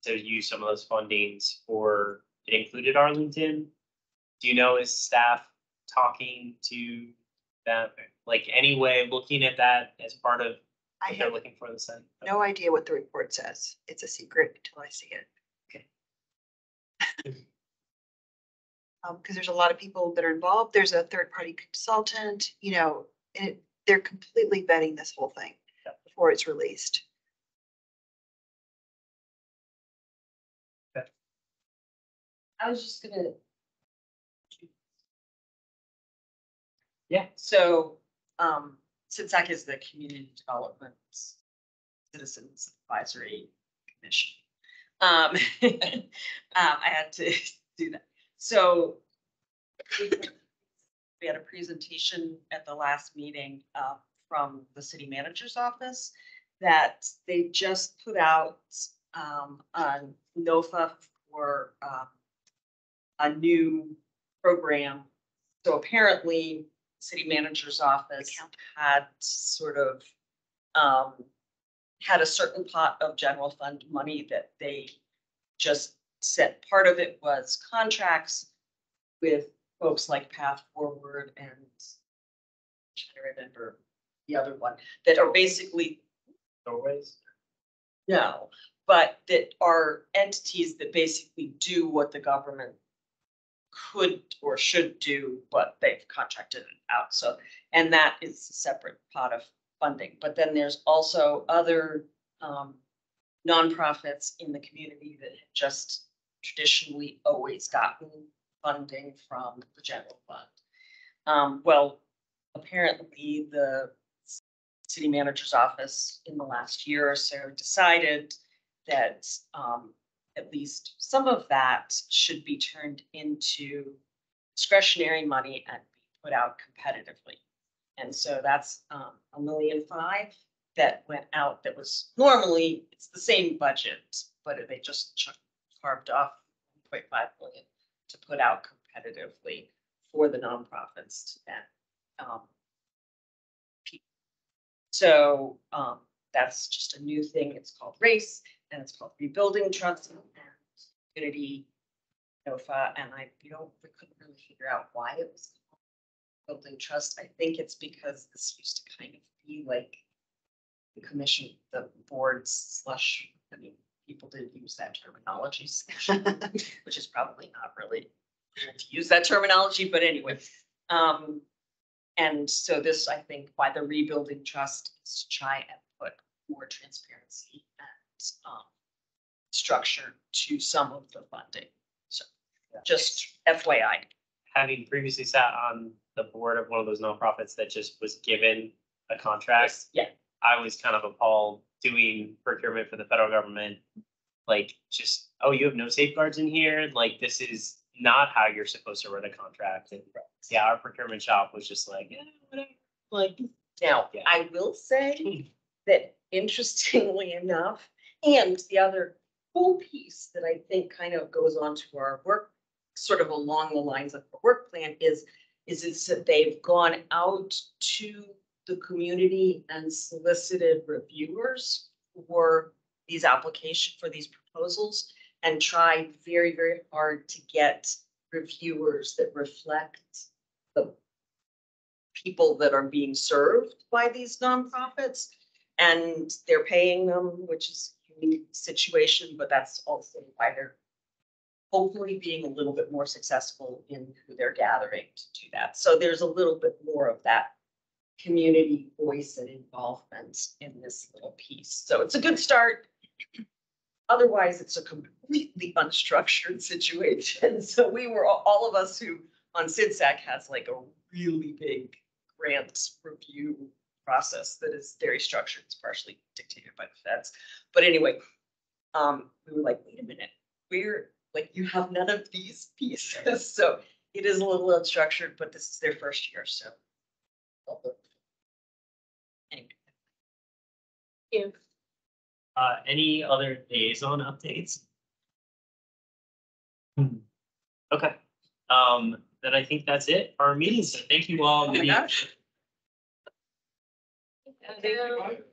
[SPEAKER 2] to use some of those fundings for, it included Arlington. Do you know, is staff talking to that, like any way looking at that as part of what they're looking for in the Senate?
[SPEAKER 3] No idea what the report says. It's a secret until I see it.
[SPEAKER 2] Okay.
[SPEAKER 3] Because there's a lot of people that are involved. There's a third-party consultant, you know, and they're completely vetting this whole thing before it's released.
[SPEAKER 2] Okay.
[SPEAKER 17] I was just gonna.
[SPEAKER 2] Yeah.
[SPEAKER 17] So, since Zach is the Community Development Citizens Advisory Commission, I had to do that. So we had a presentation at the last meeting from the city manager's office that they just put out on NOFA for a new program. So apparently, city manager's office had sort of had a certain pot of general fund money that they just said part of it was contracts with folks like Path Forward and I'm trying to remember the other one that are basically
[SPEAKER 2] Doorways?
[SPEAKER 17] no, but that are entities that basically do what the government could or should do, but they've contracted it out. So, and that is a separate pot of funding. But then there's also other nonprofits in the community that have just traditionally always gotten funding from the general fund. Well, apparently the city manager's office in the last year or so decided that at least some of that should be turned into discretionary money and be put out competitively. And so that's $1.5 million that went out that was normally, it's the same budget, but they just carved off $1.5 million to put out competitively for the nonprofits to then so that's just a new thing. It's called RACE and it's called Rebuilding Trust and Community NOFA. And we couldn't really figure out why it was called Building Trust. I think it's because this used to kind of be like the commission, the boards slash, I mean, people did use that terminology, which is probably not really to use that terminology, but anyway. And so this, I think, why the Rebuilding Trust is to try and put more transparency and structure to some of the funding. So just FYI.
[SPEAKER 2] Having previously sat on the board of one of those nonprofits that just was given a contract.
[SPEAKER 17] Yeah.
[SPEAKER 2] I was kind of appalled doing procurement for the federal government. Like just, oh, you have no safeguards in here. Like this is not how you're supposed to run a contract. And yeah, our procurement shop was just like, yeah, whatever. Like
[SPEAKER 17] now,
[SPEAKER 2] yeah.
[SPEAKER 17] I will say that interestingly enough, and the other cool piece that I think kind of goes on to our work, sort of along the lines of the work plan is that they've gone out to the community and solicited reviewers for these applications, for these proposals, and tried very, very hard to get reviewers that reflect the people that are being served by these nonprofits. And they're paying them, which is a unique situation, but that's also why they're hopefully being a little bit more successful in who they're gathering to do that. So there's a little bit more of that community voice and involvement in this little piece. So it's a good start. Otherwise, it's a completely unstructured situation. So we were, all of us who on CIDSAC has like a really big grant review process that is very structured. It's partially dictated by the feds. But anyway, we were like, wait a minute, we're like, you have none of these pieces. So it is a little unstructured, but this is their first year. So anyway.
[SPEAKER 10] Yeah.
[SPEAKER 2] Any other liaison updates? Okay. Then I think that's it for our meeting. So thank you all.
[SPEAKER 17] Oh my gosh.
[SPEAKER 10] Thank you.